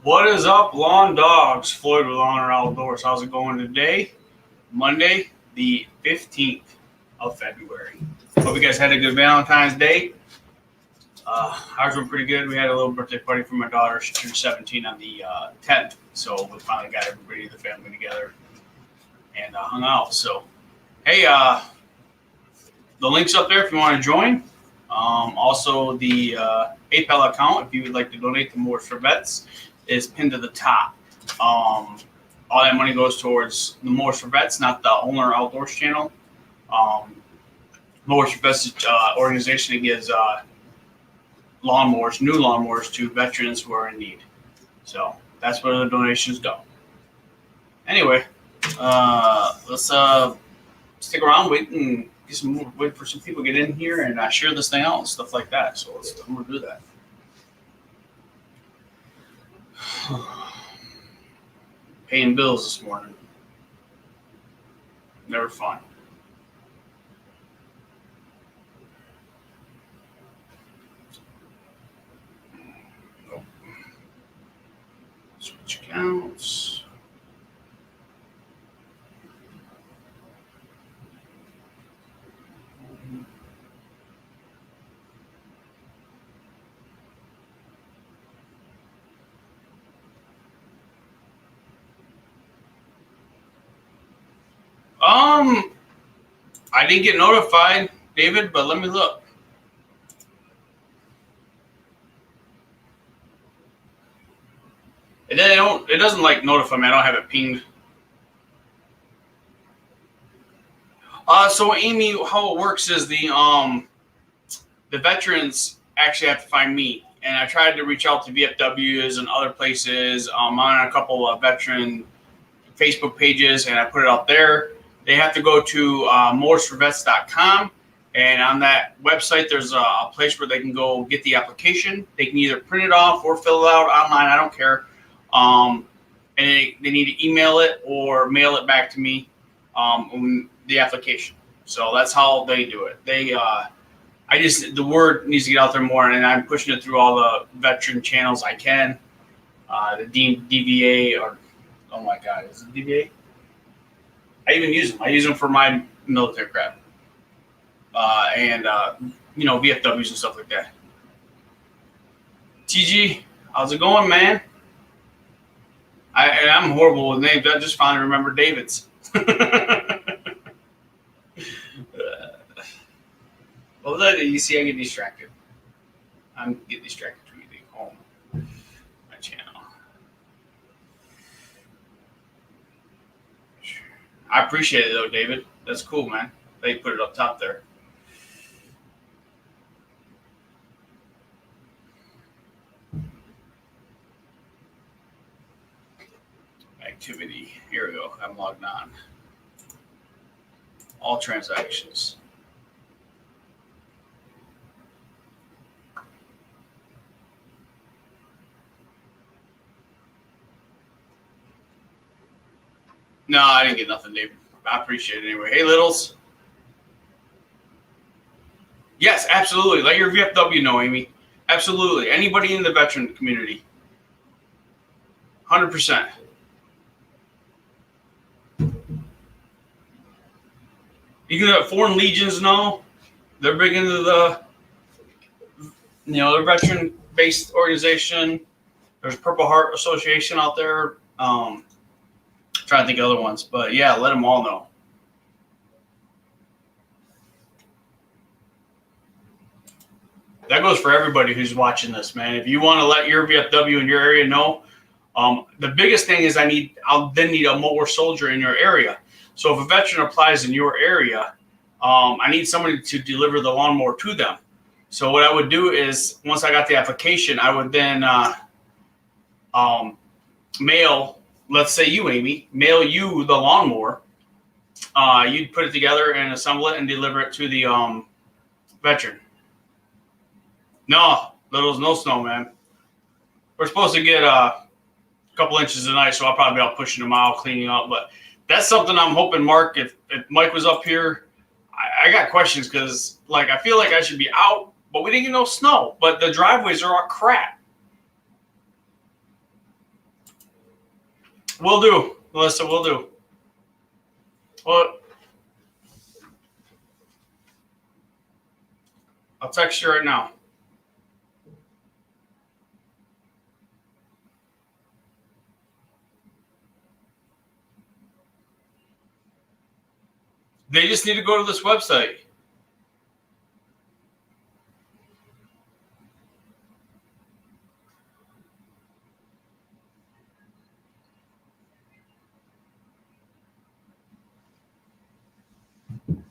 What is up, lawn dogs? Floyd with Lawn Outdoors. How's it going today? Monday, the 15th of February. Hope you guys had a good Valentine's Day. Ours went pretty good. We had a little birthday party for my daughter. She turned 17 on the 10th. So we finally got everybody in the family together and hung out. So, hey, the link's up there if you want to join. Also, the PayPal account, if you would like to donate to Mowers for Vets, is pinned to the top. All that money goes towards the Mowers for Vets, not the Owner Outdoors channel. Mowers for Vets organization that gives lawnmowers, new lawnmowers, to veterans who are in need. So that's where the donations go. Anyway, let's stick around, wait for some people to get in here and share this thing out and stuff like that. So I'm gonna do that. Paying bills this morning. Never fun. Nope. Switch accounts. I didn't get notified, David, but let me look. It doesn't like notify me. I don't have it pinged. So Amy, how it works is the veterans actually have to find me, and I tried to reach out to VFWs and other places. I'm on a couple of veteran Facebook pages, and I put it out there. They have to go to mowersforvets.com, and on that website, there's a place where they can go get the application. They can either print it off or fill it out online. I don't care. And they need to email it or mail it back to me, the application. So that's how they do it. The word needs to get out there more, and I'm pushing it through all the veteran channels I can. The DVA, or oh my God, is it DVA? I even use them. I use them for my military crap, and VFWs and stuff like that. TG, how's it going, man? I'm horrible with names. I just finally remember David's. What was that? You see, I get distracted. I'm getting distracted from getting home. My channel. I appreciate it though, David. That's cool, man. They put it up top there. Activity. Here we go. I'm logged on. All transactions. No, I didn't get nothing, David. I appreciate it anyway. Hey, Littles. Yes, absolutely. Let your VFW know, Amy. Absolutely. Anybody in the veteran community. 100%. You can have Foreign Legions know. They're big into the, their veteran-based organization. There's Purple Heart Association out there. Trying to think of other ones, but yeah, let them all know. That goes for everybody who's watching this, man. If you want to let your VFW in your area know, the biggest thing is I'll then need a mower soldier in your area. So if a veteran applies in your area, I need somebody to deliver the lawnmower to them. So what I would do is, once I got the application, I would then mail. Let's say you, Amy, mail you the lawnmower. You'd put it together and assemble it and deliver it to the veteran. No, Little's no snow, man. We're supposed to get a couple inches tonight, so I'll probably be out pushing them out, cleaning up. But that's something I'm hoping, Mark, if Mike was up here, I got questions because, I feel like I should be out, but we didn't get no snow. But the driveways are all crap. Will do, Melissa. Will do. Well, I'll text you right now. They just need to go to this website.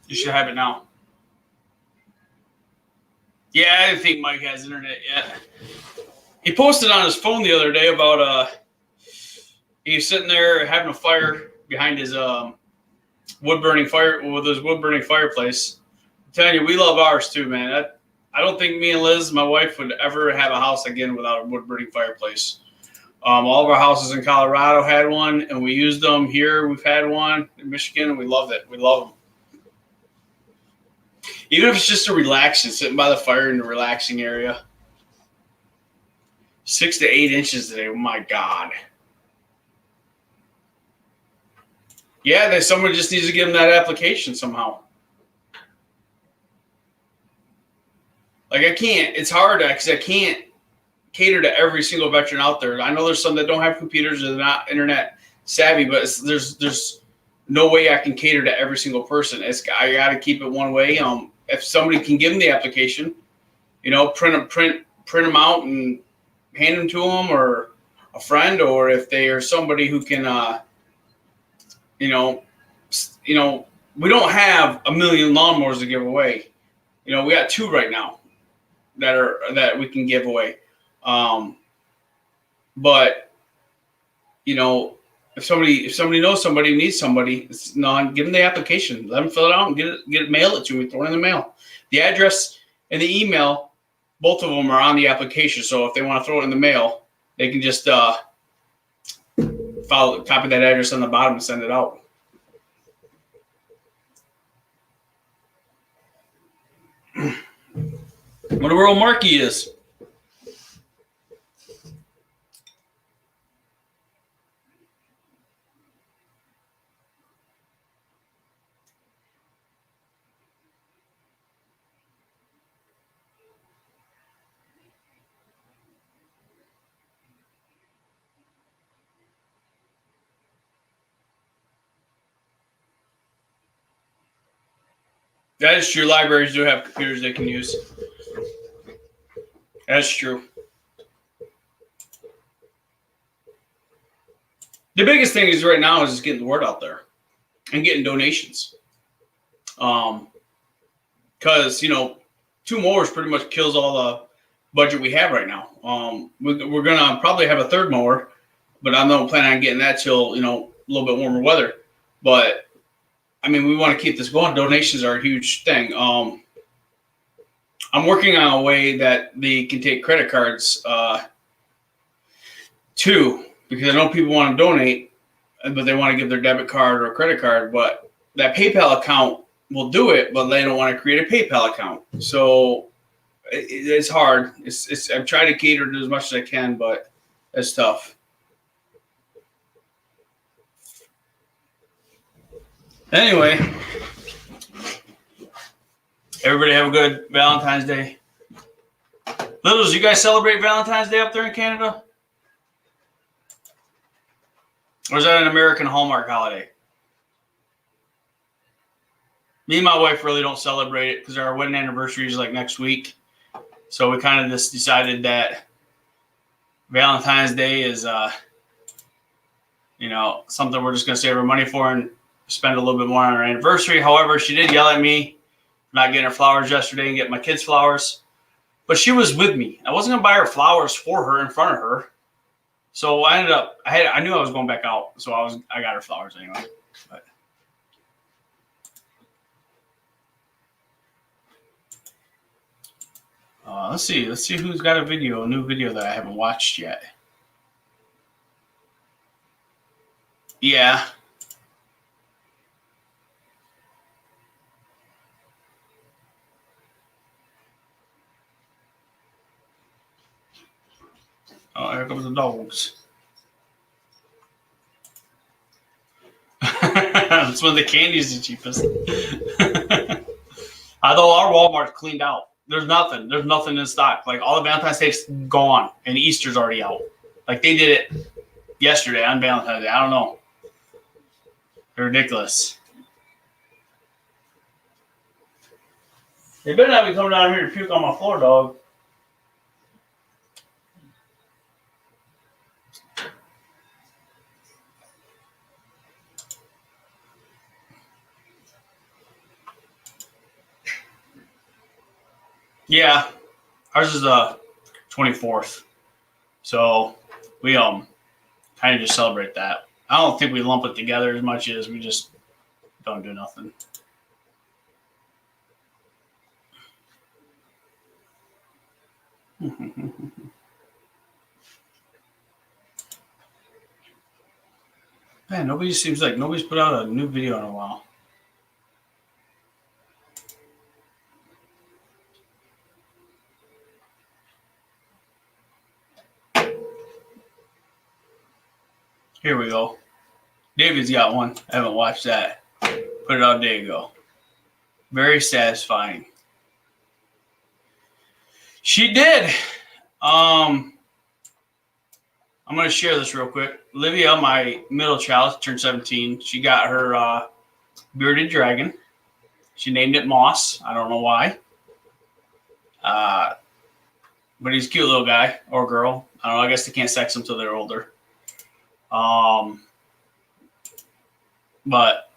You should have it now. Yeah, I think Mike has internet yet. He posted on his phone the other day about he's sitting there having a fire behind his wood burning fireplace. I'm telling you, we love ours too, man. I don't think me and Liz, my wife, would ever have a house again without a wood burning fireplace. All of our houses in Colorado had one, and we used them here. We've had one in Michigan, and we loved it. We love them. Even if it's just a relaxing, sitting by the fire in the relaxing area. 6 to 8 inches today. Oh my God. Yeah, someone just needs to give them that application somehow. Like I can't. It's hard because I can't cater to every single veteran out there. I know there's some that don't have computers or they're not internet savvy, but there's no way I can cater to every single person. I got to keep it one way. If somebody can give them the application, print them out and hand them to them, or a friend, or if they are somebody who can, we don't have a million lawnmowers to give away. We got 2 right now that we can give away. But if somebody knows somebody, needs somebody, give them the application, let them fill it out and get it, mail it to me, throw it in the mail. The address and the email, both of them are on the application. So if they want to throw it in the mail, they can just copy that address on the bottom and send it out. Wonder where old Marky is. That is true. Libraries do have computers they can use. That's true. The biggest thing is right now is just getting the word out there and getting donations. Because 2 mowers pretty much kills all the budget we have right now. We're gonna probably have a 3rd mower, but I don't plan on getting that till a little bit warmer weather. But I mean, we want to keep this going. Donations are a huge thing. I'm working on a way that they can take credit cards too, because I know people want to donate, but they want to give their debit card or credit card. But that PayPal account will do it, but they don't want to create a PayPal account. So it's hard. I'm trying to cater to as much as I can, but it's tough. Anyway, everybody have a good Valentine's Day. Littles, you guys celebrate Valentine's Day up there in Canada? Or is that an American Hallmark holiday? Me and my wife really don't celebrate it because our wedding anniversary is like next week. So we kind of just decided that Valentine's Day is, something we're just going to save our money for and spend a little bit more on our anniversary. However, she did yell at me for not getting her flowers yesterday and getting my kids flowers. But she was with me. I wasn't going to buy her flowers for her in front of her. So I ended up, I knew I was going back out. So I got her flowers anyway. But let's see who's got a new video that I haven't watched yet. Yeah. Oh, here comes the dogs. That's when the candy's the cheapest. Although our Walmart's cleaned out. There's nothing. There's nothing in stock. Like all the Valentine's Day's gone and Easter's already out. Like they did it yesterday on Valentine's Day. I don't know. They're ridiculous. They better not be coming down here to puke on my floor, dog. Yeah, ours is the 24th, so we kind of just celebrate that. I don't think we lump it together as much as we just don't do nothing. Man, seems like nobody's put out a new video in a while. Here we go. David's got one. I haven't watched that. Put it out a day ago. Very satisfying. She did. I'm going to share this real quick. Olivia, my middle child, turned 17. She got her bearded dragon. She named it Moss. I don't know why. But he's a cute little guy or girl. I don't know. I guess they can't sex them until they're older. But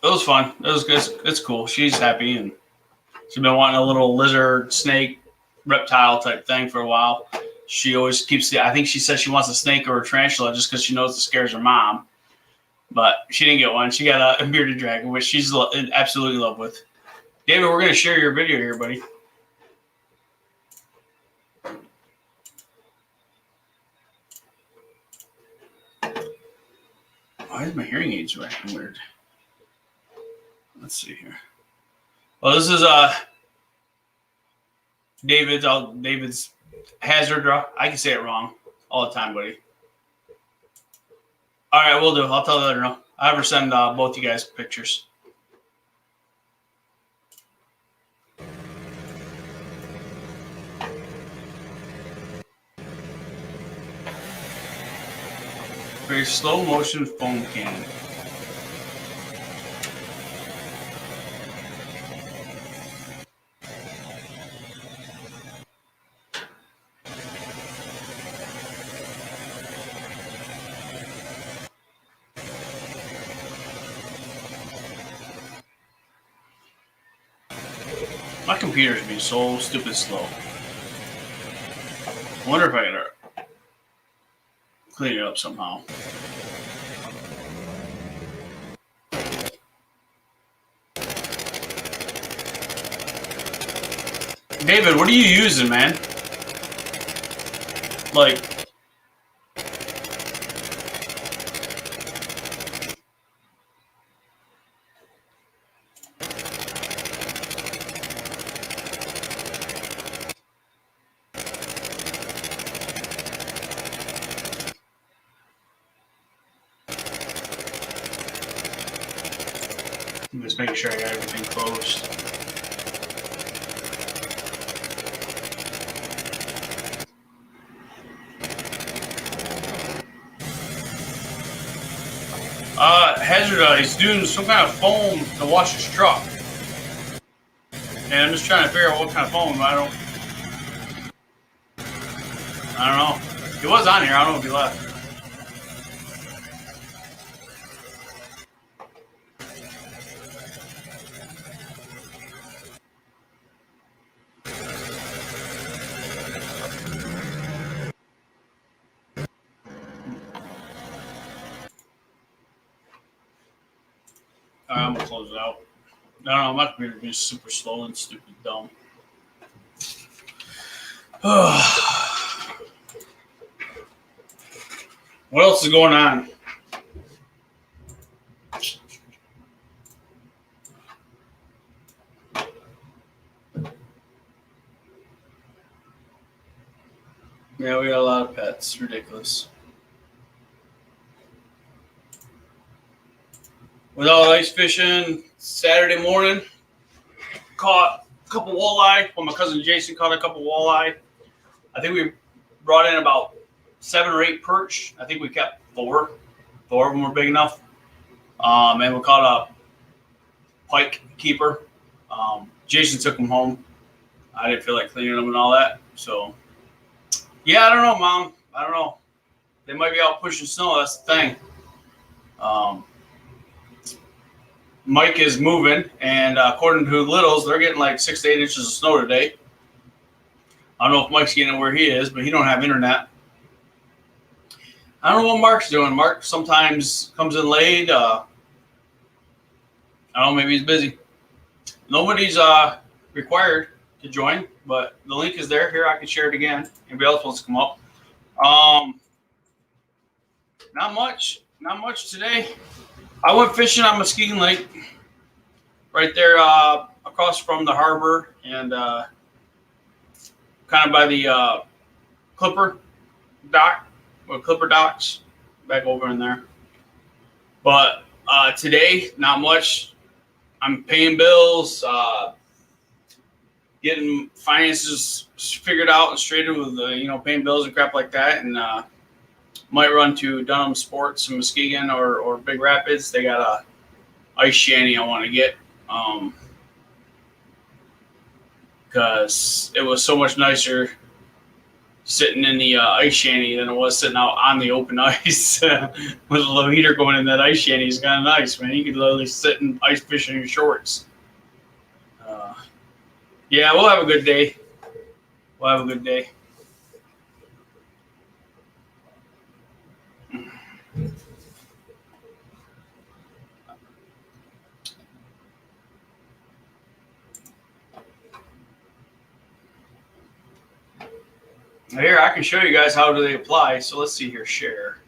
it was fun. It was good. It's cool. She's happy, and she's been wanting a little lizard, snake, reptile type thing for a while. She always keeps I think she says she wants a snake or a tarantula just because she knows it scares her mom. But she didn't get one. She got a bearded dragon, which she's absolutely in love with. David, we're going to share your video here, buddy. Why is my hearing aids acting weird? Let's see here. Well, this is David's hazard draw. I can say it wrong all the time, buddy. All right, we'll do. I'll tell the other no. I ever send both you guys pictures. Very slow motion foam cannon. My computer's being so stupid slow. I wonder if I gotta clean it up somehow. David, what are you using, man? Like, I'm just making sure I got everything closed. Hazard, he's doing some kind of foam to wash his truck. And I'm just trying to figure out what kind of foam. I don't know. He was on here. I don't know if he left. Alright, I'm gonna close it out. I don't know, my computer is super slow and stupid dumb. What else is going on? Yeah, we got a lot of pets. Ridiculous. Was out ice fishing Saturday morning. Caught a couple walleye. Well, my cousin Jason caught a couple walleye. I think we brought in about 7 or 8 perch. I think we kept 4. 4 of them were big enough. And we caught a pike keeper. Jason took them home. I didn't feel like cleaning them and all that. So, yeah, I don't know, Mom. I don't know. They might be out pushing snow. That's the thing. Mike is moving, and according to Littles, they're getting like 6 to 8 inches of snow today. I don't know if Mike's getting it where he is, but he don't have internet. I don't know what Mark's doing. Mark sometimes comes in late. I don't know, maybe he's busy. Nobody's required to join, but the link is there. Here, I can share it again. Anybody else wants to come up? Not much today. I went fishing on Muskegon Lake, right there across from the harbor and kind of by the Clipper dock, or Clipper docks, back over in there. But today, not much. I'm paying bills, getting finances figured out and straightened with paying bills and crap like that, and might run to Dunham Sports in Muskegon or Big Rapids. They got a ice shanty I want to get because it was so much nicer sitting in the ice shanty than it was sitting out on the open ice with a little heater going in that ice shanty. Is kind of nice, man. You could literally sit and ice fish in your shorts. Yeah, we'll have a good day. Here, I can show you guys how do they apply. So let's see here. Share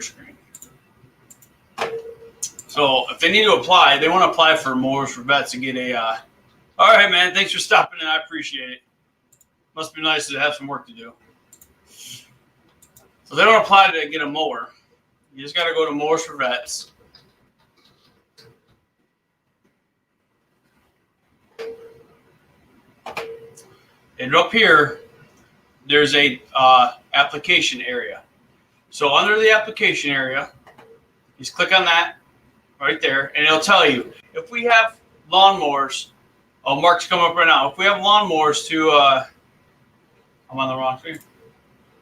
screen. So if they need to apply, they want to apply for Mowers for Vets and get a. All right, man. Thanks for stopping in. I appreciate it. Must be nice to have some work to do. So they don't apply to get a mower. You just got to go to Mowers for Vets. And up here, there's a application area. So under the application area, just click on that right there, and it'll tell you if we have lawnmowers. Oh, Mark's coming up right now. If we have lawnmowers to, I'm on the wrong screen.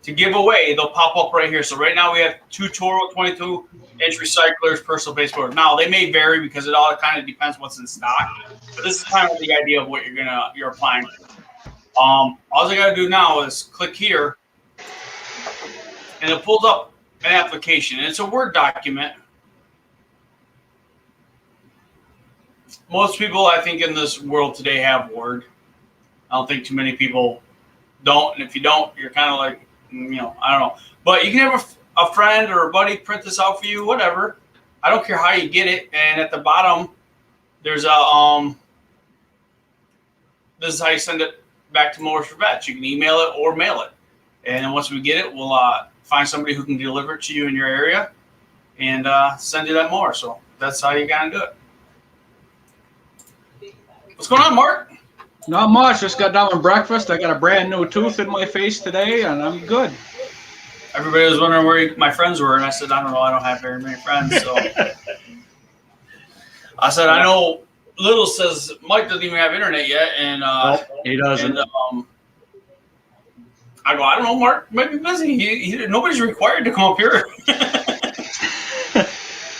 To give away, they'll pop up right here. So right now we have 2 Toro 22-inch recyclers, personal base mower. Now they may vary because it all kind of depends what's in stock. But this is kind of the idea of what you're applying for. All I got to do now is click here, and it pulls up an application. And it's a Word document. Most people, I think, in this world today have Word. I don't think too many people don't. And if you don't, you're kind of like, I don't know. But you can have a friend or a buddy print this out for you, whatever. I don't care how you get it. And at the bottom, there's a this is how you send it back to Mowers for Vets. You can email it or mail it. And then once we get it, we'll find somebody who can deliver it to you in your area and send you that mower. So that's how you got to do it. What's going on, Mark? Not much. Just got done with breakfast. I got a brand new tooth in my face today, and I'm good. Everybody was wondering where my friends were, and I said, I don't know. I don't have very many friends. So I said, I know Little says Mike doesn't even have internet yet, and he doesn't. And, I go, I don't know, Mark might be busy. Nobody's required to come up here.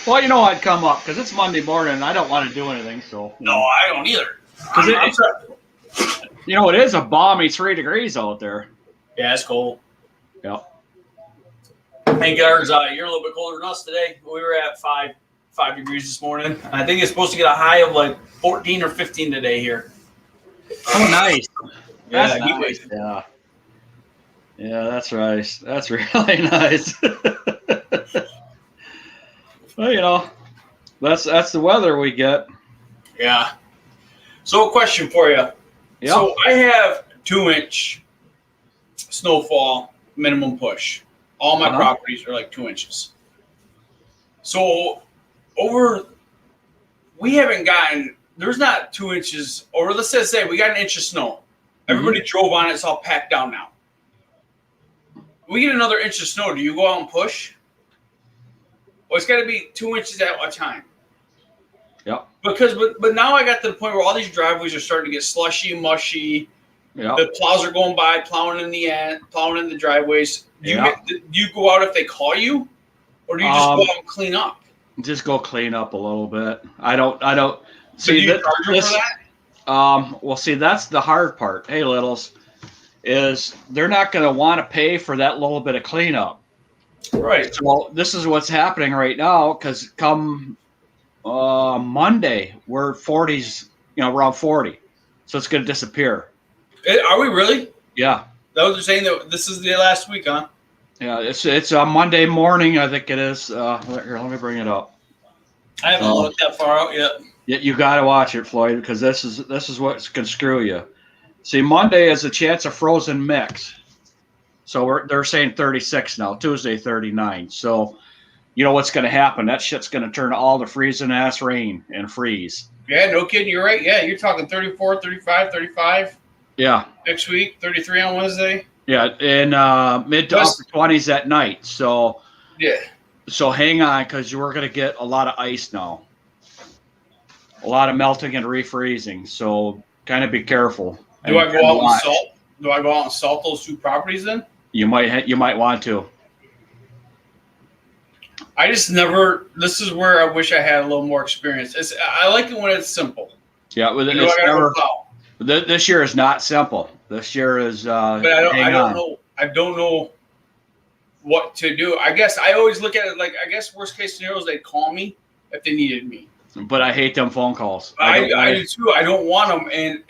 Well, I'd come up because it's Monday morning and I don't want to do anything. So no, I don't either. It is a balmy 3 degrees out there. Yeah, it's cold. Yep. Thank God, you're a little bit colder than us today. We were at 5 degrees this morning. I think it's supposed to get a high of like 14 or 15 today here. Oh, nice. Yeah, that's nice. Yeah, that's right. That's really nice. Well, that's the weather we get. Yeah. So a question for you. Yep. So I have 2-inch snowfall minimum push. All my properties are like 2 inches. So we haven't gotten. There's not 2 inches, or let's just say we got an inch of snow. Everybody drove on it. It's all packed down now. We get another inch of snow. Do you go out and push? Well, it's got to be 2 inches at a time. Yep. But now I got to the point where all these driveways are starting to get slushy, mushy. Yep. The plows are going by, plowing in the driveways. Do you go out if they call you, or do you just go out and clean up? Just go clean up a little bit. I don't. So do you charge them for that? Well, see, that's the hard part. Hey, Littles, is they're not going to want to pay for that little bit of cleanup. Right. So this is what's happening right now, because come Monday, we're 40s, around 40. So it's going to disappear. Are we really? Yeah. That was saying that this is the last week, huh? Yeah, it's a Monday morning, I think it is. Here, let me bring it up. I haven't looked that far out yet. Yeah, you got to watch it, Floyd, because this is what can screw you. See, Monday is a chance of frozen mix. So they're saying 36 now. Tuesday, 39. So you know what's going to happen. That shit's going to turn all to freezing ass rain and freeze. Yeah, no kidding. You're right. Yeah, you're talking 34, 35, 35. Yeah. Next week, 33 on Wednesday. Yeah, and mid to upper 20s at night. So yeah. So hang on, because we're going to get a lot of ice now. A lot of melting and refreezing. So kind of be careful. Do I go out and salt? Do I go out and salt those 2 properties then? You might want to. I just never. This is where I wish I had a little more experience. I like it when it's simple. Yeah, with it's never. This year is not simple. This year is. But I don't know. I don't know what to do. I guess I always look at it like, I guess worst case scenarios, they'd call me if they needed me. But I hate them phone calls. I do too. I don't want them. And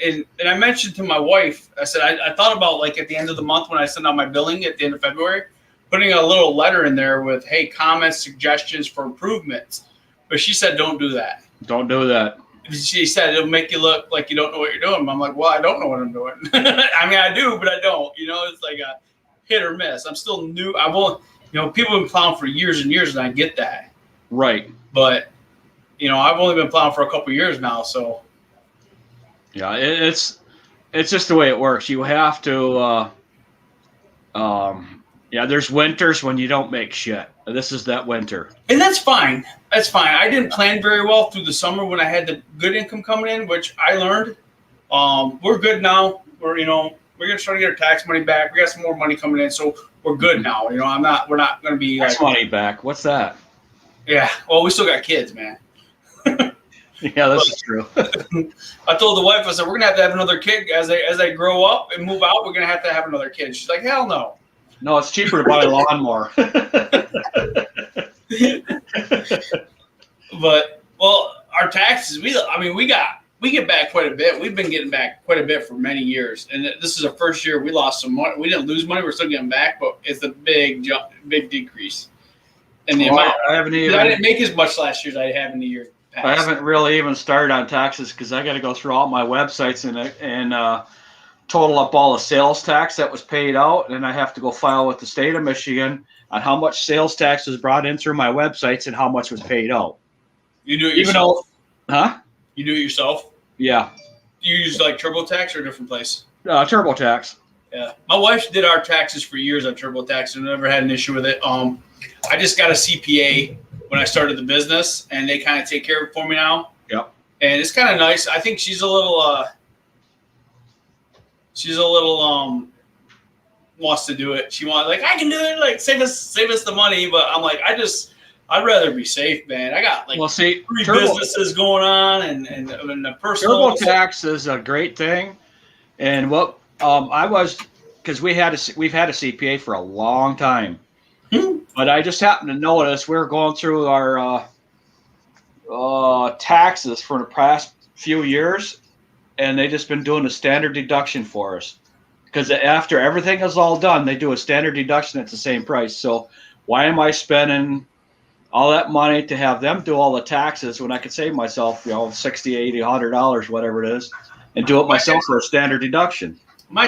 I mentioned to my wife, I said, I thought about, like, at the end of the month when I send out my billing at the end of February, putting a little letter in there with, hey, comments, suggestions for improvements. But she said, don't do that. Don't do that. She said, it'll make you look like you don't know what you're doing. I'm like, well, I don't know what I'm doing. I mean, I do, but I don't. It's like a hit or miss. I'm still new. I won't, people have been plowing for years and years, and I get that. Right. But, I've only been plowing for a couple of years now, so. Yeah, it's just the way it works. You have to, there's winters when you don't make shit. This is that winter. And that's fine. That's fine. I didn't plan very well through the summer when I had the good income coming in, which I learned. We're good now. We're going to start to get our tax money back. We got some more money coming in, so we're good now. We're not going to be tax money back. What's that? Yeah. Well, we still got kids, man. Yeah, this is true. I told the wife, I said, we're going to have another kid as they grow up and move out. We're going to have another kid. She's like, hell no. No, it's cheaper to buy a lawnmower. But, our taxes, we get back quite a bit. We've been getting back quite a bit for many years. And this is the first year we lost some money. We didn't lose money. We're still getting back, but it's a big jump, big decrease. And the amount, I didn't make as much last year as I have in the year past. I haven't really even started on taxes because I got to go through all my websites and total up all the sales tax that was paid out, and I have to go file with the state of Michigan on how much sales tax was brought in through my websites and how much was paid out. You do it yourself? Huh? You do it yourself? Yeah. Do you use like TurboTax or a different place? TurboTax. Yeah. My wife did our taxes for years on TurboTax and never had an issue with it. I just got a CPA when I started the business, and they kind of take care of it for me now. Yep. And it's kind of nice. I think she's a little wants to do it. She wants, like, I can do it, like save us the money. But I'm like, I'd rather be safe, man. I got three businesses going on and the personal. TurboTax is a great thing. And what because we've had a CPA for a long time. But I just happened to notice we were going through our taxes for the past few years, and they just been doing a standard deduction for us. Because after everything is all done, they do a standard deduction at the same price. So why am I spending all that money to have them do all the taxes when I could save myself, $60, $80, $100, whatever it is, and do it myself for a standard deduction? And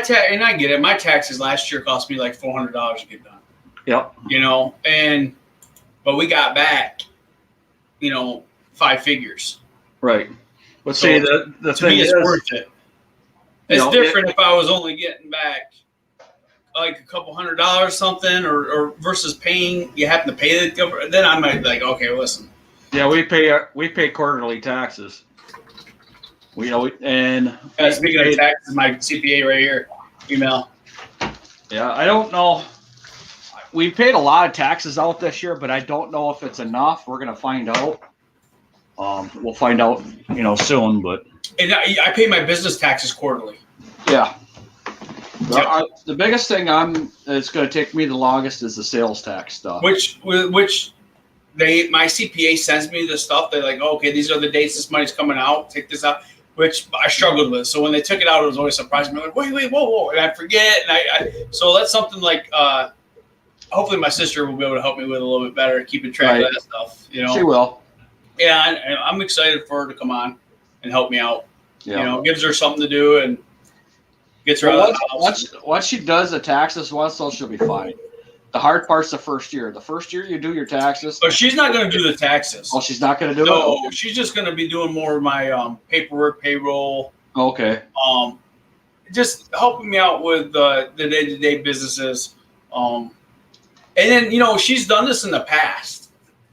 I get it. My taxes last year cost me like $400 to get done. Yep. But we got back 5 figures. Right. But So see, the to thing me, it's is, worth it. It's different if I was only getting back like a couple $100 something, or versus paying. You have to pay the government. Then I might be like, okay, listen. Yeah, we pay quarterly taxes. Speaking of taxes, my CPA right here, email. Yeah, I don't know. We paid a lot of taxes out this year, but I don't know if it's enough. We're gonna find out. We'll find out, soon. But I pay my business taxes quarterly. yeah, Yep. the biggest thing it's gonna take me the longest is the sales tax stuff. Which my CPA sends me the stuff. They're like, okay, these are the dates this money's coming out. Take this out, which I struggled with. So when they took it out, it was always surprising me. Like, wait, whoa, and I forget. And so that's something like, hopefully my sister will be able to help me with a little bit better, keeping track of that stuff. She will. Yeah, and I'm excited for her to come on and help me out. Yeah. Gives her something to do and gets her out of the house. Once she does the taxes once, so she'll be fine. The hard part's the first year. The first year you do your taxes. But she's not going to do the taxes. Oh, she's not going to do it? No, she's just going to be doing more of my paperwork, payroll. Okay. Just helping me out with the day-to-day businesses. And then, she's done this in the past.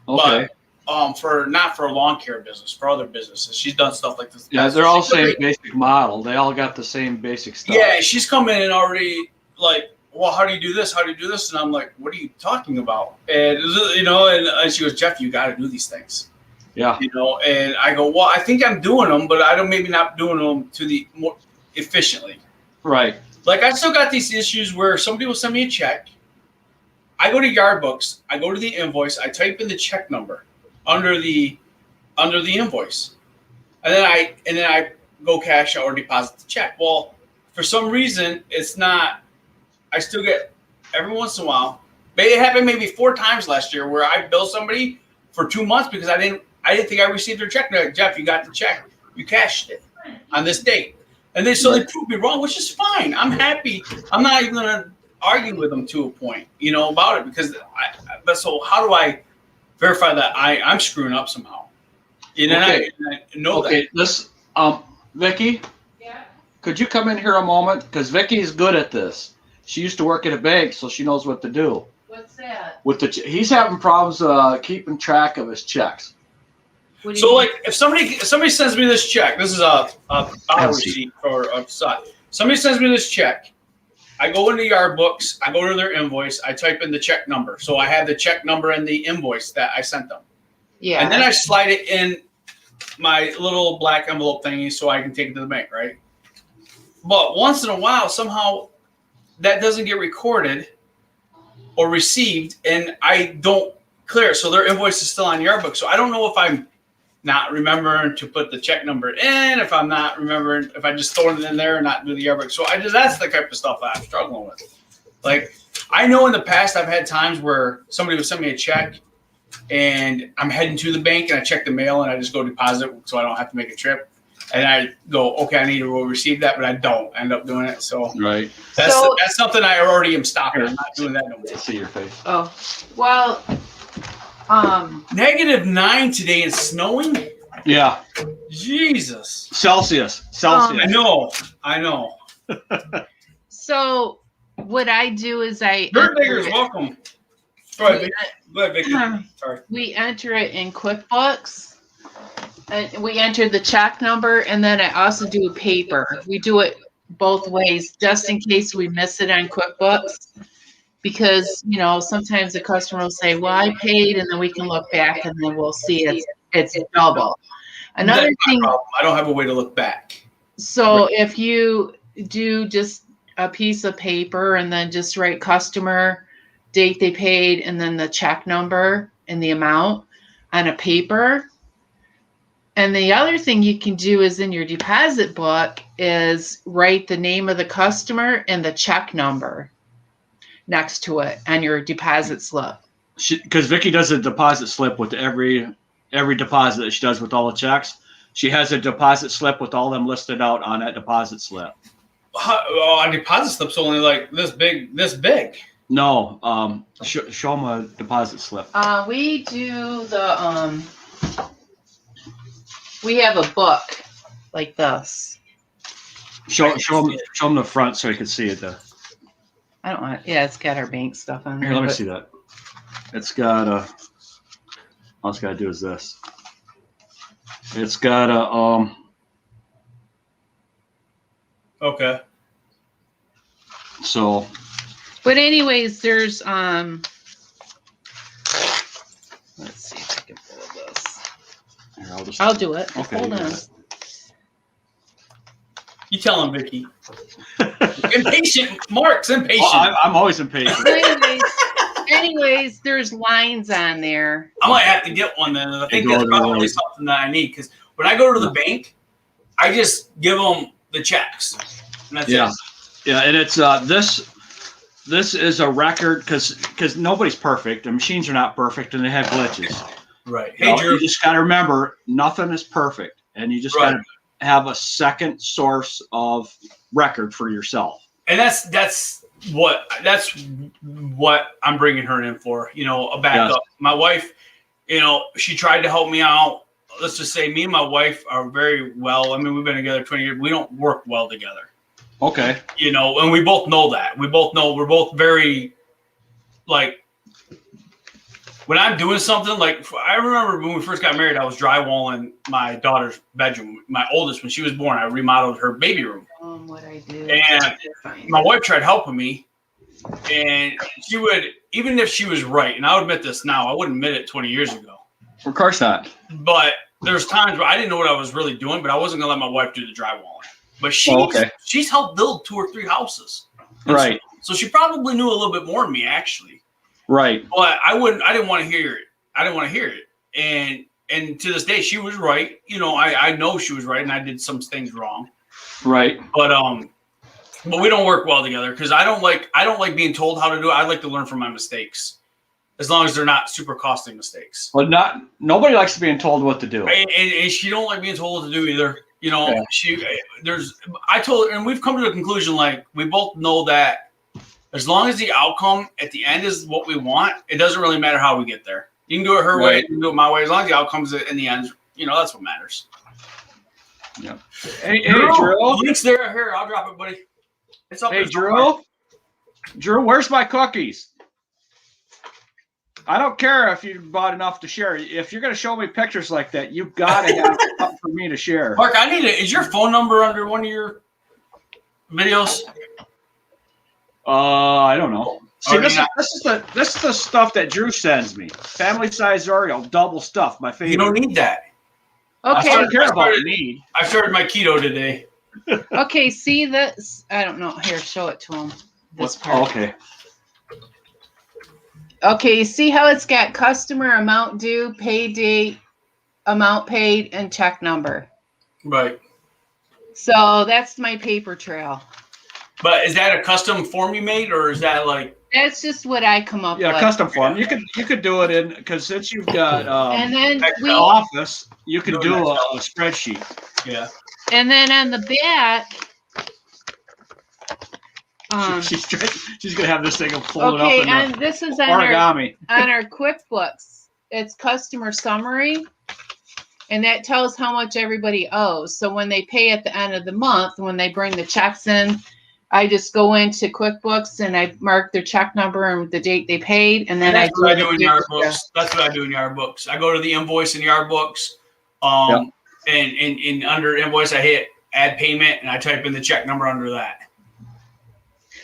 Okay. But not for a lawn care business, for other businesses. She's done stuff like this. Yeah, they're all same basic model. They all got the same basic stuff. Yeah, she's come in and already like, well, how do you do this? How do you do this? And I'm like, what are you talking about? And and she goes, Jeff, you got to do these things. Yeah. And I go, well, I think I'm doing them, but I don't maybe not doing them to the more efficiently. Right. Like I still got these issues where somebody will send me a check. I go to Yard Books. I go to the invoice. I type in the check number under the invoice, and then I go cash or deposit the check. Well, for some reason, it's not. I still get every once in a while. It happened maybe 4 times last year where I billed somebody for 2 months because I didn't think I received their check. They're like, Jeff, you got the check. You cashed it on this date. And they proved me wrong, which is fine. I'm happy. I'm not even going to argue with them to a point, about it because but so how do I verify that I'm screwing up somehow? And I know that. This, Vicky? Yeah. Could you come in here a moment? Because Vicky's good at this. She used to work at a bank, so she knows what to do. What's that? He's having problems keeping track of his checks. So, like, if somebody sends me this check, this is a receipt or a side. Somebody sends me this check. I go into Yard Books. I go to their invoice. I type in the check number, so I have the check number and the invoice that I sent them. Yeah. And then I slide it in my little black envelope thingy so I can take it to the bank, right? But once in a while, somehow that doesn't get recorded or received, and I don't clear. So their invoice is still on Yard Book. So I don't know if I'm not remembering to put the check number in, if I'm not remembering, if I just throw it in there and not do the Yard Book. So that's the type of stuff I'm struggling with. Like, I know in the past I've had times where somebody would send me a check and I'm heading to the bank and I check the mail and I just go deposit so I don't have to make a trip. And I go, okay, I need to receive that, but I don't end up doing it. So right. That's something I already am stopping. I'm not doing that no more. See your face. Oh, well, -9 today and snowing. Yeah. Jesus. Celsius. I know. So what I do is Dirt Digger's welcome. Go ahead, Vicky. Sorry. We enter it in QuickBooks. And we enter the check number, and then I also do a paper. We do it both ways, just in case we miss it on QuickBooks. Because, sometimes the customer will say, well, I paid, and then we can look back, and then we'll see it's double. Another thing, I don't have a way to look back. So if you do just a piece of paper and then just write customer, date they paid, and then the check number and the amount on a paper. And the other thing you can do is in your deposit book is write the name of the customer and the check number next to it on your deposit slip. Because Vicky does a deposit slip with every deposit that she does with all the checks. She has a deposit slip with all them listed out on that deposit slip. A deposit slip's only like this big. No, show them a deposit slip. We do the We have a book like this. Show them the front so you can see it. I don't want. Yeah, it's got our bank stuff on there. Here, let me see that. It's got all it's got to do is this. It's got a Okay. So. But anyways, there's let's see if I can pull this. Here, I'll do it. Okay. Hold on. You tell him, Vicky. Impatient. Mark's impatient. Well, I'm always impatient. Anyways, there's lines on there. I might have to get one then. I think that's probably something that I need because when I go to the bank, I just give them the checks. And that's it. Yeah, and it's this is a record because nobody's perfect. The machines are not perfect, and they have glitches. Right. Hey, Drew, you just got to remember nothing is perfect, and you just got to have a second source of record for yourself. And that's what I'm bringing her in for. You know, a backup. Yes. My wife, you know, she tried to help me out. Let's just say me and my wife are very well. I mean, we've been together 20 years. We don't work well together. Okay. You know, and we both know that. We both know we're both very, like, when I'm doing something, like, I remember when we first got married, I was drywalling my daughter's bedroom. My oldest, when she was born, I remodeled her baby room. What I do. And my wife tried helping me. And she would, even if she was right, and I'll admit this now, I wouldn't admit it 20 years ago. Of course not. But there's times where I didn't know what I was really doing, but I wasn't going to let my wife do the drywalling. But she's helped build 2 or 3 houses. Right. So she probably knew a little bit more than me, actually. Right. But I didn't want to hear it. And to this day, she was right. You know, I know she was right, and I did some things wrong. Right. But we don't work well together because I don't like being told how to do it. I like to learn from my mistakes, as long as they're not super costly mistakes. Well, nobody likes being told what to do. And she don't like being told what to do either. You know, I told her, and we've come to the conclusion, like, we both know that as long as the outcome at the end is what we want, it doesn't really matter how we get there. You can do it her way, you can do it my way. As long as the outcome's in the end, you know, that's what matters. Yeah. Hey, Drew. Link's there. Here, I'll drop it, buddy. It's up. Hey, Drew. Drew, where's my cookies? I don't care if you bought enough to share. If you're going to show me pictures like that, you got to have something for me to share. Mark, I need it. Is your phone number under one of your videos? I don't know. See, this is the stuff that Drew sends me. Family size Oreo, double stuff. My favorite. You don't need that. Okay. I don't care about need. I started my keto today. Okay, see this? I don't know. Here, show it to him. This part. Okay. Okay, you see how it's got customer, amount due, pay date, amount paid, and check number. Right. So that's my paper trail. But is that a custom form you made, or is that like? That's just what I come up with. Yeah, custom form. You could do it in, because since you've got and then Office, you can do a spreadsheet. Yeah. And then on the back. She's gonna have this thing folded up. Okay, and this is on origami. Our QuickBooks. It's customer summary, and that tells how much everybody owes. So when they pay at the end of the month, when they bring the checks in, I just go into QuickBooks and I mark their check number and the date they paid, and then that's what I do in Yard Books. That's what I do in Yard Books. I go to the invoice in Yard Books, and under invoice I hit add payment, and I type in the check number under that.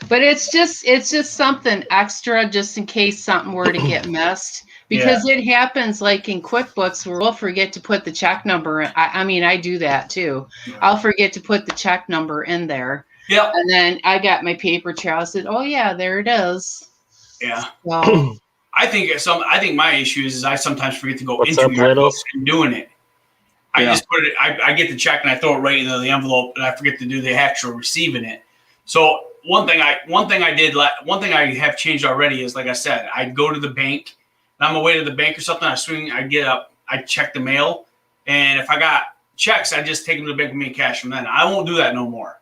But it's just something extra just in case something were to get missed. Because it happens like in QuickBooks where we'll forget to put the check number in. I mean, I do that too. Yeah. I'll forget to put the check number in there. Yeah. And then I got my paper trail. I said, oh yeah, there it is. Yeah. So I think my issue is I sometimes forget to go into Yard Books and doing it. I just put it, I get the check and I throw it right into the envelope and I forget to do the actual receiving it. So one thing I have changed already is, like I said, I go to the bank and I'm away to the bank or something. I get up, I check the mail, and if I got checks, I just take them to the bank with me and cash them then. I won't do that no more.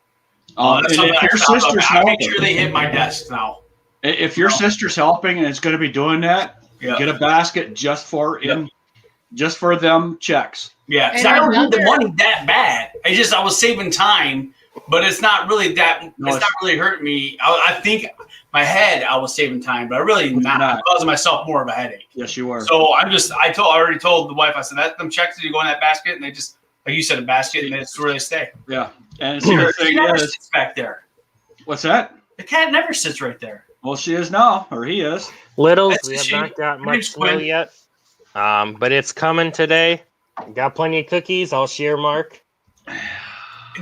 That's something if your sister's I make helping, sure they hit my desk now. If your sister's helping and it's going to be doing that, get a basket just for just for them checks. Yeah, because And I don't need the another- money that bad. I was saving time, but it's not really that. No, it's not really hurting me. I think my head, I was saving time, but I really not. I'm causing myself more of a headache. Yes, you were. So I already told the wife. I said that them checks you go in that basket, and they just like you said, a basket, and that's where they stay. Yeah, and see, the She thing never is, sits back there. what's that? The cat never sits right there. Well, she is now, or he is. Littles, That's we a have shame. not got Her much name's snow Quinn. yet. But it's coming today. Got plenty of cookies. I'll share, Mark.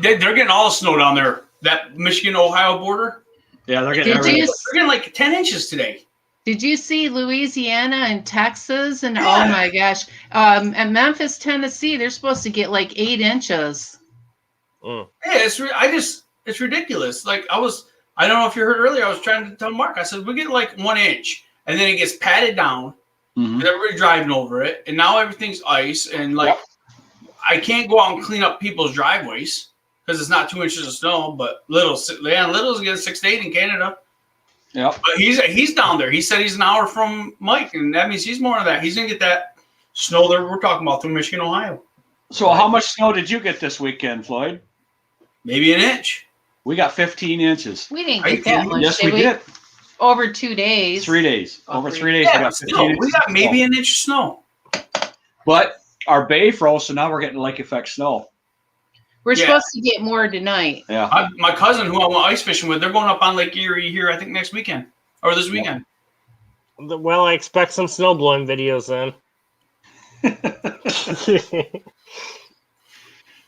They're getting all the snow down there. That Michigan-Ohio border. Yeah, they're getting Did everything. you They're getting like 10 inches today. Did you see Louisiana and Texas? And Yeah. oh my gosh, at Memphis, Tennessee, they're supposed to get like 8 inches. Mm. Yeah, it's ridiculous. Like I don't know if you heard earlier, I was trying to tell Mark, I said, we get like 1 inch and then it gets patted down Mhm. with everybody driving over it. And now everything's ice. And like, I can't go out and clean up people's driveways because it's not 2 inches of Snow, but Little's getting 6 to 8 in Canada. Yep. But he's down there. He said he's an hour from Mike, and that means he's more of that. He's gonna get that snow that we're talking about through Michigan, Ohio. So how much snow did you get this weekend, Floyd? Maybe an inch. We got 15 inches. We didn't Are you get that kidding me? much. Yes, did we did. Over 2 days. 3 days. Oh, Over 3 3 days, we Yeah, got still, 15 we inches. got of maybe snow. an inch of snow. But our bay froze, so now we're getting lake effect snow. We're Yeah. supposed to get more tonight. Yeah. My cousin, who I went ice fishing with, they're going up on Lake Erie here, I think next weekend or this weekend. Well, I expect some snow blowing videos then.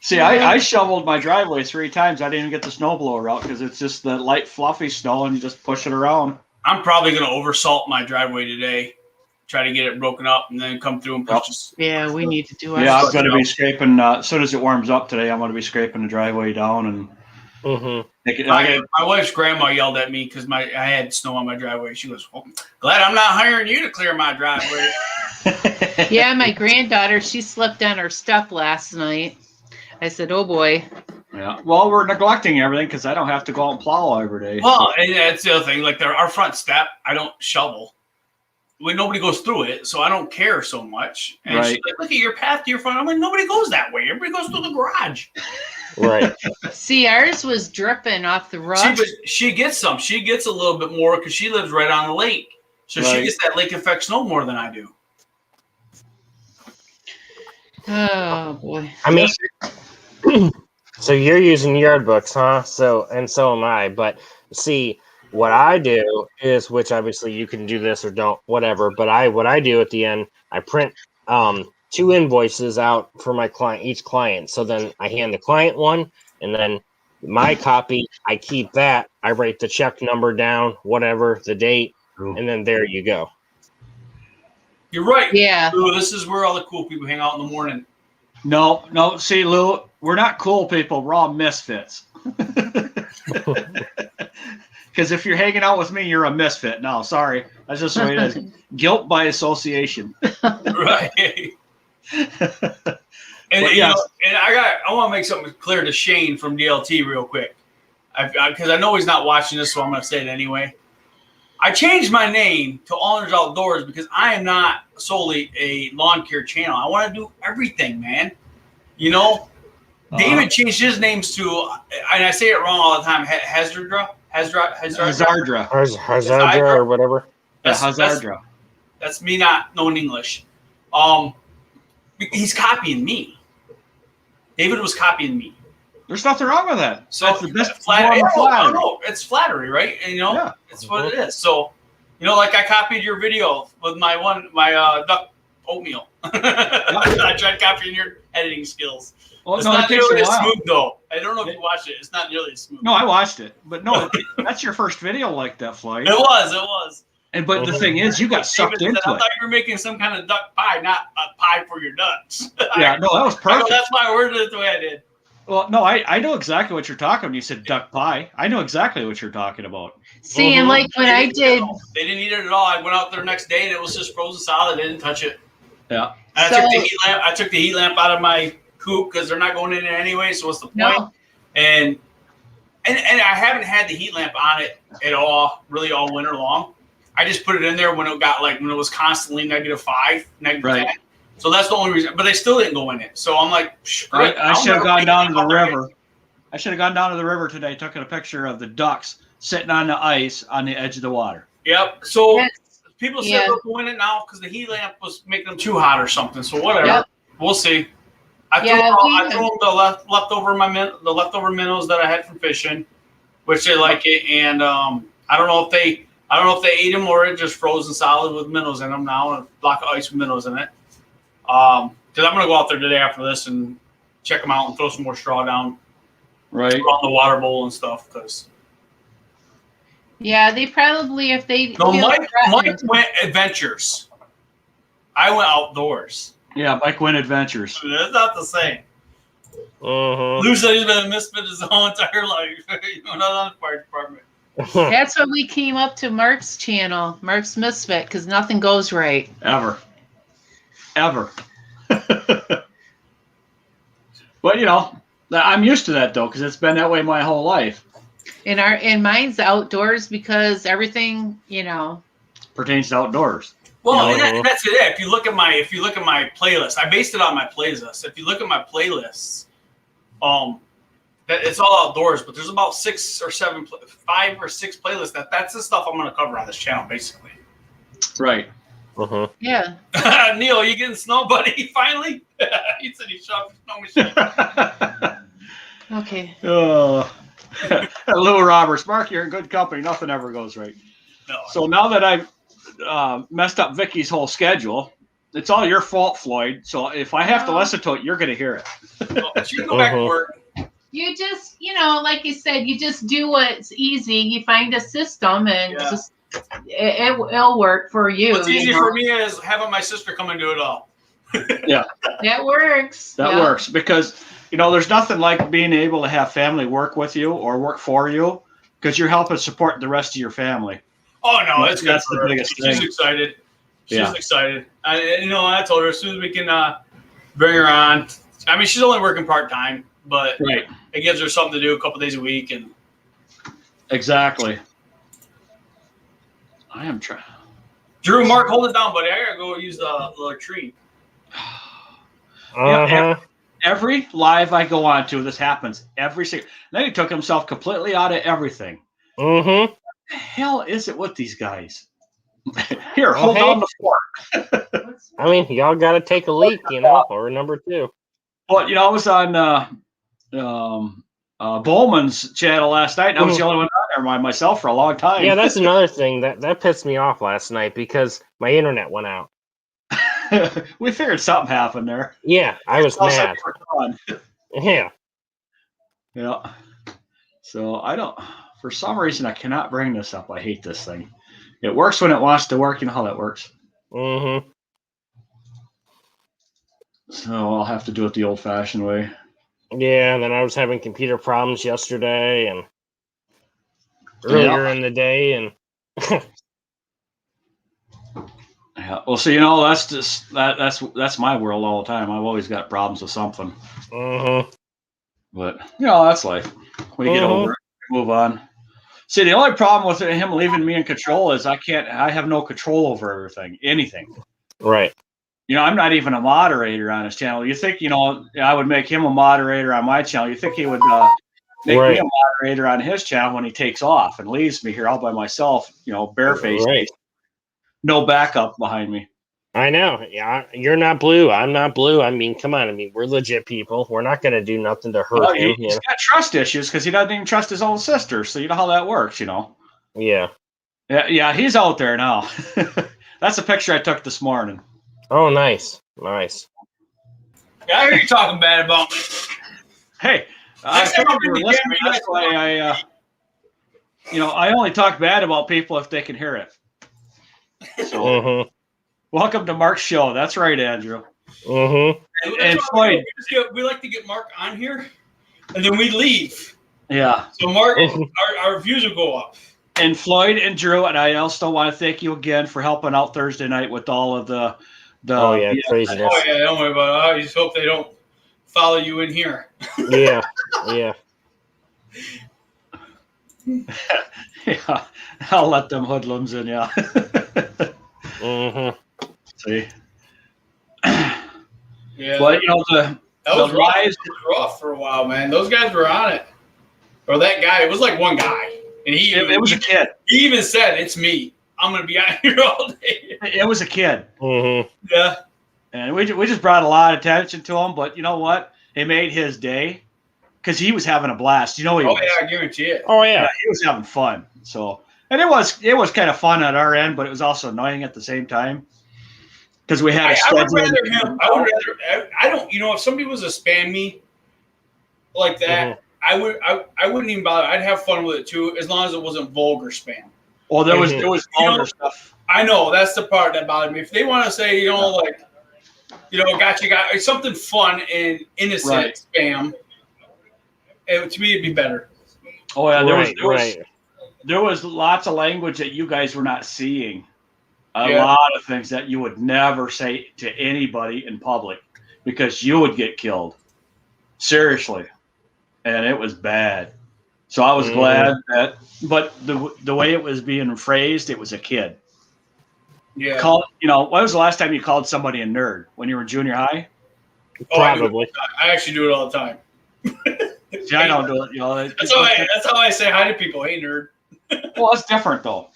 See, I shoveled my driveway 3 times. I didn't even get the snow blower out because it's just the light, fluffy snow, and you just push it around. I'm probably gonna oversalt my driveway today, try to get it broken up, and then come through and push this. Yeah, we need to do our Yeah, I'm stuff. going to be scraping as soon as it warms up today. I'm going to be scraping the driveway down and Mm-hmm. make it. My wife's grandma yelled at me because I had snow on my driveway. She goes, "Oh, glad I'm not hiring you to clear my driveway." Yeah, my granddaughter, she slept on her step last night. I said, oh boy. Yeah. Well, we're neglecting everything because I don't have to go out and plow every day. Well, and that's the other thing. Like our front step, I don't shovel. Nobody goes through it, so I don't care so much. And Right. she's like, "Look at your path to your front." I'm like, "Nobody goes that way. Everybody goes through the garage." Right. See, ours was dripping off the roof. She gets some. She gets a little bit more because she lives right on the lake, so she Right. gets that lake effect snow more than I do. Oh boy. I mean, so you're using yard books, huh? So am I. But see, what I do is, which obviously you can do this or don't, whatever. But what I do at the end, I print 2 invoices out for my client, each client. So then I hand the client one, and then my copy, I keep that. I write the check number down, whatever, the date, and then there you go. You're right. Yeah. Lou, this is where all the cool people hang out in the morning. No. See, Lou, we're not cool people. We're all misfits. Because if you're hanging out with me, you're a misfit. No, sorry. That's just the way it is. Guilt by association. Right. And But you yes. know, and I want to make something clear to Shane from DLT real quick, because I know he's not watching this, so I'm going to say it anyway. I changed my name to Owners Outdoors because I am not solely a lawn care channel. I want to do everything, man. You know, David changed his names to, and I say it wrong all the time, Hazardra. Hazardra. Hazardra or whatever. Hazardra. That's me not knowing English. He's copying me. David was copying me. There's nothing wrong with that. So That's the best flattery. form of flattery. No, it's flattery, right? And, you know, Yeah. it's what it is. So, you know, like I copied your video with my duck oatmeal. I tried copying your editing skills. Well, It's no, not it takes nearly a as while. smooth, though. I don't know if you watched it. It's not nearly as smooth. No, I watched it, but no, that's your first video like that, Floyd. It was. And but the thing is, you got sucked David into said, I it. thought you were making some kind of duck pie, not a pie for your ducks. Yeah, no, that was I go, perfect. that's why I worded it the way I did. Well, no, I know exactly what you're talking about. You said duck pie. I know exactly what you're talking about. See, and like when I did, They didn't eat it at all. I went out there the next day and it was just frozen solid. They didn't touch it. Yeah. And So- I took the heat lamp out of my coop because they're not going in there anyway. So what's the point? no, And I haven't had the heat lamp on it at all, really all winter long. I just put it in there when it was constantly -5, -10. Right. So that's the only reason. But they still didn't go in it. So I'm like, I should have gone down to the river. I should have gone down to the river today, taken a picture of the ducks sitting on the ice on the edge of the water. Yep. So people said Yeah. they'll go in it now because the heat lamp was making them too hot or something. So whatever. Yep. We'll see. I threw them the leftover minnows that I had from fishing, which they like it, and I don't know if they ate them or it just frozen solid with minnows in them now, and a block of ice with minnows in it. Because I'm gonna go out there today after this and check them out and throw some more straw down, right, on the water bowl and stuff. Because they probably if they. no, Mike went adventures. I went outdoors. Yeah, Mike went adventures. It's not the same. Lou said he's been a misfit his whole entire life. Not on the fire department. That's what we came up to Mark's channel, Mark's Misfit, because nothing goes right. Ever. But, I'm used to that, though, because it's been that way my whole life. And mine's outdoors because everything, pertains to outdoors. Well, and that's it. If you look at my playlist, I based it on my playlist. If you look at my playlists, it's all outdoors, but there's about 5 or 6 playlists that's the stuff I'm going to cover on this channel, basically. Right. Yeah. Neil, you getting snow, buddy? Finally, he said he shot the snow machine. Okay. Lou Roberts, Mark, you're in good company. Nothing ever goes right. No. So now that I've messed up Vicky's whole schedule, it's all your fault, Floyd. So if I have to listen to it, you're going to hear it. You can go back to work. You just, like you said, you just do what's easy. You find a system and just it'll work for you. What's easy for me is having my sister come and do it all. Yeah. That works. That works because, there's nothing like being able to have family work with you or work for you because you're helping support the rest of your family. Oh, no, it's good That's for the her. biggest thing. She's excited. She's excited. I told her as soon as we can bring her on. I mean, she's only working part-time, but it gives her something to do a couple days a week. And exactly. I am trying. Drew, Mark, hold it down, buddy. I got to go use the latrine. Every live I go on to, this happens every single. Then he took himself completely out of everything. What the hell is it with these guys? Here, hold on the fork. I mean, y'all got to take a leak, or number 2. Well, I was on Bowman's channel last night, and I was the only one on there by myself for a long time. Yeah, that's another thing that pissed me off last night because my internet went out. We figured something happened there. Yeah, I was mad. Yeah. So for some reason, I cannot bring this up. I hate this thing. It works when it wants to work. You know how that works. So I'll have to do it the old-fashioned way. Yeah, and then I was having computer problems yesterday and earlier in the day, and yeah. Well, so that's just that's my world all the time. I've always got problems with something. But that's life. We get over it, move on. See, the only problem with him leaving me in control is I have no control over anything. Right. I'm not even a moderator on his channel. You think, I would make him a moderator on my channel. You think he would make me a moderator on his channel when he takes off and leaves me here all by myself, barefaced. Right. No backup behind me. I know. Yeah, you're not blue. I'm not blue. I mean, come on. I mean, we're legit people. We're not going to do nothing to hurt him. He's got trust issues because he doesn't even trust his own sister. So you know how that works, Yeah. Yeah, he's out there now. That's a picture I took this morning. Oh, nice. Nice. Yeah, I hear you talking bad about me. Hey, I figured you were listening. That's why I only talk bad about people if they can hear it. So, welcome to Mark's show. That's right, Andrew. And Floyd, we like to get Mark on here, and then we leave. Yeah. So Mark, our views will go up. And Floyd and Drew, and I also want to thank you again for helping out Thursday night with all of the craziness. Oh yeah, don't worry about it. I just hope they don't follow you in here. Yeah. Yeah, I'll let them hoodlums in. Yeah. Mm-hmm. See. Yeah, But you know that was the rough. rise. It was rough for a while, man. Those guys were on it. Or that guy. It was like one guy, and It was a kid. He even said, "It's me. I'm gonna be out here all day." It was a kid. Mm-hmm. Yeah. And we just brought a lot of attention to him. But you know what? It made his day because he was having a blast. You know he was. Yeah, I guarantee it. Oh yeah. He was having fun. So, and it was kind of fun at our end, but it was also annoying at the same time because we had. I would rather him. I don't. You know, if somebody was to spam me like that, I wouldn't even bother. I'd have fun with it too, as long as it wasn't vulgar spam. Well, there was vulgar stuff. I know that's the part that bothered me. If they want to say, you know, like, you know, gotcha, got something fun and innocent spam, to me it'd be better. Oh yeah, there was lots of language that you guys were not seeing. A lot of things that you would never say to anybody in public because you would get killed. Seriously. And it was bad. So I was glad that, but the way it was being phrased, it was a kid. Yeah. You know, when was the last time you called somebody a nerd? When you were in junior high? Probably. I actually do it all the time. See, I don't do it. You know, that's how I say hi to people. Hey, nerd. Well, it's different though.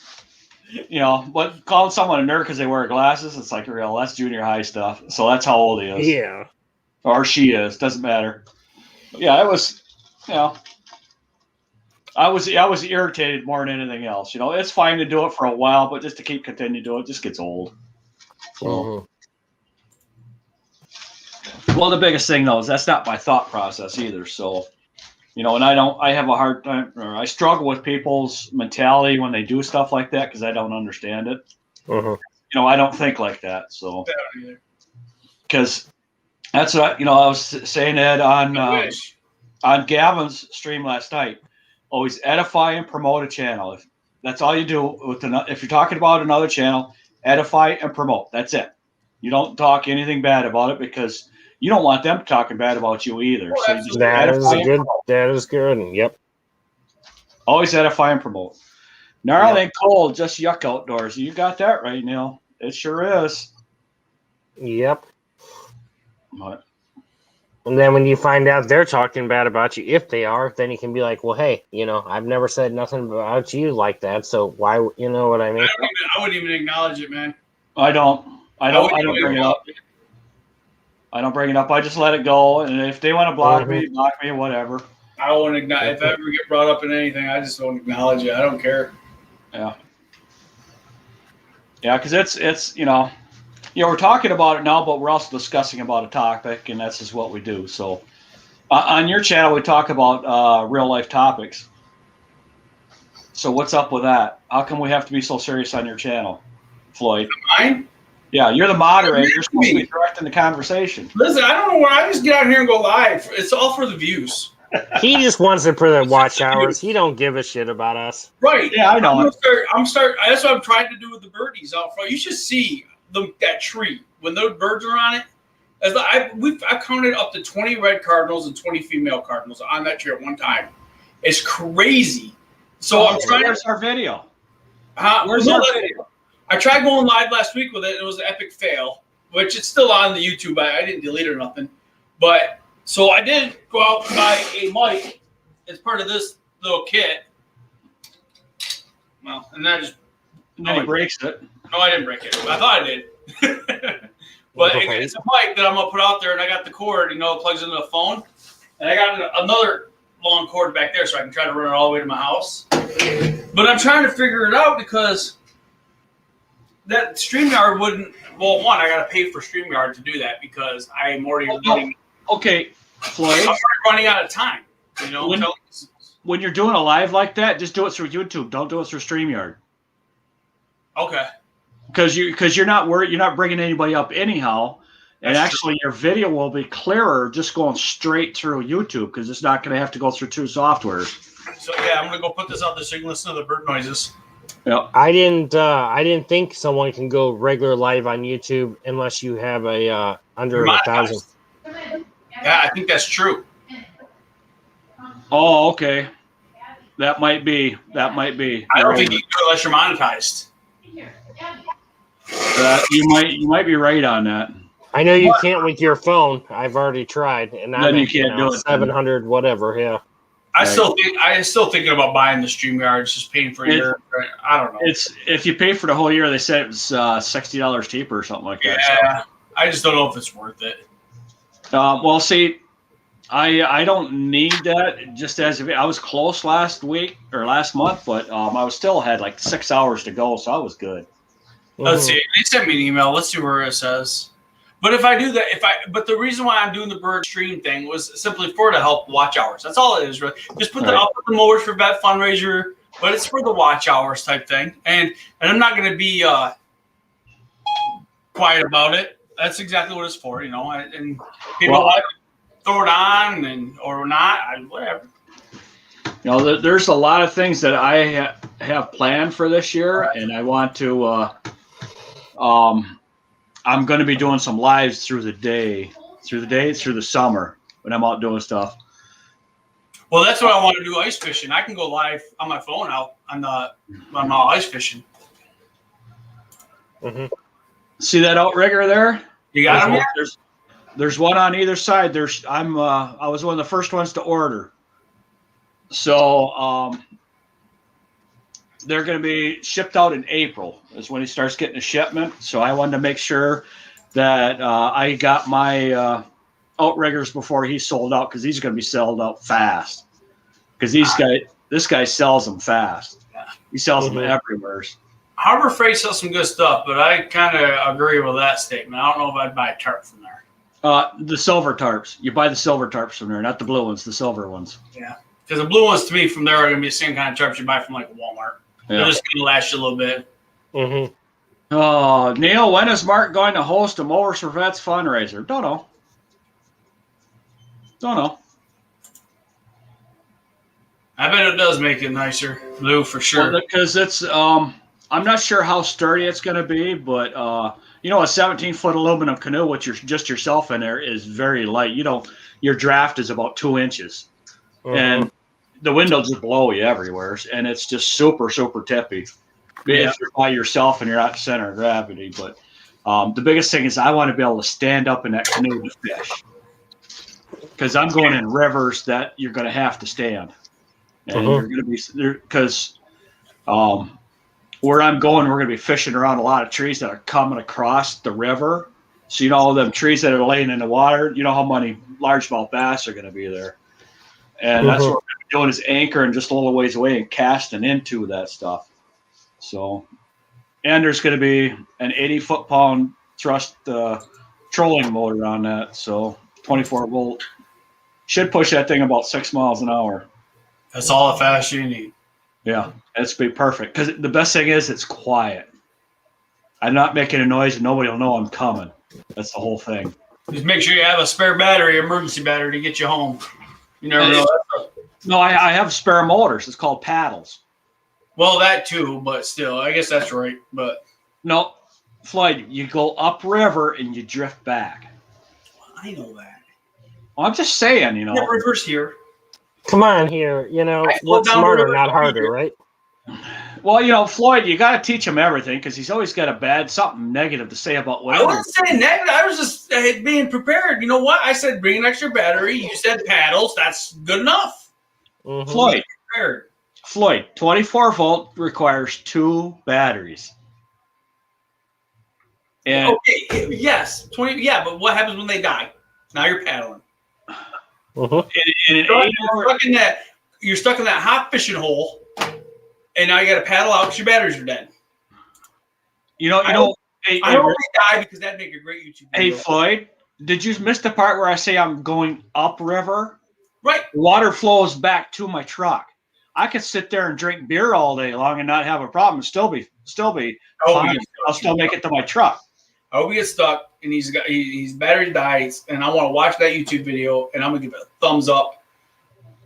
You know, but calling someone a nerd because they wear glasses, it's like that's junior high stuff. So that's how old he is. Yeah. Or she is. Doesn't matter. But yeah, it was. You know, I was irritated more than anything else. You know, it's fine to do it for a while, but just to continue to do it just gets old. So. Well, the biggest thing though is that's not my thought process either. So, you know, and I have a hard time, or I struggle with people's mentality when they do stuff like that because I don't understand it. You know, I don't think like that. So, because that's what, you know, I was saying that on Gavin's stream last night. Always edify and promote a channel. If that's all you do if you're talking about another channel, edify and promote. That's it. You don't talk anything bad about it because you don't want them talking bad about you either. So you just that is good. Yep. Always edify and promote. Gnarly and cold, just yuck outdoors. You got that right, Neil. It sure is. Yep. But, and then when you find out they're talking bad about you, if they are, then you can be like, well, hey, you know, I've never said nothing about you like that. So why, you know what I mean? I wouldn't even acknowledge it, man. I don't bring it up. I don't bring it up. I just let it go. And if they want to block me, whatever. I won't acknowledge. If I ever get brought up in anything, I just won't acknowledge it. I don't care. Yeah. Yeah, because it's you know, we're talking about it now, but we're also discussing about a topic, and that's just what we do. So, on your channel, we talk about real life topics. So, what's up with that? How come we have to be so serious on your channel, Floyd? Mine? Yeah, you're the moderator. You're supposed to be directing the conversation. Listen, I don't know why. I just get out here and go live. It's all for the views. He just wants it for the watch hours. He don't give a shit about us. Right. Yeah, I know. I'm starting. That's what I'm trying to do with the birdies out front. You should see that tree when those birds are on it. I've counted up to 20 red cardinals and 20 female cardinals on that tree at one time. It's crazy. So I'm trying. Where's our video? Where's our video? I tried going live last week with it. It was an epic fail, which it's still on the YouTube. I didn't delete it or nothing. But so I did go out and buy a mic as part of this little kit. Well, and then he breaks it. No, I didn't break it. I thought I did. But it's a mic that I'm going to put out there, and I got the cord, it plugs into the phone. And I got another long cord back there so I can try to run it all the way to my house. But I'm trying to figure it out because that StreamYard wouldn't. Well, one, I got to pay for StreamYard to do that because I am already running. Okay, Floyd. I'm running out of time. When you're doing a live like that, just do it through YouTube. Don't do it through StreamYard. Okay. Because you're not worried. You're not bringing anybody up anyhow, and That's actually true. Your video will be clearer just going straight through YouTube because it's not going to have to go through two softwares. So yeah, I'm going to go put this out there so you can listen to the bird noises. Yeah. I didn't think someone can go regular live on YouTube unless you have a under 1,000. Yeah, I think that's true. Oh, okay. That might be. I don't think you can do it unless you're monetized. You might be right on that. I know you can't with your phone. I've already tried, and Then I'm you at, can't do it. 700 whatever. Yeah. I still thinking about buying the StreamYard. It's just paying for a year. I don't know. It's if you pay for the whole year, they said it was $60 cheaper or something like that. Yeah, so. I just don't know if it's worth it. Well, see, I don't need that. Just as if I was close last month, but I was still had like 6 hours to go, so I was good. Let's see. They sent me an email. Let's see where it says. But if I do that, but the reason why I'm doing the bird stream thing was simply to help watch hours. That's all it is, really. Just I'll put the mowers for vet fundraiser, but it's for the watch hours type thing. And I'm not going to be quiet about it. That's exactly what it's for, And people want to throw it on or not, whatever. There's a lot of things that I have planned for this year, and I want to. I'm going to be doing some lives through the summer when I'm out doing stuff. Well, that's what I want to do, ice fishing. I can go live on my phone out on my ice fishing. Mm-hmm. See that outrigger there? You got them? There's one on either side. I was one of the first ones to order. So they're going to be shipped out in April is when he starts getting a shipment. So I wanted to make sure that I got my outriggers before he sold out, because he's going to be sold out fast. Because this guy sells them fast. Yeah. He sells them everywhere. Harbor Freight sells some good stuff, but I kind of agree with that statement. I don't know if I'd buy a tarp from there. The silver tarps. You buy the silver tarps from there, not the blue ones, the silver ones. Yeah. Because the blue ones, to me, from there are going to be the same kind of tarps you buy from like Walmart. Yeah. They're just going to last you a little bit. Mm-hmm. Oh, Neil, when is Mark going to host a Mowers for Vets fundraiser? Don't know. I bet it does make it nicer, blue for sure. Well, because it's, I'm not sure how sturdy it's going to be, but a 17-foot aluminum canoe with just yourself in there is very light. Your draft is about 2 inches, and the wind will just blow you everywhere, and it's just super, super tippy. Yeah. If you're by yourself and you're not center of gravity. But the biggest thing is I want to be able to stand up in that canoe to fish, because I'm going in rivers that you're going to have to stand, and you're going to be there because where I'm going, we're going to be fishing around a lot of trees that are coming across the river. So all them trees that are laying in the water. You know how many largemouth bass are going to be there. And that's what we're doing, is anchoring just a little ways away and casting into that stuff. So, and there's going to be an 80 foot-pound thrust trolling motor on that. So 24 volt should push that thing about 6 miles an hour. That's all the fast you need. Yeah, that's be perfect. Because the best thing is it's quiet. I'm not making a noise and nobody will know I'm coming. That's the whole thing. Just make sure you have a spare battery, emergency battery, to get you home. You never know. No, I have spare motors. It's called paddles. Well, that too, but still, I guess that's right. But no, Floyd, you go upriver and you drift back. Well, I know that. Well, I'm just saying, Yeah, reverse here. Come on here, what's smarter, not harder, right? Well, Floyd, you got to teach him everything, because he's always got something negative to say about whatever. I wasn't saying negative. I was just being prepared. You know what? I said bring an extra battery. You said paddles. That's good enough. Mm-hmm. Floyd, 24 volt requires 2 batteries. And okay, yes, 20. Yeah, but what happens when they die? Now you're paddling. You're stuck in that hot fishing hole, and now you got to paddle out because your batteries are dead. I hope they die, because that'd make a great YouTube video. Hey, Floyd, did you miss the part where I say I'm going upriver? Right. Water flows back to my truck. I could sit there and drink beer all day long and not have a problem and still be fine. I'll still make it to my truck. I hope he gets stuck and his battery dies, and I want to watch that YouTube video, and I'm gonna give it a thumbs up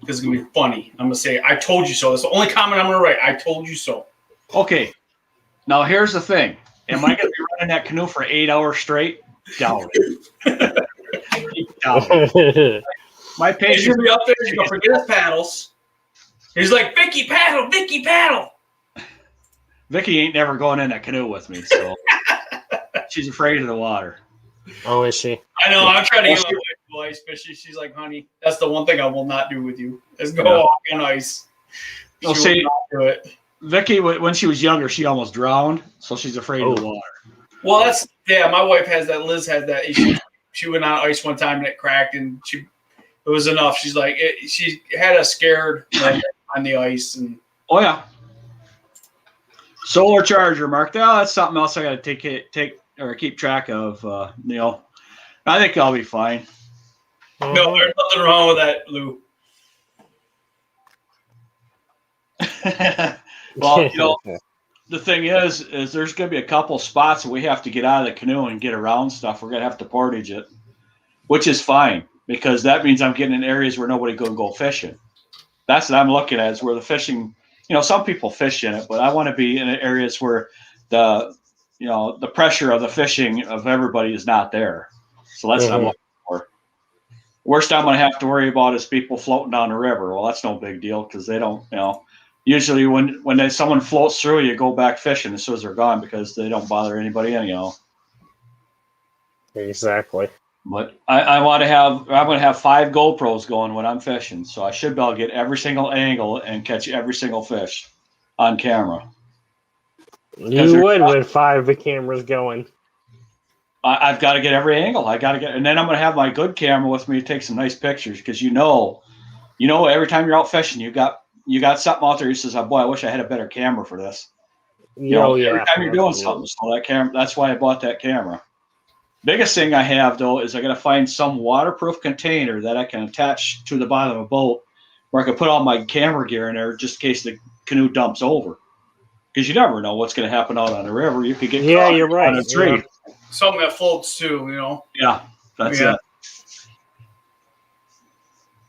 because it's gonna be funny. I'm gonna say, "I told you so." That's the only comment I'm gonna write. I told you so. Okay. Now here's the thing: am I gonna be running that canoe for 8 hours straight? Doubt it. My page is gonna be up there. He's gonna forget his paddles. He's like, "Vicky, paddle! Vicky, paddle!" Vicky ain't never going in that canoe with me, so she's afraid of the water. Oh, is she? I know. I'm trying to get my wife to ice fishing. She's like, honey, that's the one thing I will not do with you is go walk on ice. She Well, see, will not do it. Vicky, when she was younger, she almost drowned, so she's afraid of the water. Well, that's my wife has that. Liz has that issue. She went on ice one time and it cracked, and it was enough. She's like, she had us scared on the ice, and oh yeah, solar charger, Mark. That's something else I got to take or keep track of. Neil, I think I'll be fine. No, there's nothing wrong with that, Lou. Well, the thing is there's going to be a couple spots that we have to get out of the canoe and get around stuff. We're going to have to portage it, which is fine because that means I'm getting in areas where nobody can go fishing. That's what I'm looking at is where the fishing, some people fish in it, but I want to be in areas where the pressure of the fishing of everybody is not there. So that's what I'm looking for. Worst I'm going to have to worry about is people floating down the river. Well, that's no big deal because they don't, usually when someone floats through, you go back fishing as soon as they're gone because they don't bother anybody anyhow. Exactly. But I'm going to have 5 GoPros going when I'm fishing, so I should be able to get every single angle and catch every single fish on camera. You would with 5 cameras going. I've got to get every angle. And then I'm going to have my good camera with me to take some nice pictures because every time you're out fishing, you got something out there. You says, "Oh boy, I wish I had a better camera for this." Every time you're doing something, so that camera. That's why I bought that camera. Biggest thing I have though is I got to find some waterproof container that I can attach to the bottom of a boat, where I can put all my camera gear in there just in case the canoe dumps over. Because you never know what's going to happen out on the river. You could get caught you're right. on a tree. Yeah. Something that floats too, Yeah, that's it.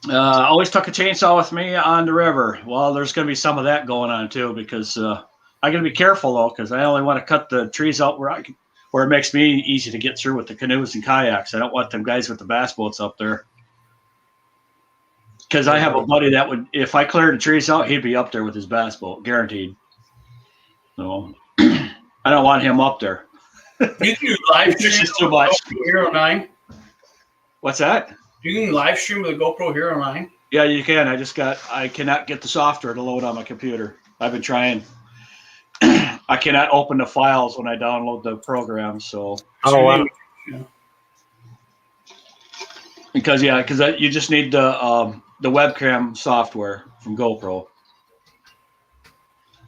Always took a chainsaw with me on the river. Well, there's going to be some of that going on too because I got to be careful though because I only want to cut the trees out where it makes me easy to get through with the canoes and kayaks. I don't want them guys with the bass boats up there. Because I have a buddy that would, if I cleared the trees out, he'd be up there with his bass boat, guaranteed. So I don't want him up there. You can live stream too much. Hero 9. What's that? You can live stream with a GoPro Hero 9. Yeah, you can. I cannot get the software to load on my computer. I've been trying. I cannot open the files when I download the program. So. Oh wow. Because you just need the webcam software from GoPro.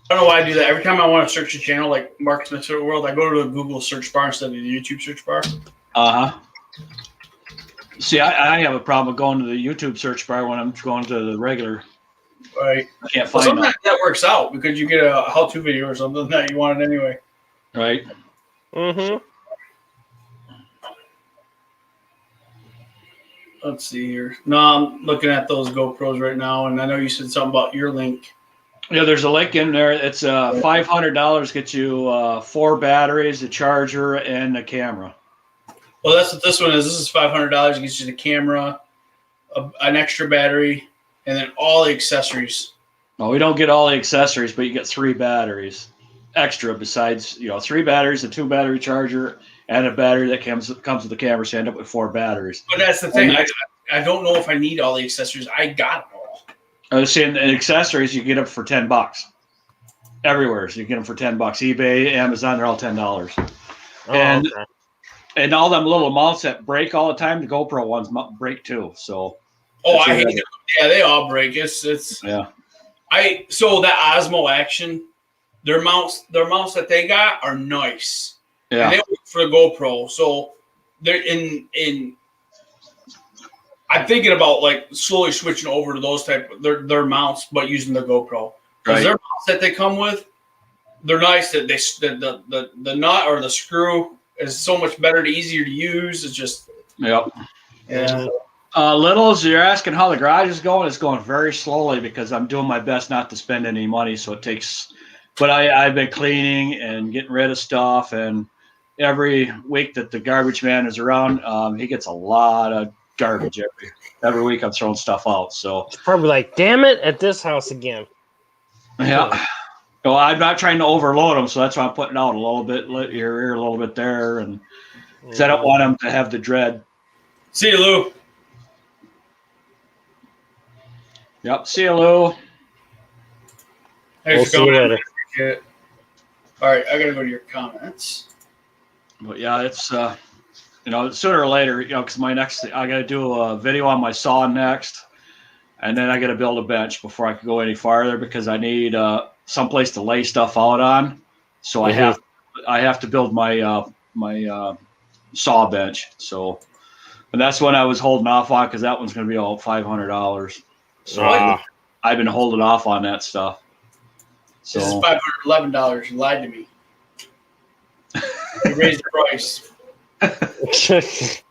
I don't know why I do that. Every time I want to search a channel like Mark Smith's World, I go to the Google search bar instead of the YouTube search bar. See, I have a problem going to the YouTube search bar when I'm going to the regular. Right. I can't find sometimes that works out because you get a how-to video or something that you wanted anyway. Right. Mm-hmm. Let's see here. No, I'm looking at those GoPros right now, and I know you said something about your link. Yeah, there's a link in there. It's $500 gets you 4 batteries, a charger, and a camera. Well, that's what this one is. This is $500. It gets you the camera, an extra battery, and then all the accessories. No, we don't get all the accessories, but you get 3 batteries extra besides, 3 batteries, a 2 battery charger, and a battery that comes with the camera, so you end up with 4 batteries. But that's the thing. I don't know if I need all the accessories. I got them all. I was saying the accessories, you get them for $10 everywhere. So you get them for $10. eBay, Amazon, they're all $10. And all them little mounts that break all the time, the GoPro ones break too. So. Oh, I hate them. Yeah, they all break. It's yeah. So that Osmo Action, their mounts that they got are nice. Yeah. And they work for the GoPro, so they're in. I'm thinking about like slowly switching over to those type their mounts, but using the GoPro. Because their mounts that they come with, they're nice. That the nut or the screw is so much better, easier to use. It's just yeah. Littles, you're asking how the garage is going. It's going very slowly because I'm doing my best not to spend any money. So it takes, but I've been cleaning and getting rid of stuff. And every week that the garbage man is around, he gets a lot of garbage every week. I'm throwing stuff out. So it's probably like, damn it, at this house again. Yeah. Well, I'm not trying to overload them, so that's why I'm putting out a little bit here, a little bit there, and Because I don't want them to have the dread. See you, Lou. Yep. See you, Lou. Thanks We'll for see you coming. later. Appreciate it. All right, I gotta go to your comments. But yeah, it's sooner or later, because I got to do a video on my saw next, and then I got to build a bench before I can go any farther because I need someplace to lay stuff out on. So I have to build my saw bench. So, and that's when I was holding off on because that one's going to be all $500. So I've been holding off on that stuff. So this is $511. You lied to me. You raised the price. Because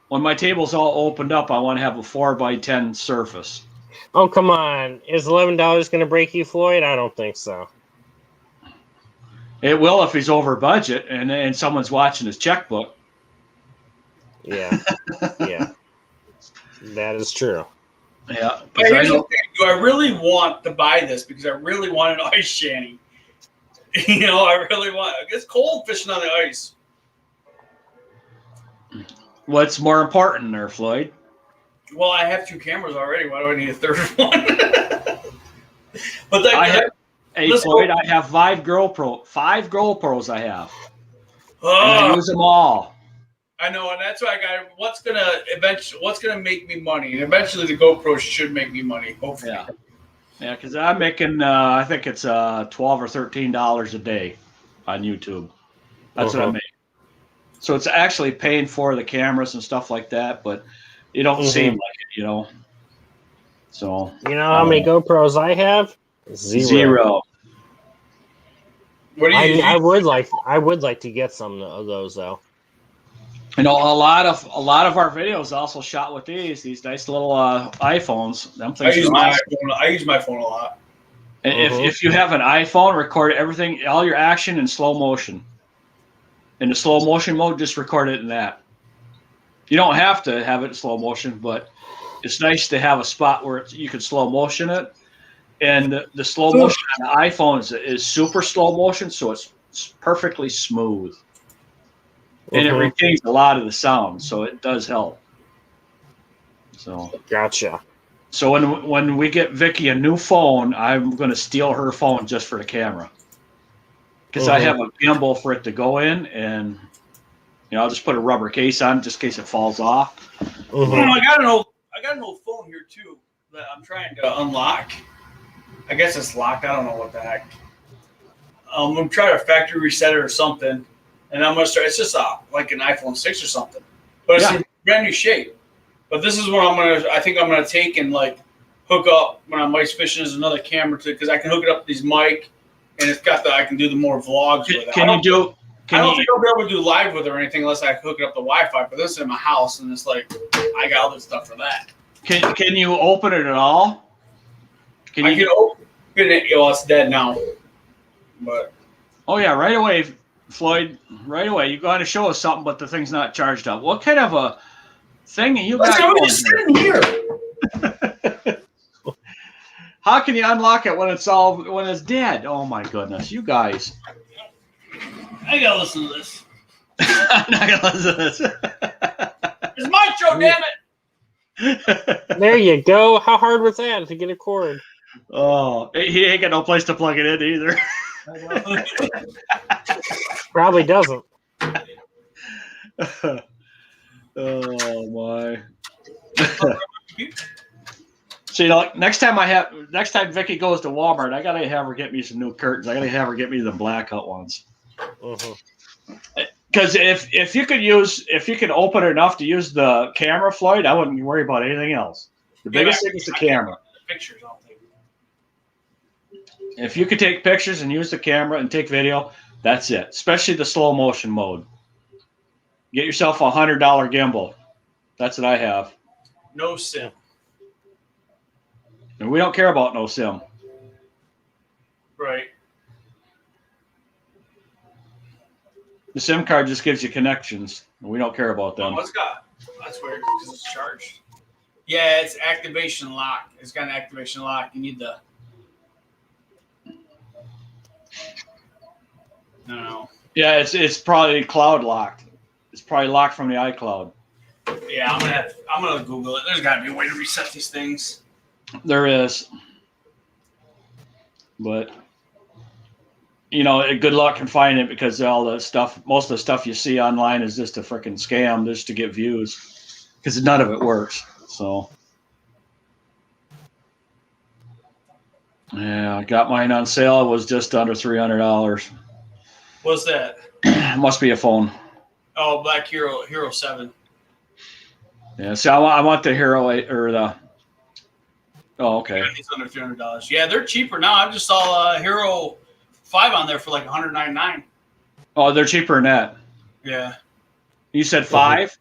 when my table's all opened up, I want to have a 4x10 surface. Oh, come on. Is $11 going to break you, Floyd? I don't think so. It will if he's over budget and someone's watching his checkbook. Yeah. Yeah. That is true. Yeah. But here's the thing. Do I really want to buy this? Because I really want an ice shanty. I really want. It's cold fishing on the ice. What's more important there, Floyd? Well, I have 2 cameras already. Why do I need a third one? But Floyd, I have 5 GoPros. 5 GoPros I have. And I use them all. I know, and that's why I got. What's gonna make me money? And eventually, the GoPro should make me money. Hopefully. Yeah, because I'm making. I think it's $12 or $13 a day on YouTube. That's what I make. So it's actually paying for the cameras and stuff like that, but it don't seem like it, So you know how many GoPros I have? Zero. What do you? I would like to get some of those though. A lot of our videos also shot with these nice little iPhones. Them things I use my phone a lot. And if you have an iPhone, record everything, all your action in slow motion. In the slow motion mode, just record it in that. You don't have to have it in slow motion, but it's nice to have a spot where you can slow motion it. And the slow motion on the iPhone is super slow motion, so it's perfectly smooth. And it retains a lot of the sound, so it does help. So gotcha. So when we get Vicky a new phone, I'm going to steal her phone just for the camera. Because I have a gimbal for it to go in, and I'll just put a rubber case on just in case it falls off. I got an old phone here too that I'm trying to unlock. I guess it's locked. I don't know what the heck. I'm gonna try to factory reset it or something, and I'm gonna start. It's just like an iPhone 6 or something, but it's in brand new shape. But this is what I think I'm gonna take and like hook up when I'm ice fishing as another camera because I can hook it up to these mic, and it's got I can do the more vlogs with it. I don't think I'll be able to do live with it or anything unless I hook it up to Wi-Fi. But this is in my house, and it's like I got all this stuff for that. Can you open it at all? I can open it. Well, it's dead now. But right away, Floyd. Right away, you got to show us something, but the thing's not charged up. What kind of a thing you got? I'm just sitting here. How can you unlock it when it's dead? Oh my goodness, you guys! I gotta listen to this. I'm not gonna listen to this. It's my show, damn it! There you go. How hard was that to get a cord? Oh, he ain't got no place to plug it in either. Probably doesn't. Oh my. So next time Vicky goes to Walmart, I gotta have her get me some new curtains. I gotta have her get me the blackout ones. Because if you could open it enough to use the camera, Floyd, I wouldn't worry about anything else. The biggest thing is the camera. Pictures, I'll take. If you could take pictures and use the camera and take video, that's it. Especially the slow motion mode. Get yourself a $100 gimbal. That's what I have. No sim. And we don't care about no sim. Right. The SIM card just gives you connections. And we don't care about them. That's weird because it's charged. Yeah, it's activation lock. It's got an activation lock. You need the. No. Yeah, it's probably cloud locked. It's probably locked from the iCloud. Yeah, I'm gonna Google it. There's got to be a way to reset these things. There is, but good luck in finding it because all the stuff, most of the stuff you see online is just a freaking scam, just to get views, because none of it works. So, yeah, I got mine on sale. It was just under $300. What's that? It must be a phone. Oh, Black Hero 7. Yeah, see, I want the Hero 8 or the. Oh, okay. Yeah, it's under $300. Yeah, they're cheaper now. I just saw Hero 5 on there for like $199. Oh, they're cheaper than that. Yeah. You said 5?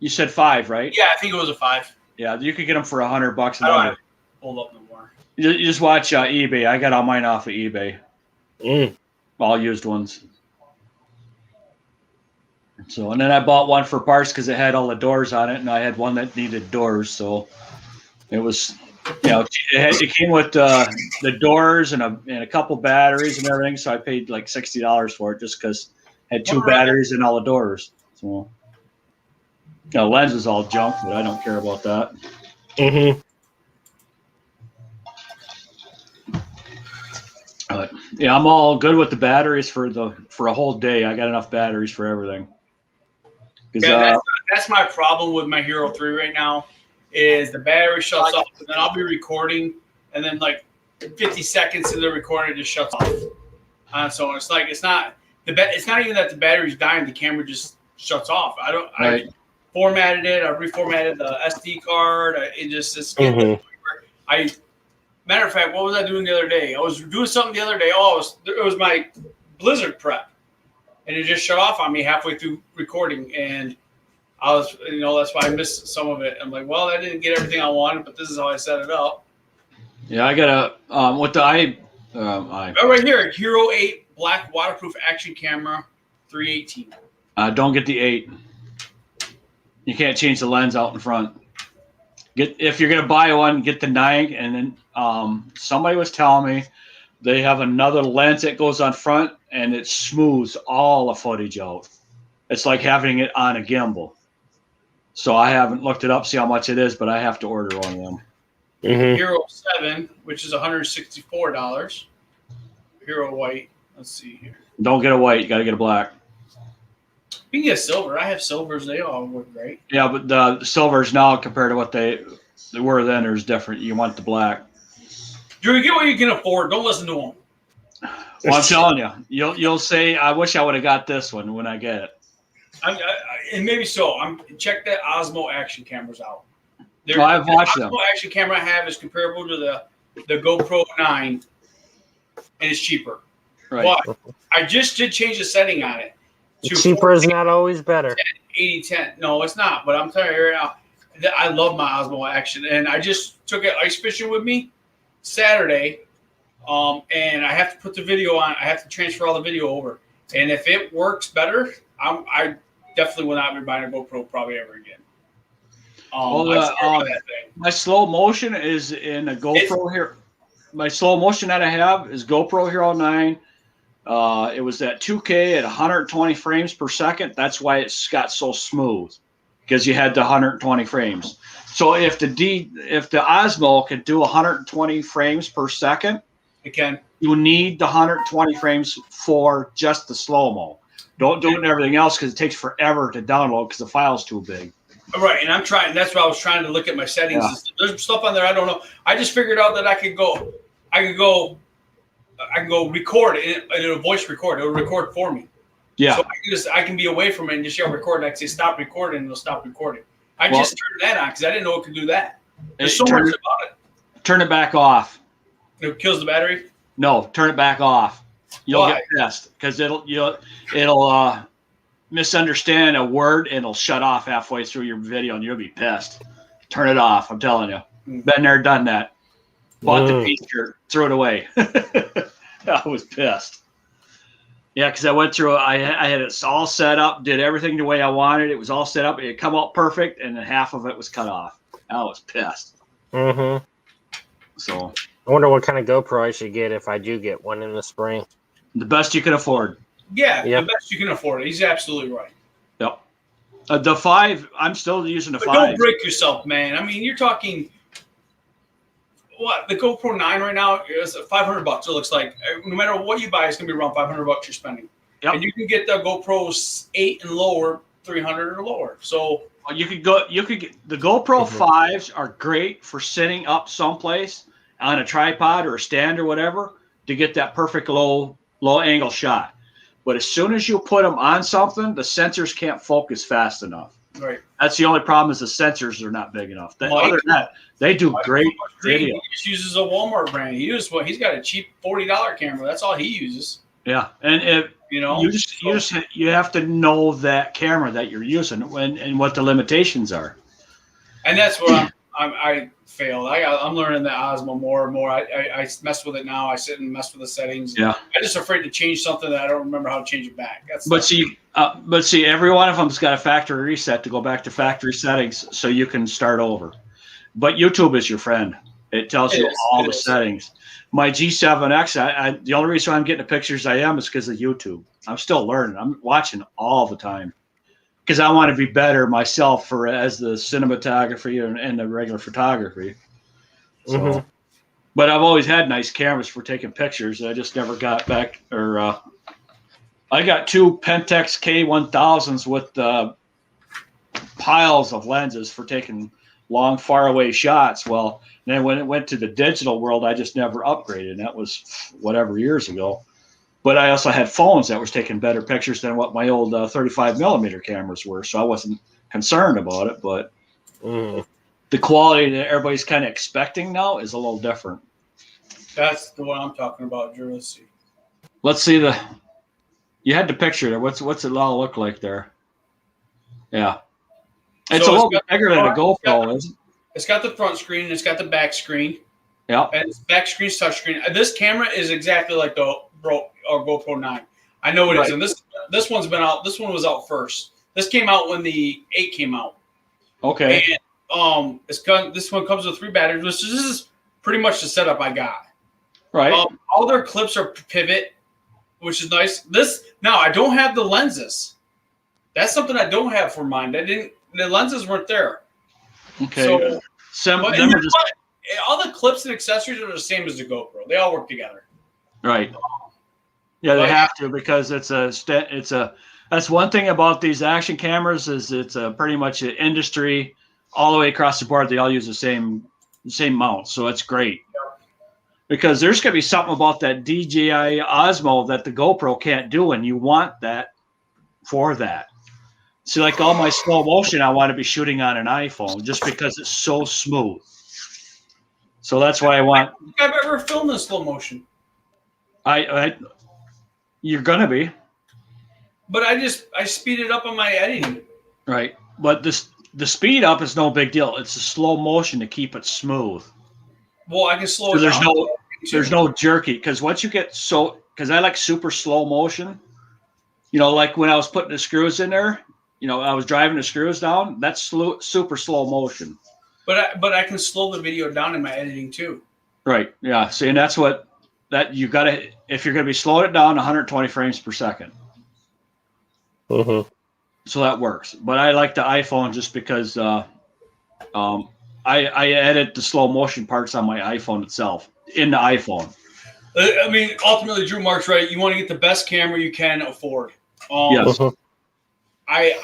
You said 5, right? Yeah, I think it was a 5. Yeah, you could get them for $100 I and don't under. have to hold up no more. You just watch eBay. I got all mine off of eBay. Mm. All used ones. So, and then I bought one for parts because it had all the doors on it, and I had one that needed doors. So it was, it came with the doors and a couple batteries and everything. So I paid like $60 for it just because it had 2 batteries and all the doors. So, the lens is all junk, but I don't care about that. Mm-hmm. But yeah, I'm all good with the batteries for a whole day. I got enough batteries for everything. Yeah, that's my problem with my Hero 3 right now is the battery shuts off, and then I'll be recording, and then like 50 seconds into the recording, it just shuts off. So it's like it's not even that the battery's dying; the camera just shuts off. I formatted it. I reformatted the SD card. Matter of fact, what was I doing the other day? I was doing something the other day. It was my Blizzard prep. And it just shut off on me halfway through recording, and I was, that's why I missed some of it. I'm like, well, I didn't get everything I wanted, but this is how I set it up. Yeah, I got right here, Hero 8 black waterproof action camera, 318. Don't get the 8. You can't change the lens out in front. If you're gonna buy one, get the 9. And then somebody was telling me they have another lens that goes on front, and it smooths all the footage out. It's like having it on a gimbal. So I haven't looked it up, see how much it is, but I have to order one of them. Mm-hmm. Hero 7, which is $164. Hero White. Let's see here. Don't get a white. You got to get a black. You can get silver. I have silvers. They all work great. Yeah, but the silvers now compared to what they were then is different. You want the black. Drew, get what you can afford. Don't listen to them. Well, I'm telling you, you'll say, I wish I would have got this one when I get it. And maybe so. Check that Osmo action cameras out. I've watched the them. Osmo action camera I have is comparable to the GoPro 9, and it's cheaper. Right. But I just did change the setting on it. Cheaper is not always better. 80-10. No, it's not. But I'm telling you right now, I love my Osmo action, and I just took it ice fishing with me Saturday. And I have to put the video on. I have to transfer all the video over. And if it works better, I definitely will not be buying a GoPro probably ever again. My slow motion is in a GoPro here. My slow motion that I have is GoPro Hero 9. It was at 2K at 120 frames per second. That's why it's got so smooth, because you had the 120 frames. So if the Osmo could do 120 frames per second, it can. You need the 120 frames for just the slow-mo. Don't do it in everything else because it takes forever to download because the file's too big. Right, and I'm trying. That's why I was trying to look at my settings. Yeah. There's stuff on there I don't know. I just figured out that I could go record and it'll voice record. It'll record for me. Yeah. So I can be away from it and just yell record. And I can say stop recording, and it'll stop recording. I just turned that on because I didn't know it could do that. There's so much about it. Turn it back off. It kills the battery? No, turn it back off. You'll get pissed because it'll misunderstand a word and it'll shut off halfway through your video and you'll be pissed. Turn it off. I'm telling you. Been there, done that. Bought the feature, threw it away. I was pissed. Yeah, because I went through. I had it all set up, did everything the way I wanted. It was all set up. It had come out perfect, and then half of it was cut off. I was pissed. Mm-hmm. So I wonder what kind of GoPro I should get if I do get one in the spring. The best you can afford. Yeah, Yep. the best you can afford it. He's absolutely right. Yep. The 5, I'm still using the But 5. don't break yourself, man. I mean, you're talking what the GoPro 9 right now is $500. It looks like no matter what you buy, it's gonna be around $500 you're spending. Yep. And you can get the GoPro 8 and lower, 300 or lower. So You could get the GoPro 5s are great for sitting up someplace on a tripod or a stand or whatever to get that perfect low angle shot. But as soon as you put them on something, the sensors can't focus fast enough. right. That's the only problem is the sensors are not big enough. Mike- Other than that, they do great video. He just uses a Walmart brand. He's got a cheap $40 camera. That's all he uses. Yeah, and if You know, you have to know that camera that you're using and what the limitations are. and that's where I failed. I'm learning the Osmo more and more. I mess with it now. I sit and mess with the settings. Yeah. I'm just afraid to change something that I don't remember how to change it back. But see, every one of them's got a factory reset to go back to factory settings, so you can start over. But YouTube is your friend. It tells you all the settings. My G7X, the only reason I'm getting the pictures I am is because of YouTube. I'm still learning. I'm watching all the time because I want to be better myself as the cinematography and the regular photography. So, but I've always had nice cameras for taking pictures. I just never got back. I got 2 Pentax K1000s with piles of lenses for taking long, far away shots. Well, then when it went to the digital world, I just never upgraded. And that was whatever years ago. But I also had phones that was taking better pictures than what my old 35 millimeter cameras were. So I wasn't concerned about it. But the quality that everybody's kind of expecting now is a little different. That's the one I'm talking about, Drew. Let's see. Let's see you had the picture there. What's it all look like there? Yeah. It's a little bit bigger than a GoPro, isn't it? It's got the front screen and it's got the back screen. Yeah. And its back screen's touchscreen. This camera is exactly like the GoPro 9. I know it is. And this one's been out. This one was out first. This came out when the 8 came out. Okay. And this one comes with 3 batteries. This is pretty much the setup I got. Right. All their clips are pivot, which is nice. Now I don't have the lenses. That's something I don't have for mine. The lenses weren't there. Okay. So, all the clips and accessories are the same as the GoPro. They all work together. Right. Yeah, they have to because that's one thing about these action cameras is it's pretty much an industry all the way across the board. They all use the same mount, so it's great. Because there's going to be something about that DJI Osmo that the GoPro can't do, and you want that for that. See, like all my slow motion, I want to be shooting on an iPhone just because it's so smooth. So that's why I want. I don't think I've ever filmed in slow motion. You're gonna be. But I speed it up on my editing. Right, but the speed up is no big deal. It's a slow motion to keep it smooth. Well, I can slow it down. There's no jerky because once you get because I like super slow motion. You know, like when I was putting the screws in there. You know, I was driving the screws down. That's super slow motion. But I can slow the video down in my editing too. Right. Yeah. See, and that's you got to if you're going to be slowing it down 120 frames per second. So that works. But I like the iPhone just because I edit the slow motion parts on my iPhone itself in the iPhone. I mean, ultimately, Drew Mark's right. You want to get the best camera you can afford. Yes. I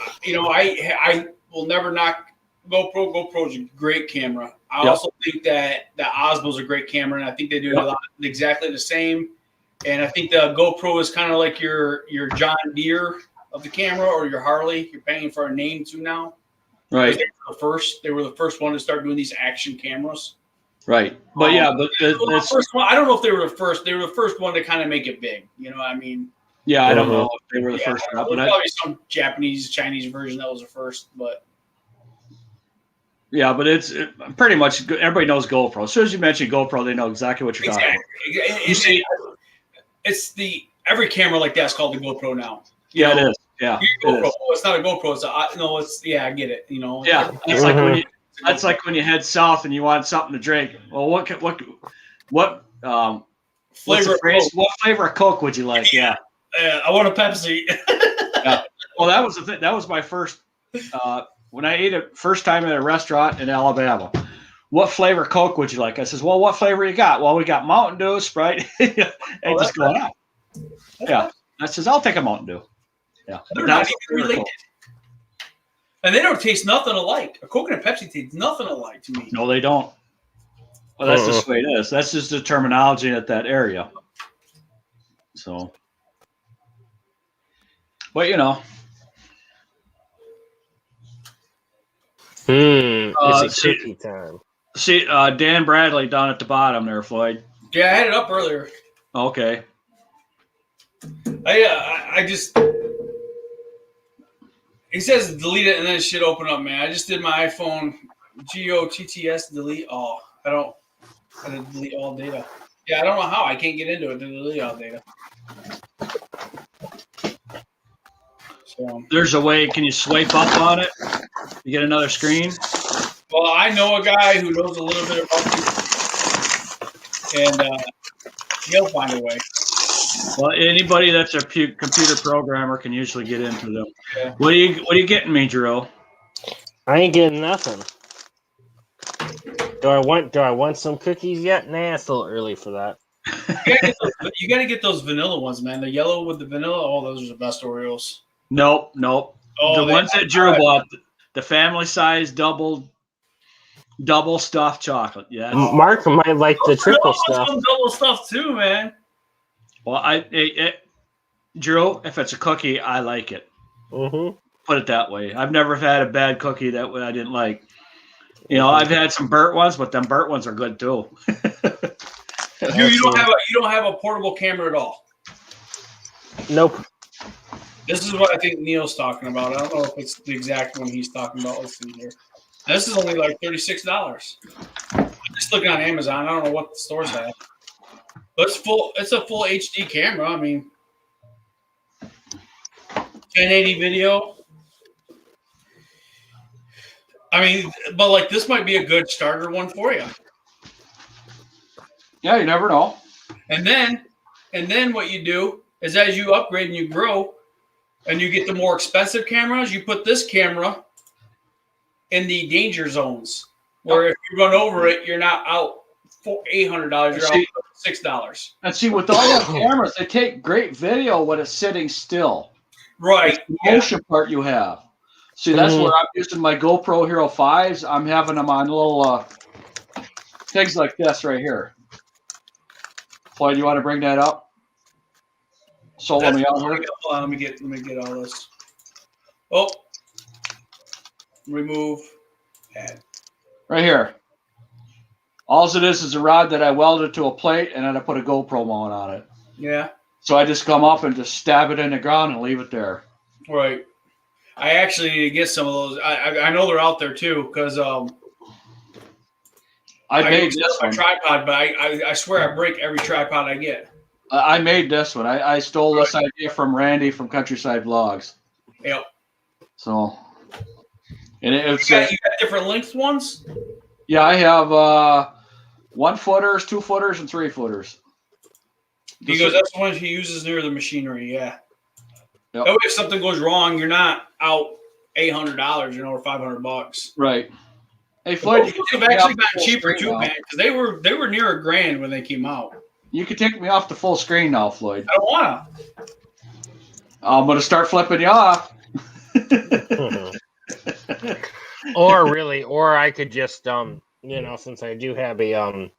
will never knock GoPro. GoPro is a great camera. I also think that the Osmo is a great camera, and I think they do a lot exactly the same. And I think the GoPro is kind of like your John Deere of the camera or your Harley. You're paying for a name too now. Right. They were the first one to start doing these action cameras. Right. But the first one. I don't know if they were the first. They were the first one to kind of make it big. You know what I mean? Yeah, I don't know if they were the first. But probably some Japanese, Chinese version that was the first. But yeah, but it's pretty much everybody knows GoPro. As soon as you mention GoPro, they know exactly what you're talking about. You see, it's every camera like that's called the GoPro now. Yeah, it is. Yeah, GoPro. It's not a GoPro. I get it. You know. Yeah, that's like when you head south and you want something to drink. Well, what flavor? What flavor of Coke would you like? Yeah. I want a Pepsi. Yeah. Well, that was the thing. That was my first when I ate it first time at a restaurant in Alabama. What flavor Coke would you like? I says, well, what flavor you got? Well, we got Mountain Dew, Sprite. And just going out. Yeah. I says, I'll take a Mountain Dew. Yeah. They're not even related. And they don't taste nothing alike. A Coke and a Pepsi taste nothing alike to me. No, they don't. Well, that's just the way it is. That's just the terminology at that area. So, but you know. It's cookie time. See, Dan Bradley down at the bottom there, Floyd. Yeah, I had it up earlier. Okay. I just. He says delete it and then it should open up, man. I just did my iPhone GOTTS delete all. I didn't delete all data. Yeah, I don't know how. I can't get into it to delete all data. So there's a way. Can you swipe up on it? You get another screen? Well, I know a guy who knows a little bit about it, and he'll find a way. Well, anybody that's a computer programmer can usually get into them. Yeah. What are you getting me, Drew? I ain't getting nothing. Do I want some cookies yet? Nah, it's a little early for that. You gotta get those vanilla ones, man. The yellow with the vanilla. Oh, those are the best Oreos. Nope. Oh, the ones that Drew bought, the family size double stuffed chocolate. Yeah. Mark might like the triple stuff. Some double stuff too, man. Well, Drew, if it's a cookie, I like it. Mm-hmm. Put it that way. I've never had a bad cookie that I didn't like. You know, I've had some burnt ones, but them burnt ones are good too. You don't have a portable camera at all. Nope. This is what I think Neil's talking about. I don't know if it's the exact one he's talking about. Let's see here. Now, this is only like $36. I'm just looking on Amazon. I don't know what the stores have. But it's a full HD camera. I mean, 1080 video. I mean, but like this might be a good starter one for you. Yeah, you never know. And then what you do is as you upgrade and you grow and you get the more expensive cameras, you put this camera in the danger zones where if you run over it, you're not out for $800. You're out for $6. And see, with all those cameras, they take great video when it's sitting still. Right. It's the motion part you have. See, that's where I'm using my GoPro Hero 5s. I'm having them on little things like this right here. Floyd, you want to bring that up? Solo me out here. Let me get all this. Oh, remove. Add. Right here. All it is a rod that I welded to a plate, and then I put a GoPro mount on it. Yeah. So I just come up and just stab it in the ground and leave it there. Right. I actually need to get some of those. I know they're out there too because I made this one. Tripod, but I swear I break every tripod I get. I made this one. I stole this idea from Randy from Countryside Vlogs. Yep. So, and it's you got different length ones. Yeah, I have 1-footers, 2-footers, and 3-footers. Because that's the ones he uses near the machinery. Yeah. Yep. That way, if something goes wrong, you're not out $800, or $500. Right. Hey, Floyd, you have actually gotten cheaper too, man, because they were near $1,000 when they came out. You can take me off the full screen now, Floyd. I don't wanna. I'm gonna start flipping you off. or I could just since I do have a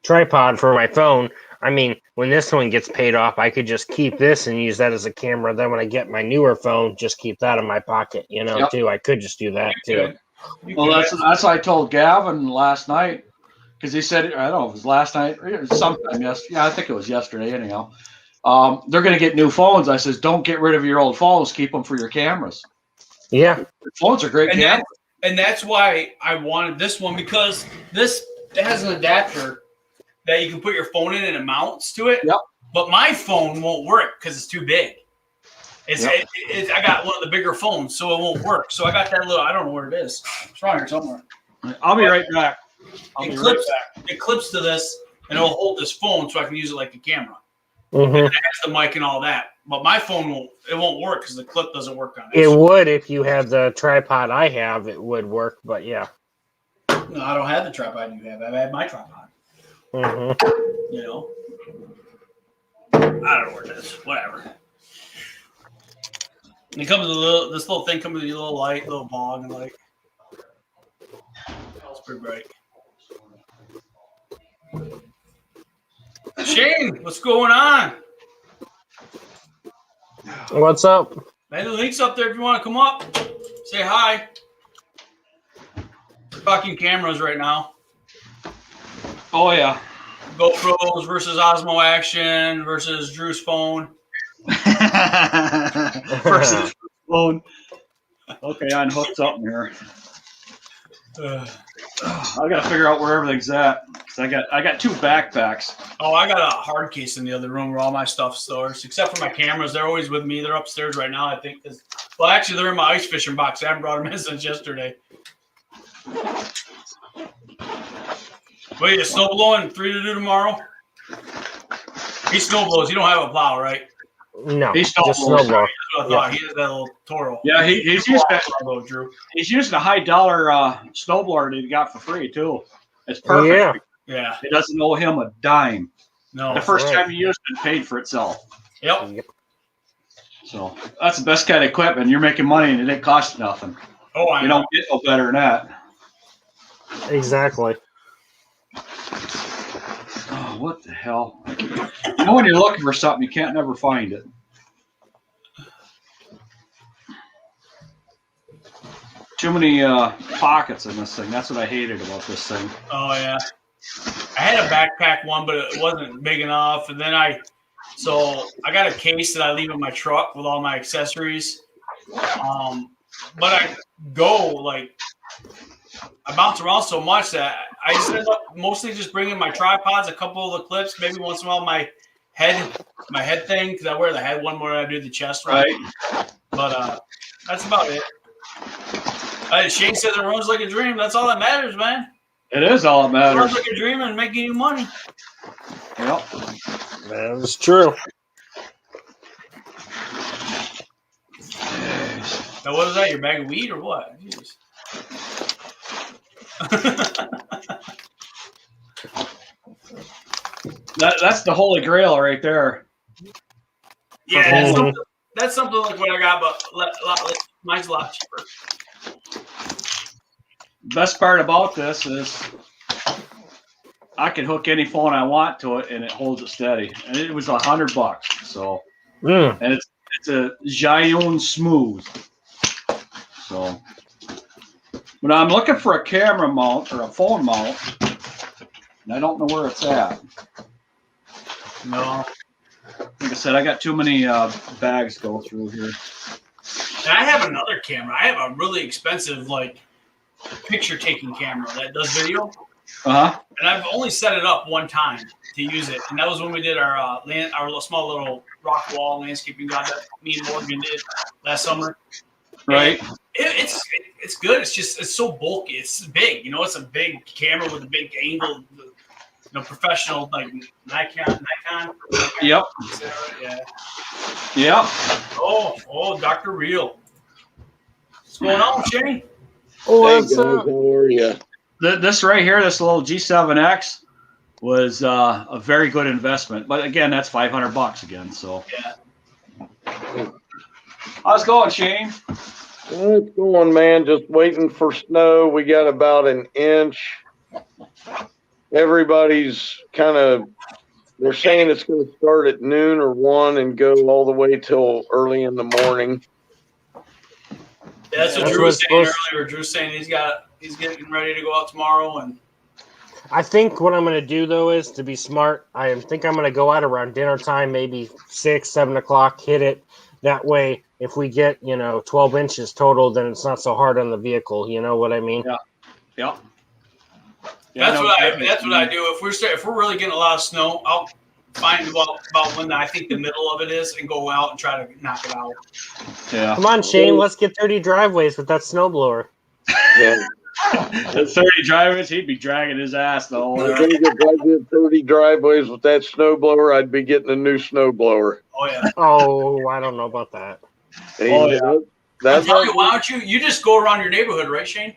tripod for my phone. I mean, when this one gets paid off, I could just keep this and use that as a camera. Then when I get my newer phone, just keep that in my pocket, too. I could just do that, too. Well, that's what I told Gavin last night because he said, I don't know if it was last night or sometime yesterday. Yeah, I think it was yesterday anyhow. They're going to get new phones. I says, don't get rid of your old phones. Keep them for your cameras. Yeah. Phones are great cameras. And that's why I wanted this one because this has an adapter that you can put your phone in and it mounts to it. Yep. But my phone won't work because it's too big. I got one of the bigger phones, so it won't work. So I got that little, I don't know where it is. It's around here somewhere. I'll be right back. It clips to this, and it'll hold this phone so I can use it like a camera. Mm-hmm. It has the mic and all that. But my phone won't work because the clip doesn't work on it. It would if you had the tripod I have. It would work, but yeah. No, I don't have the tripod you have. I have my tripod. Mm-hmm. You know, I don't know where it is. Whatever. And it comes with this little thing comes with a little light, little bong, and like. That's pretty bright. Shane, what's going on? What's up? Man, the link's up there if you want to come up. Say hi. We're talking cameras right now. Oh yeah. GoPros versus Osmo Action versus Drew's phone. Versus phone. Okay, I unhooked something here. I gotta figure out where everything's at. Cause I got 2 backpacks. Oh, I got a hard case in the other room where all my stuff stores, except for my cameras. They're always with me. They're upstairs right now, I think. Well, actually, they're in my ice fishing box. I haven't brought them in since yesterday. Wait, is snow blowing 3 to do tomorrow? He snow blows. You don't have a plow, right? No, He's just snowblower. snowball. That's what I thought. He has that little Toro. Yeah, he's using a high dollar snowblower that he got for free too. It's perfect. Yeah. Yeah. It doesn't owe him a dime. No. The first right. time he used it paid for itself. Yep. So that's the best kind of equipment. You're making money and it didn't cost you nothing. Oh, I You know. don't get no better than that. Exactly. Oh, what the hell? You know when you're looking for something, you can't never find it. Too many pockets in this thing. That's what I hated about this thing. Oh, yeah. I had a backpack one, but it wasn't big enough. And then I got a case that I leave in my truck with all my accessories. But I bounce around so much that I just end up mostly just bringing my tripods, a couple of the clips, maybe once in a while my head thing, because I wear the head one more than I do the chest one. Right. But that's about it. Shane says it runs like a dream. That's all that matters, man. It is all that It matters. runs like a dream and making you money. Yep. That is true. Now, what is that? Your bag of weed or what? Jeez. That's the holy grail right there. Yeah, that's something like what I got, but mine's a lot cheaper. Best part about this is I can hook any phone I want to it and it holds it steady. And it was $100. So and it's a Xiaomi Smooth. So but I'm looking for a camera mount or a phone mount, and I don't know where it's at. No. Like I said, I got too many bags to go through here. And I have another camera. I have a really expensive picture taking camera that does video. Uh-huh. And I've only set it up one time to use it, and that was when we did our small little rock wall landscaping job that me and Morgan did last summer. Right. It's good. It's so bulky. It's big. It's a big camera with a big angle. Professional Nikon. Yep. Yeah. Yep. Oh, Dr. Real. What's going on, Shane? What's Hey guys, up? how are you? This right here, this little G7X was a very good investment. But again, that's $500 again. So Yeah. how's it going, Shane? Well, it's going, man. Just waiting for snow. We got about an inch. Everybody's they're saying it's going to start at noon or 1 and go all the way till early in the morning. Yeah, that's what Drew was saying earlier. Drew's saying he's getting ready to go out tomorrow, and I think what I'm going to do, though, is to be smart. I think I'm going to go out around dinner time, maybe 6, 7 o'clock, hit it. That way, if we get, 12 inches total, then it's not so hard on the vehicle. You know what I mean? Yeah. Yep. that's what I do. If we're really getting a lot of snow, I'll find about when I think the middle of it is and go out and try to knock it out. Yeah. Come on, Shane. Let's get 30 driveways with that snowblower. Yeah. At 30 driveways, he'd be dragging his ass the whole I time. think if I did 30 driveways with that snow blower, I'd be getting a new snow blower. Oh yeah. Oh, I don't know about that. Oh, yeah. I'm That's telling you, why don't you just go around your neighborhood, right, Shane?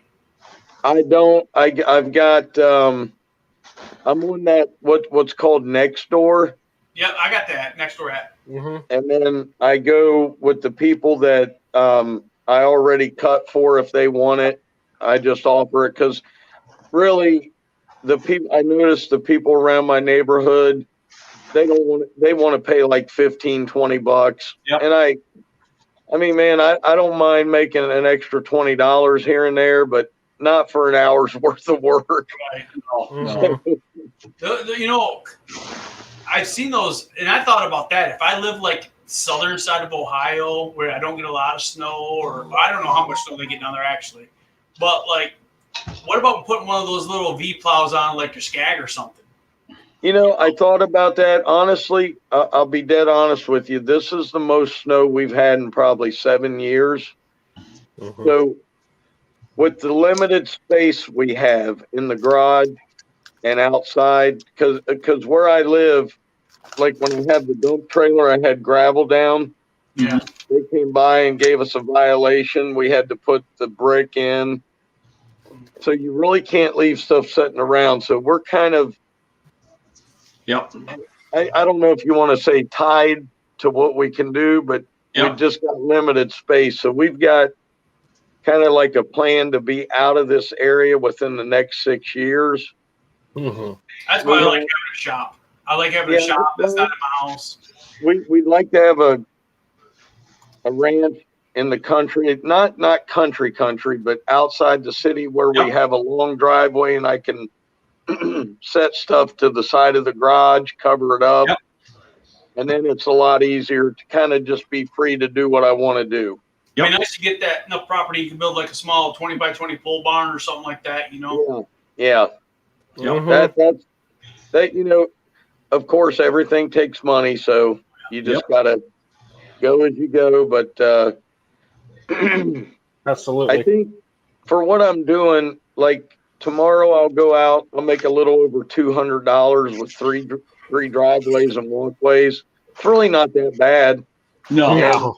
I don't. I've got. I'm on that what's called Nextdoor, Yeah, I got that next door app. and then I go with the people that I already cut for if they want it. I just offer it because really, the people I noticed the people around my neighborhood, they don't want. They want to pay like $15-20, Yep. and I mean, man, I don't mind making an extra $20 here and there, but not for an hour's worth of work. Right. No. You know, I've seen those, and I thought about that. If I live like southern side of Ohio, where I don't get a lot of snow, or I don't know how much snow they get down there actually, but like, what about putting one of those little V plows on like your Skag or something? You know, I thought about that. Honestly, I'll be dead honest with you. This is the most snow we've had in probably 7 years. So, with the limited space we have in the garage and outside, because where I live, like when I had the dump trailer, I had gravel down. Yeah. They came by and gave us a violation. We had to put the brick in. So you really can't leave stuff sitting around. So we're kind of, Yep. I don't know if you want to say tied to what we can do, but Yep. we've just got limited space. So we've got kind of like a plan to be out of this area within the next 6 years. That's why I like having a shop. I like having a shop that's not in my house. We'd like to have a ranch in the country, not country, but outside the city where we have a long driveway and I can set stuff to the side of the garage, cover it up. Yep. And then it's a lot easier to kind of just be free to do what I want to do. It'd be nice to get that enough property you can build like a small 20 by 20 pole barn or something like that, you know? Yeah. That's you know, of course, everything takes money, so you just gotta go as you go. But Absolutely. I think for what I'm doing, like tomorrow, I'll go out. I'll make a little over $200 with three driveways and walkways. It's really not that bad. No.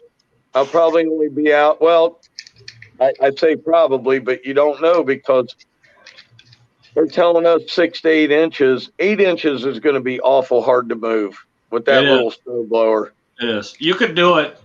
I'll probably only be out. Well, I'd say probably, but you don't know because they're telling us 6 to 8 inches. 8 inches is going to be awful hard to move with that little snow blower. It is. You could do it.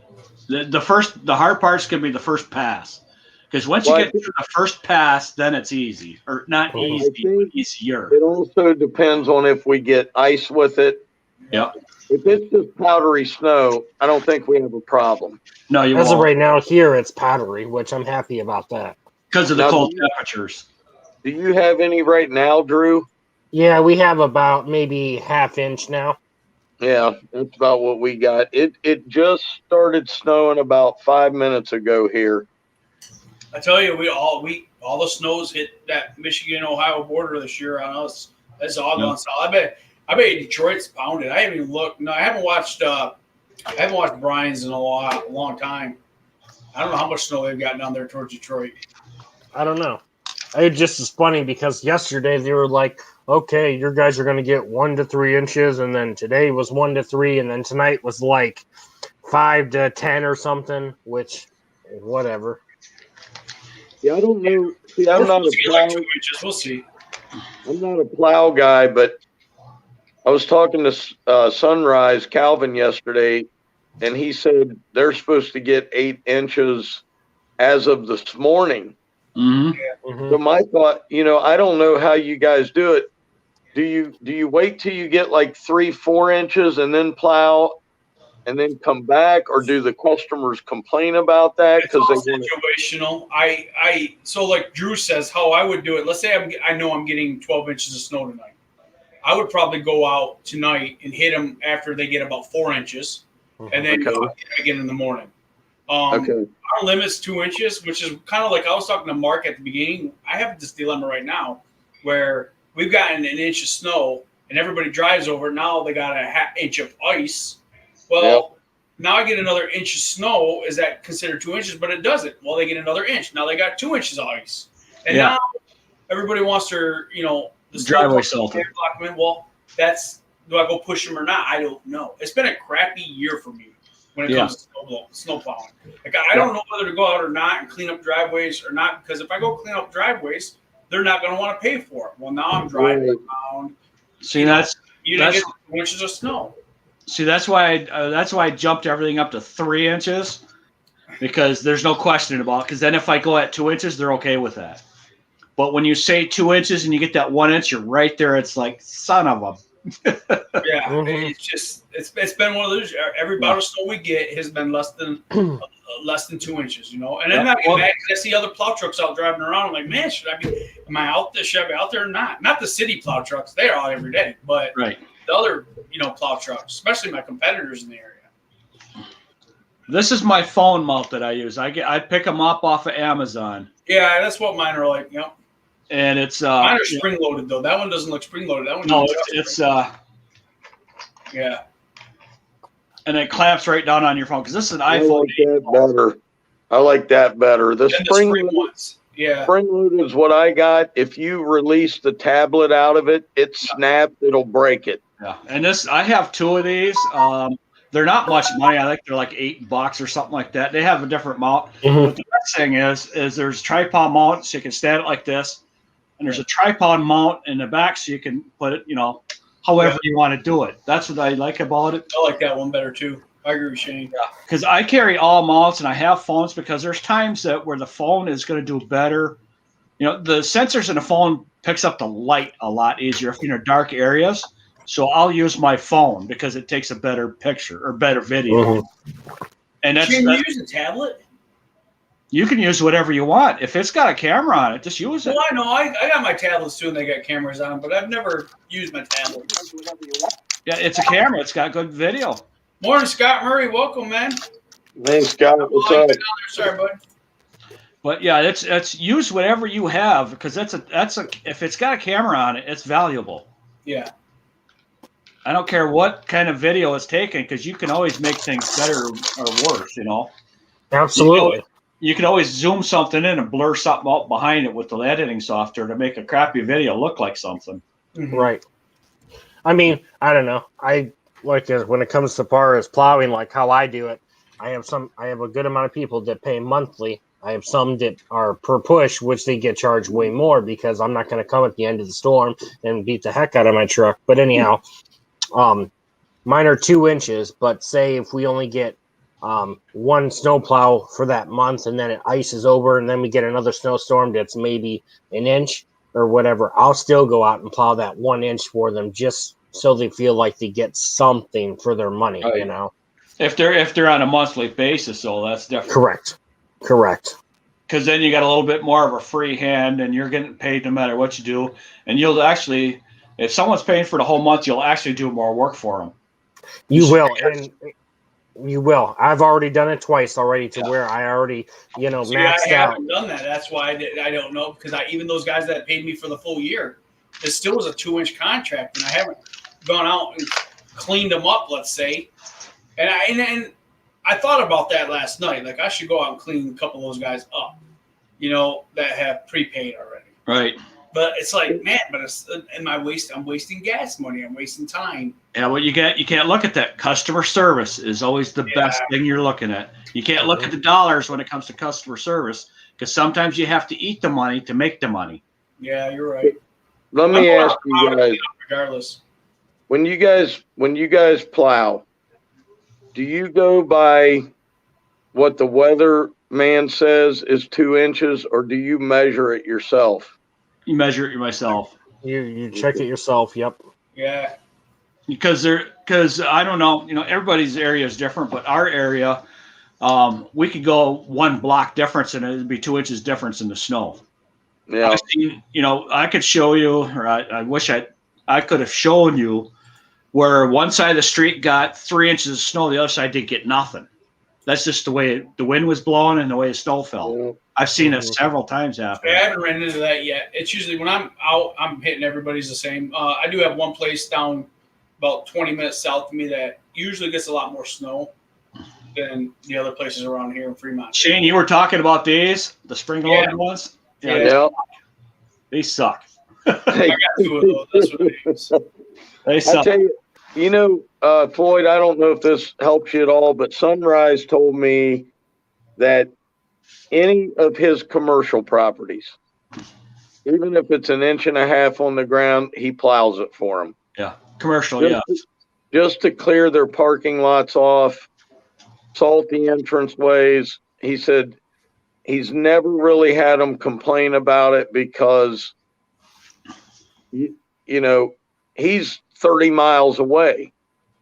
The hard part's going to be the first pass. Because once you get through the first pass, then it's easy. Or not easy, but easier. It also depends on if we get ice with it. Yep. If it's just powdery snow, I don't think we have a problem. No, you As won't. of right now, here it's powdery, which I'm happy about that. Because of the cold temperatures. Do you have any right now, Drew? Yeah, we have about maybe ½ inch now. Yeah, that's about what we got. It just started snowing about 5 minutes ago here. I tell you, all the snows hit that Michigan-Ohio border this year on us. That's all gone south. I bet Detroit's pounded. I haven't even looked. No, I haven't watched Brian's in a long time. I don't know how much snow they've got down there towards Detroit. I don't know. It just is funny because yesterday they were like, okay, your guys are going to get 1 to 3 inches. And then today was 1 to 3. And then tonight was like 5 to 10 or something, which whatever. Yeah, I don't know. See, I'm not a plow. Like 2 inches. We'll see. I'm not a plow guy, but I was talking to Sunrise Calvin yesterday, and he said they're supposed to get 8 inches as of this morning. Mm-hmm. So my thought, I don't know how you guys do it. Do you wait till you get like 3-4 inches and then plow and then come back, or do the customers complain about that because they want situational? So like Drew says, how I would do it. Let's say I know I'm getting 12 inches of snow tonight. I would probably go out tonight and hit them after they get about 4 inches, and then go again in the morning. Our limit's 2 inches, which is kind of like I was talking to Mark at the beginning. I have this dilemma right now where we've gotten an inch of snow and everybody drives over it. Now they got a ½ inch of ice. Well, now I get another inch of snow. Is that considered 2 inches? But it doesn't. Well, they get another inch. Now they got 2 inches of ice. And now everybody wants their, the Driveway snowplow salted. block them in. Well, do I go push them or not? I don't know. It's been a crappy year for me when it comes to snow plowing. Like I don't know whether to go out or not and clean up driveways or not, because if I go clean up driveways, they're not going to want to pay for it. Well, now I'm driving around. See, you that's didn't get 2 inches of snow. See, that's why I jumped everything up to 3 inches, because there's no question about it. Because then if I go at 2 inches, they're okay with that. But when you say 2 inches and you get that 1 inch, you're right there. It's like, son of a. Yeah, it's just it's been one of those. Every bout of snow we get has been less than 2 inches, And then I get back and I see other plow trucks out driving around. I'm like, man, should I be out there or not? Not the city plow trucks; they're out every day, but the other plow trucks, especially my competitors in the area. This is my phone mount that I use. I pick them up off of Amazon. Yeah, that's what mine are like. Yep. And it's mine are spring loaded though. That one doesn't look spring loaded. That one. No, it's yeah. And it clamps right down on your phone, because this is an iPhone. I like that better. The spring ones. Yeah. Spring load is what I got. If you release the tablet out of it, it snaps. It'll break it. Yeah. And I have 2 of these. They're not much money. I think they're like $8 or something like that. They have a different mount. But the best thing is there's tripod mount, so you can stand it like this. And there's a tripod mount in the back, so you can put it, however you want to do it. That's what I like about it. I like that one better too. I agree with Shane. Yeah, because I carry all mounts and I have phones, because there's times where the phone is going to do better. The sensors in the phone picks up the light a lot easier if you're in dark areas. So I'll use my phone because it takes a better picture or better video. And Shane, you use a tablet? You can use whatever you want. If it's got a camera on it, just use it. Well, I know. I got my tablets too, and they got cameras on them, but I've never used my tablet. Yeah, it's a camera. It's got good video. Morning, Scott Murray. Welcome, man. Hey, Scott. What's up? Sorry, bud. But yeah, it's use whatever you have, because that's a if it's got a camera on it, it's valuable. Yeah. I don't care what kind of video it's taken, because you can always make things better or worse. Absolutely. You can always zoom something in and blur something out behind it with the editing software to make a crappy video look like something. Right. I mean, I don't know. I like when it comes to far as plowing, like how I do it. I have a good amount of people that pay monthly. I have some that are per push, which they get charged way more, because I'm not going to come at the end of the storm and beat the heck out of my truck. But anyhow, mine are 2 inches. But say if we only get one snowplow for that month, and then it ices over, and then we get another snowstorm that's maybe an inch or whatever, I'll still go out and plow that 1 inch for them, just so they feel like they get something for their money. If they're on a monthly basis, though, that's different. Correct. Because then you got a little bit more of a free hand, and you're getting paid no matter what you do. And you'll actually, if someone's paying for the whole month, you'll actually do more work for them. You will. I've already done it twice already, to where I already, maxed out. I haven't done that. That's why I don't know, because even those guys that paid me for the full year, it still was a 2-inch contract, and I haven't gone out and cleaned them up, let's say. And I thought about that last night. Like, I should go out and clean a couple of those guys up, that have prepaid already. Right. But it's like, man, I'm wasting gas money. I'm wasting time. Yeah, well, you can't look at that. Customer service is always the best thing you're looking at. You can't look at the dollars when it comes to customer service, because sometimes you have to eat the money to make the money. Yeah, you're right. Let me ask you guys, regardless. When you guys plow, do you go by what the weatherman says is 2 inches, or do you measure it yourself? You measure it yourself. You check it yourself. Yep. Yeah. Because I don't know, everybody's area is different, but our area, we could go 1 block difference, and it'd be 2 inches difference in the snow. Yeah. I could show you, or I wish I could have shown you, where one side of the street got 3 inches of snow, the other side didn't get nothing. That's just the way the wind was blowing and the way the snow fell. Yeah. I've seen it several times happen. I haven't ran into that yet. It's usually when I'm out, I'm hitting everybody's the same. I do have one place down about 20 minutes south of me that usually gets a lot more snow than the other places around here in Fremont. Shane, you were talking about these, the spring loaded ones? Yeah. They suck. I got 2 of those. That's what it is. They I suck. tell you, Floyd, I don't know if this helps you at all, but Sunrise told me that any of his commercial properties, even if it's 1.5 inches on the ground, he plows it for them. Yeah, commercial. Yeah, Just to clear their parking lots off, salt the entrance ways. He said he's never really had them complain about it because, he's 30 miles away.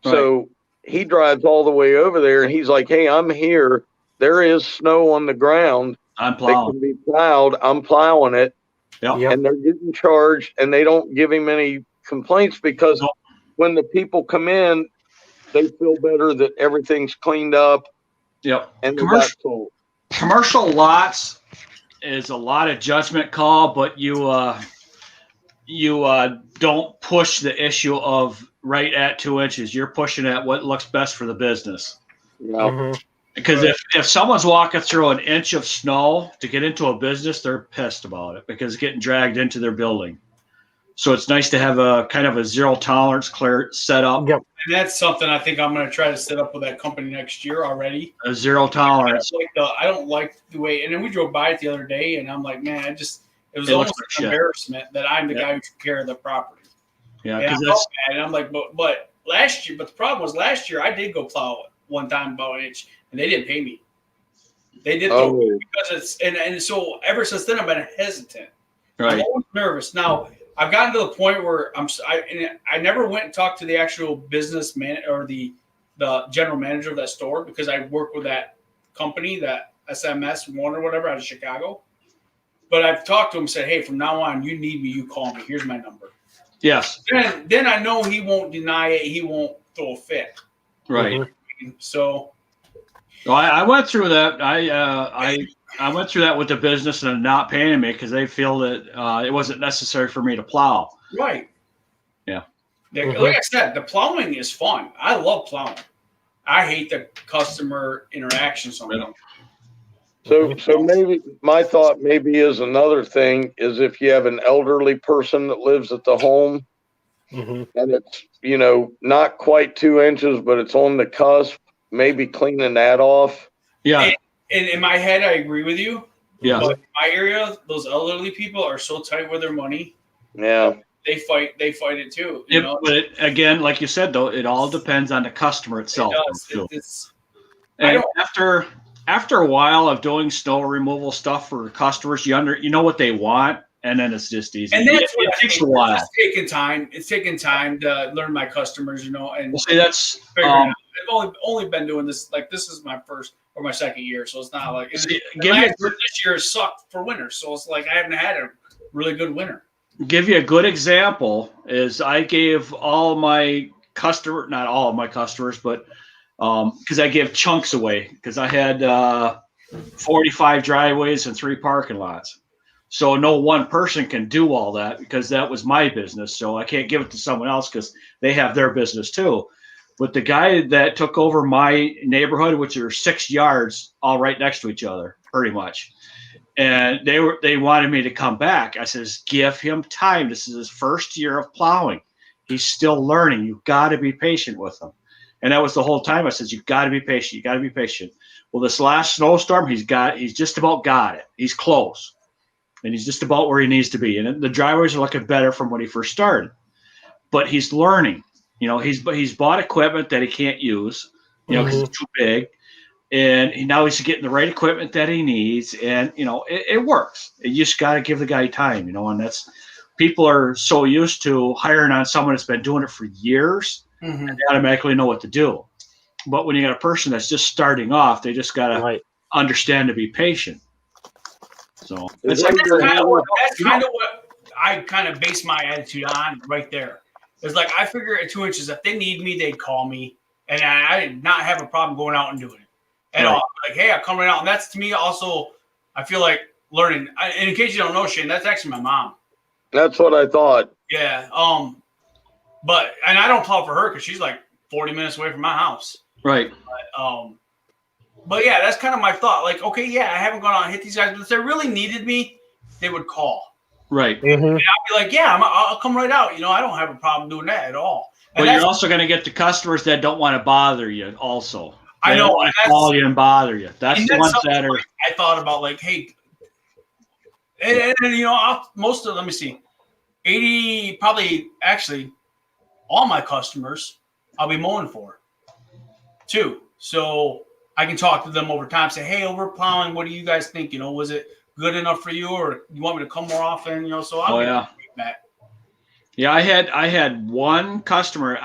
Right. So he drives all the way over there and he's like, hey, I'm here. There is snow on the ground I'm that plowing. can be plowed. I'm plowing it. Yep. And they're getting charged and they don't give him any complaints because when the people come in, they feel better that everything's cleaned up. Yep. And they got told. Commercial lots is a lot of judgment call, but you don't push the issue of right at 2 inches. You're pushing at what looks best for the business. Yeah. Because if someone's walking through 1 inch of snow to get into a business, they're pissed about it because it's getting dragged into their building. So it's nice to have a kind of a zero tolerance clear set up. Yep. And that's something I think I'm going to try to set up with that company next year already. A zero tolerance. I don't like the way, and then we drove by it the other day, and I'm like, man, it was It almost looks an like embarrassment that I'm the guy who took care of the property. Yeah, And I because felt bad, and I'm like, but last year, but the problem was last year I did go plow it one time about 1 inch, and they didn't pay me. They did because it's and so ever since then I've been hesitant. right. I'm always nervous. Now I've gotten to the point where I never went and talked to the actual business man or the general manager of that store because I work with that company, that SMS one or whatever out of Chicago. But I've talked to him and said, hey, from now on, you need me, you call me. Here's my number. Yes. Then I know he won't deny it. He won't throw a fit. Right. So. Well, I went through that. I went through that with the business and not paying me because they feel that it wasn't necessary for me to plow. Right. Yeah. Like I said, the plowing is fun. I love plowing. I hate the customer interaction sometimes. So maybe my thought maybe is another thing is if you have an elderly person that lives at the home and it's, not quite 2 inches, but it's on the cusp, maybe cleaning that off. Yeah. And in my head, I agree with you. Yeah. But in my area, those elderly people are so tight with their money. Yeah. They fight it too. But again, like you said, though, it all depends on the customer itself. It does. And after a while of doing snow removal stuff for customers, you know what they want, and then it's just easy. And that's what it takes a while. It's taking time. It's taking time to learn my customers, and Well, see, that's I've only been doing this this is my first or my second year, so it's not like this year sucked for winter, so it's like I haven't had a really good winter. Give you a good example is I gave all my not all of my customers, but because I give chunks away because I had 45 driveways and 3 parking lots. So no one person can do all that because that was my business. So I can't give it to someone else because they have their business too. But the guy that took over my neighborhood, which are 6 yards all right next to each other, pretty much. And they wanted me to come back. I says, give him time. This is his first year of plowing. He's still learning. You've got to be patient with him. And that was the whole time. I says, you've got to be patient. You got to be patient. Well, this last snowstorm, he's just about got it. He's close. And he's just about where he needs to be. And the driveways are looking better from when he first started. But he's learning. He's bought equipment that he can't use, because it's too big. And now he's getting the right equipment that he needs. And, it works. You just got to give the guy time, and that's people are so used to hiring on someone that's been doing it for years and they automatically know what to do. But when you got a person that's just starting off, they just got to understand to be patient. So that's kind of what I kind of base my attitude on right there. It's like I figure at 2 inches, if they need me, they'd call me, and I did not have a problem going out and doing it at all. Like, hey, I'm coming out, and that's to me also. I feel like learning. And in case you don't know, Shane, that's actually my mom. That's what I thought. Yeah. But I don't plow for her because she's like 40 minutes away from my house. Right. But yeah, that's kind of my thought. Like, okay, yeah, I haven't gone out and hit these guys, but if they really needed me, they would call. Right. Mhm. I'll be like, yeah, I'll come right out. You know, I don't have a problem doing that at all. And But you're also going to get the customers that don't want to bother you also. I They know, don't want to call you and bother you. That's the ones that are. I thought about like, hey, and you know, let me see, 80, probably actually all my customers I'll be mowing for too. So I can talk to them over time, say, hey, over plowing, what do you guys think? You know, was it good enough for you, or you want me to come more often? You know, so I'll get feedback. Yeah, I had one customer.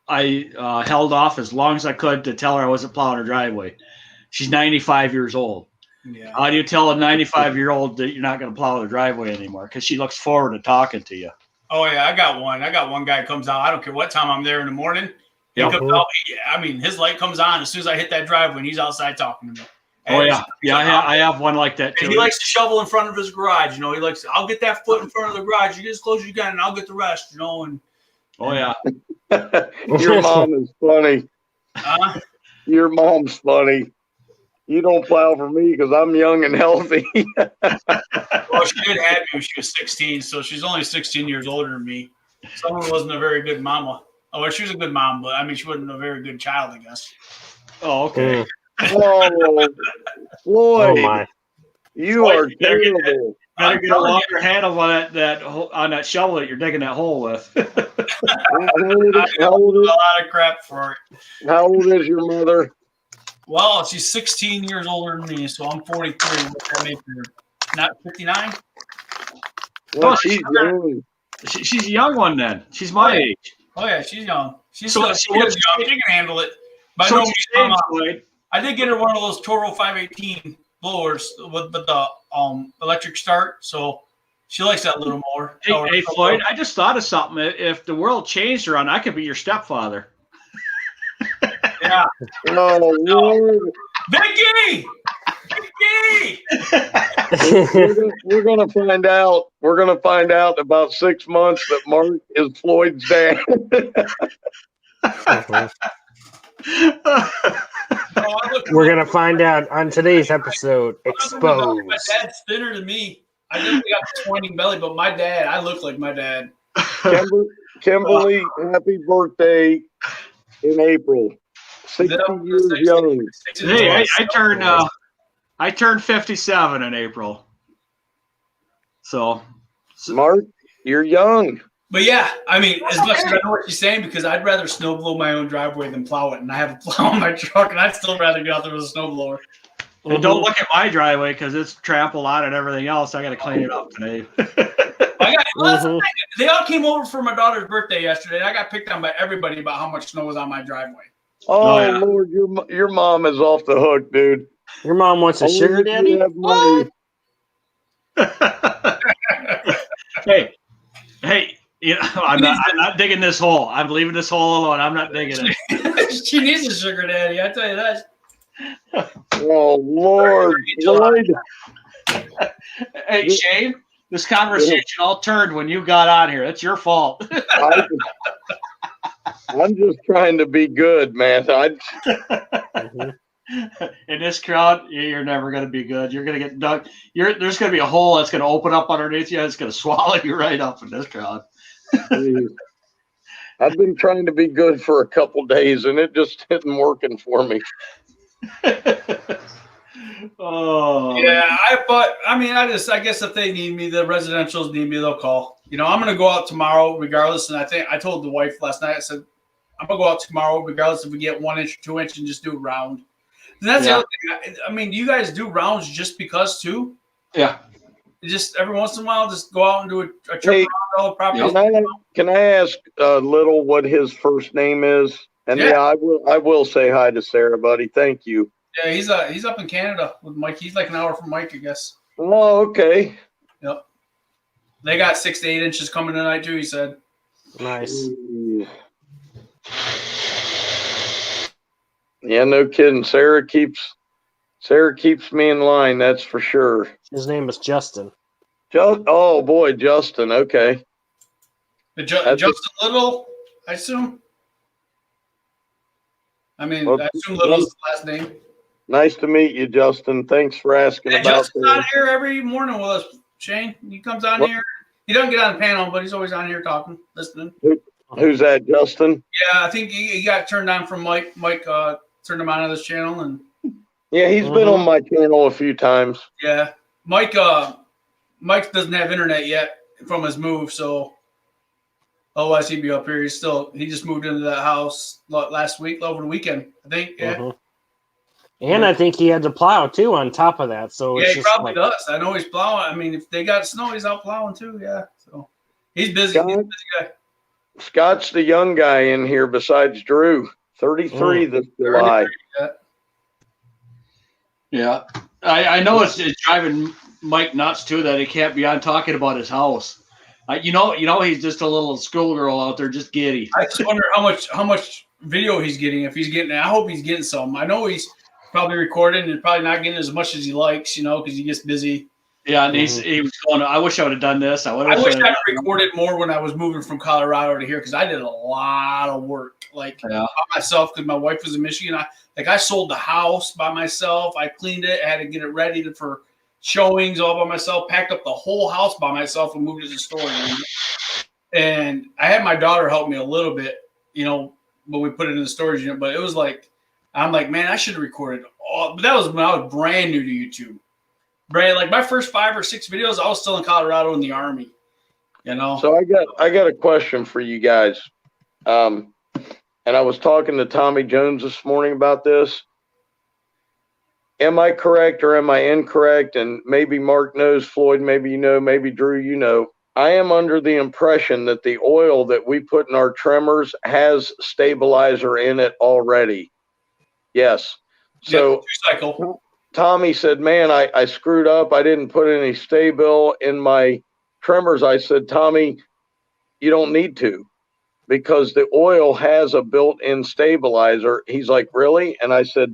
I held off as long as I could to tell her I wasn't plowing her driveway. She's 95 years old. Yeah. How do you tell a 95-year-old that you're not going to plow their driveway anymore? Because she looks forward to talking to you. Oh yeah, I got one guy comes out. I don't care what time I'm there in the morning. He Yep. comes out. I mean, his light comes on as soon as I hit that driveway, and he's outside talking to me. Oh yeah, I have one like that too. And he likes to shovel in front of his garage. You know, he likes. I'll get that foot in front of the garage. You get as close as you can, and I'll get the rest. You know, and oh yeah. Your mom is funny. Your mom's funny. You don't plow for me because I'm young and healthy. Well, she did have me when she was 16, so she's only 16 years older than me. Someone wasn't a very good mama. Oh, well, she was a good mom, but I mean, she wasn't a very good child, I guess. Oh, okay. Oh, Floyd, my. you are terrible. Better get a longer handle on that shovel that you're digging that hole with. How old A lot of crap for it. How old is your mother? Well, she's 16 years older than me, so I'm 43. That makes her not 59. Well, Oh, she's young. She's a young one then. She's my age. Oh yeah, she's young. She's So still what's- young. She can handle it. But So no, what's your age, Floyd? I did get her one of those Toro 518 blowers with the electric start, so she likes that little more. Hey, Floyd, I just thought of something. If the world changed around, I could be your stepfather. Yeah. Oh, Lord. Vicky! Vicky! We're gonna find out. We're gonna find out in about 6 months that Mark is Floyd's dad. We're gonna find out on today's episode. My Exposed. dad's thinner than me. I definitely got the pointing belly, but my dad, I look like my dad. Kimberly, happy birthday in April. 60 years young. Hey, I turned 57 in April. So Mark, you're young. But yeah, I mean, as much as I know what you're saying, because I'd rather snow blow my own driveway than plow it, and I have a plow on my truck, and I'd still rather get out there with a snow blower. and don't look at my driveway because it's trampled on and everything else. I got to clean it up today. They all came over for my daughter's birthday yesterday. And I got picked on by everybody about how much snow was on my driveway. Oh, yeah. Lord, your mom is off the hook, dude. Your mom wants a sugar Only if daddy? you have money. Hey, you know, I'm not digging this hole. I'm leaving this hole alone. I'm not digging it. She needs a sugar daddy, I tell you that. Oh, Lord. Floyd. Hey, Shane, this conversation all turned when you got on here. That's your fault. I'm just trying to be good, man. In this crowd, you're never going to be good. You're going to get dug. There's going to be a hole that's going to open up underneath you. It's going to swallow you right up in this crowd. I've been trying to be good for a couple days, and it just isn't working for me. Oh Yeah, I guess if they need me, the residentials need me, they'll call. You know, I'm going to go out tomorrow regardless. And I think I told the wife last night, I said, I'm going to go out tomorrow regardless if we get 1 inch or 2 inch and just do a round. And that's the other thing. I mean, do you guys do rounds just because too? Yeah. Just every once in a while, just go out and do a trip around all the properties. Can I ask Little what his first name is? And I will say hi to Sarah, buddy. Thank you. Yeah, he's up in Canada with Mike. He's like an hour from Mike, I guess. Oh, okay. Yep. They got 6 to 8 inches coming tonight too, he said. Nice. Yeah, no kidding. Sarah keeps me in line, that's for sure. His name is Justin. Oh boy, Justin. Okay. Justin Little, I assume. I mean, I assume Little's the last name. Nice to meet you, Justin. Thanks for asking about Justin's that. out here every morning with us Shane. He comes on here. He doesn't get on the panel, but he's always on here talking, listening. Who's that, Justin? Yeah, I think he got turned on from Mike. Mike turned him on to this channel, and Yeah, he's been on my channel a few times. yeah, Mike doesn't have internet yet from his move, so otherwise he'd be up here. He just moved into that house last week, over the weekend, I think. Yeah. And I think he had to plow too on top of that. So Yeah, it's he just probably does. I know he's plowing. I mean, if they got snow, he's out plowing too. Yeah, so he's busy. He's a busy guy. Scott's the young guy in here besides Drew. 33 this July. Yeah. I know it's driving Mike nuts too that he can't be on talking about his house. You know he's just a little schoolgirl out there, just giddy. I just wonder how much video he's getting. If he's getting, I hope he's getting some. I know he's probably recording and probably not getting as much as he likes, because he gets busy. Yeah, and he was going, I wish I would have done this. I wish I recorded more when I was moving from Colorado to here, because I did a lot of work, by myself, because my wife was in Michigan. I sold the house by myself. I cleaned it. I had to get it ready for showings all by myself, packed up the whole house by myself and moved it to storage. And I had my daughter help me a little bit, when we put it in the storage unit. But it was I'm like, man, I should have recorded all. But that was when I was brand new to YouTube. Like my first 5 or 6 videos, I was still in Colorado in the Army, So I got a question for you guys. And I was talking to Tommy Jones this morning about this. Am I correct or am I incorrect? And maybe Mark knows, Floyd, maybe maybe Drew, I am under the impression that the oil that we put in our trimmers has stabilizer in it already. Yes. So cycle. Tommy said, man, I screwed up. I didn't put any Stay-Bil in my trimmers. I said, Tommy, you don't need to, because the oil has a built-in stabilizer. He's like, really? And I said,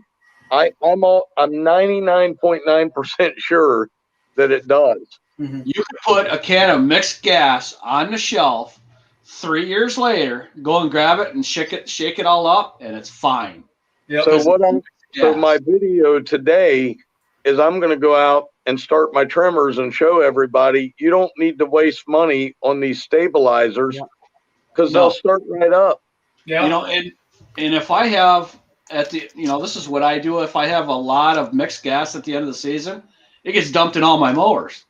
I'm 99.9% sure that it does. You could put a can of mixed gas on the shelf 3 years later, go and grab it and shake it all up, and it's fine. Yep. So my video today is I'm going to go out and start my trimmers and show everybody you don't need to waste money on these stabilizers, because they'll start right up. Yeah. And if I have this is what I do. If I have a lot of mixed gas at the end of the season, it gets dumped in all my mowers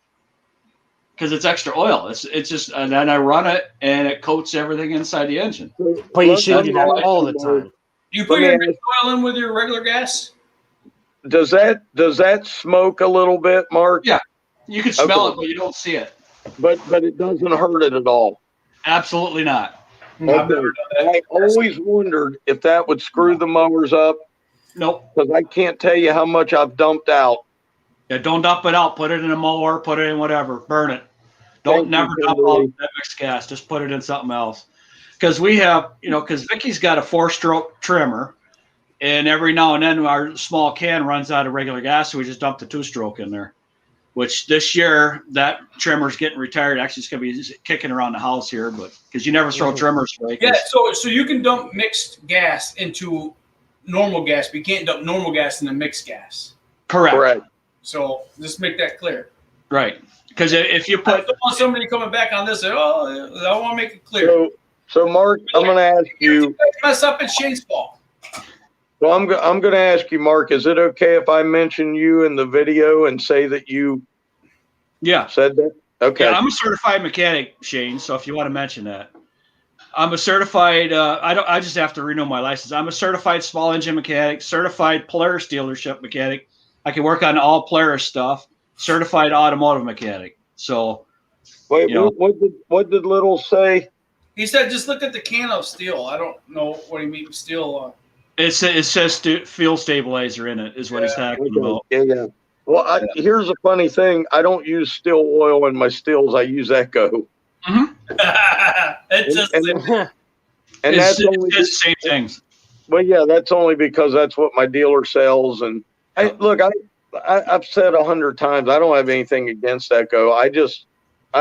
because it's extra oil. It's just, and then I run it and it coats everything inside the engine. But you should do that all the time. You put your mixed oil in with your regular gas? Does that smoke a little bit, Mark? Yeah, you can smell it, but you don't see it. But it doesn't hurt it at all. Absolutely not. Okay. I always wondered if that would screw the mowers up. Nope. Because I can't tell you how much I've dumped out. Yeah, don't dump it out. Put it in a mower. Put it in whatever. Burn it. Don't never dump out that mixed gas. Just put it in something else. Because we have, because Vicky's got a 4-stroke trimmer, and every now and then our small can runs out of regular gas, so we just dump the 2-stroke in there. Which this year that trimmer's getting retired. Actually, it's going to be kicking around the house here, but because you never throw trimmers away. Yeah, so you can dump mixed gas into normal gas, but you can't dump normal gas into mixed gas. Correct. So just make that clear. Right. Because if you put, I don't want somebody coming back on this, I want to make it clear. So Mark, I'm going to ask you. Mess up, it's Shane's fault. Well, I'm going to ask you, Mark, is it okay if I mention you in the video and say that you said that? Okay. Yeah, I'm a certified mechanic, Shane, so if you want to mention that. I'm a certified, I just have to renew my license. I'm a certified small engine mechanic, certified Polaris dealership mechanic. I can work on all Polaris stuff, certified automotive mechanic. So, wait, what did Little say? He said, just look at the can of steel. I don't know what he means steel. It says fuel stabilizer in it is what he's talking about. Yeah. Well, here's a funny thing. I don't use steel oil in my steels. I use Echo. Mm-hmm. And that's only the same things. Well, yeah, that's only because that's what my dealer sells. And I've said 100 times, I don't have anything against Echo. I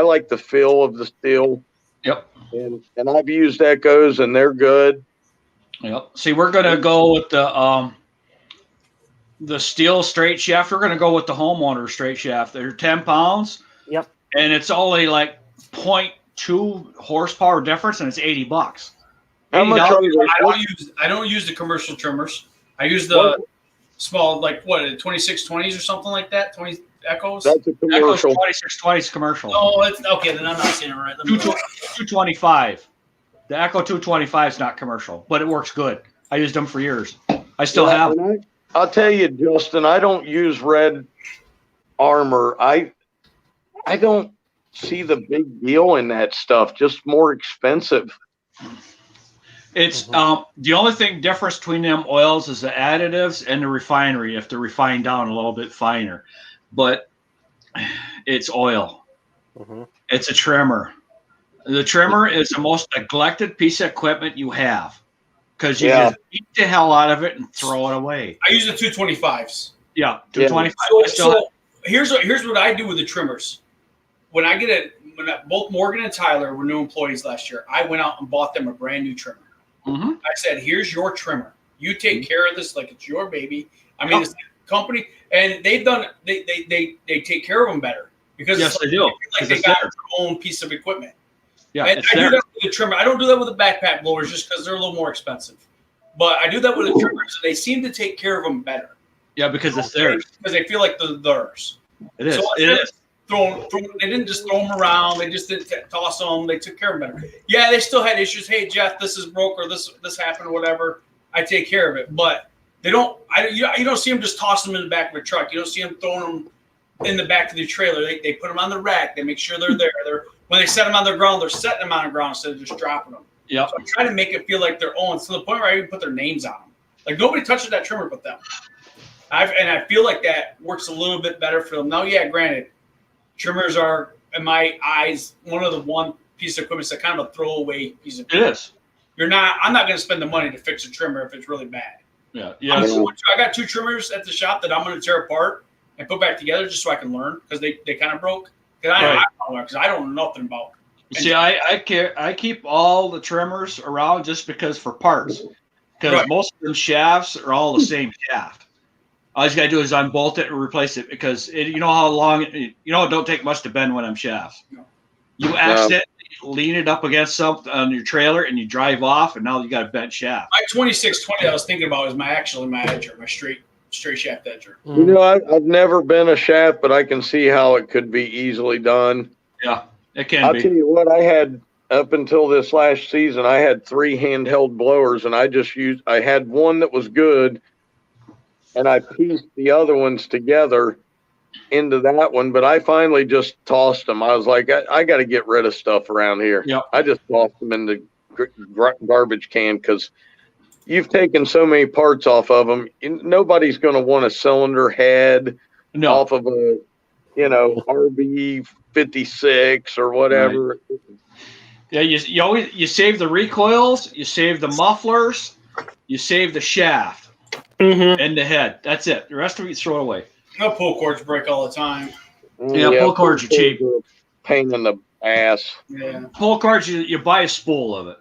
like the feel of the steel. Yep. And I've used Echoes and they're good. Yep. See, we're gonna go with the steel straight shaft. We're gonna go with the homeowner straight shaft. They're 10 pounds. Yep. and it's only like 0.2 horsepower difference, and it's $80. How much $80. are they? I don't use the commercial trimmers. I use the small, like what, 2620s or something like that. 20 Echoes. That's a Echo's commercial. 2620's commercial. Oh, it's okay. Then I'm not saying it right. Let me look. 225. The Echo 225 is not commercial, but it works good. I used them for years. I still have. I'll tell you, Justin, I don't use red armor. I don't see the big deal in that stuff. Just more expensive. It's the only thing difference between them oils is the additives and the refinery. If they're refined down a little bit finer, but it's oil. It's a trimmer. The trimmer is the most neglected piece of equipment you have because you just beat the hell out of it and throw it away. I use the 225s. Yeah, 225. So here's what I do with the trimmers. When both Morgan and Tyler were new employees last year, I went out and bought them a brand new trimmer. I said, "Here's your trimmer. You take care of this like it's your baby." I mean, it's a company, and they've done. They take care of them better because they do. Like they got their own piece of equipment. Yeah, and I do that with the trimmer. I don't do that with the backpack blowers just because they're a little more expensive. But I do that with the trimmers, and they seem to take care of them better. Yeah, because it's theirs. Because they feel like they're theirs. It is. So it is. They didn't just throw them around. They just didn't toss them. They took care of them better. Yeah, they still had issues. Hey, Jeff, this is broke or this happened or whatever. I take care of it. But they don't. You don't see them just toss them in the back of a truck. You don't see them throwing them in the back of the trailer. They put them on the rack. They make sure they're there. When they set them on the ground, they're setting them on the ground instead of just dropping them. Yeah. So I try to make it feel like their own to the point where I even put their names on them. Like nobody touches that trimmer but them. I feel like that works a little bit better for them. Now, yeah, granted, trimmers are, in my eyes, one piece of equipment that's kind of a throwaway piece of equipment. It is. I'm not going to spend the money to fix a trimmer if it's really bad. Yeah. I got 2 trimmers at the shop that I'm going to tear apart and put back together just so I can learn because they kind of broke. Because I don't know nothing about. See, I keep all the trimmers around just because for parts. Because most of them shafts are all the same shaft. All you got to do is unbolt it and replace it because you know how long it don't take much to bend one of them shafts. No. You accidentally lean it up against something on your trailer and you drive off and now you got a bent shaft. My 2620 I was thinking about is my edger, my straight shaft edger. You know, I've never been a shaft, but I can see how it could be easily done. Yeah, it can I'll be. tell you what, I had up until this last season, I had 3 handheld blowers, and I had one that was good, and I pieced the other ones together into that one, but I finally just tossed them. I was like, I got to get rid of stuff around here. Yep. I just tossed them in the garbage can because you've taken so many parts off of them. Nobody's going to want a cylinder head off of a, RB 56 or whatever. Right. Yeah, you save the recoils, you save the mufflers, you save the shaft and the head. That's it. The rest of it you throw it away. No, pull cords break all the time. Yeah, pull cords are cheap. Pain in the ass. Yeah. Pull cords, you buy a spool of it.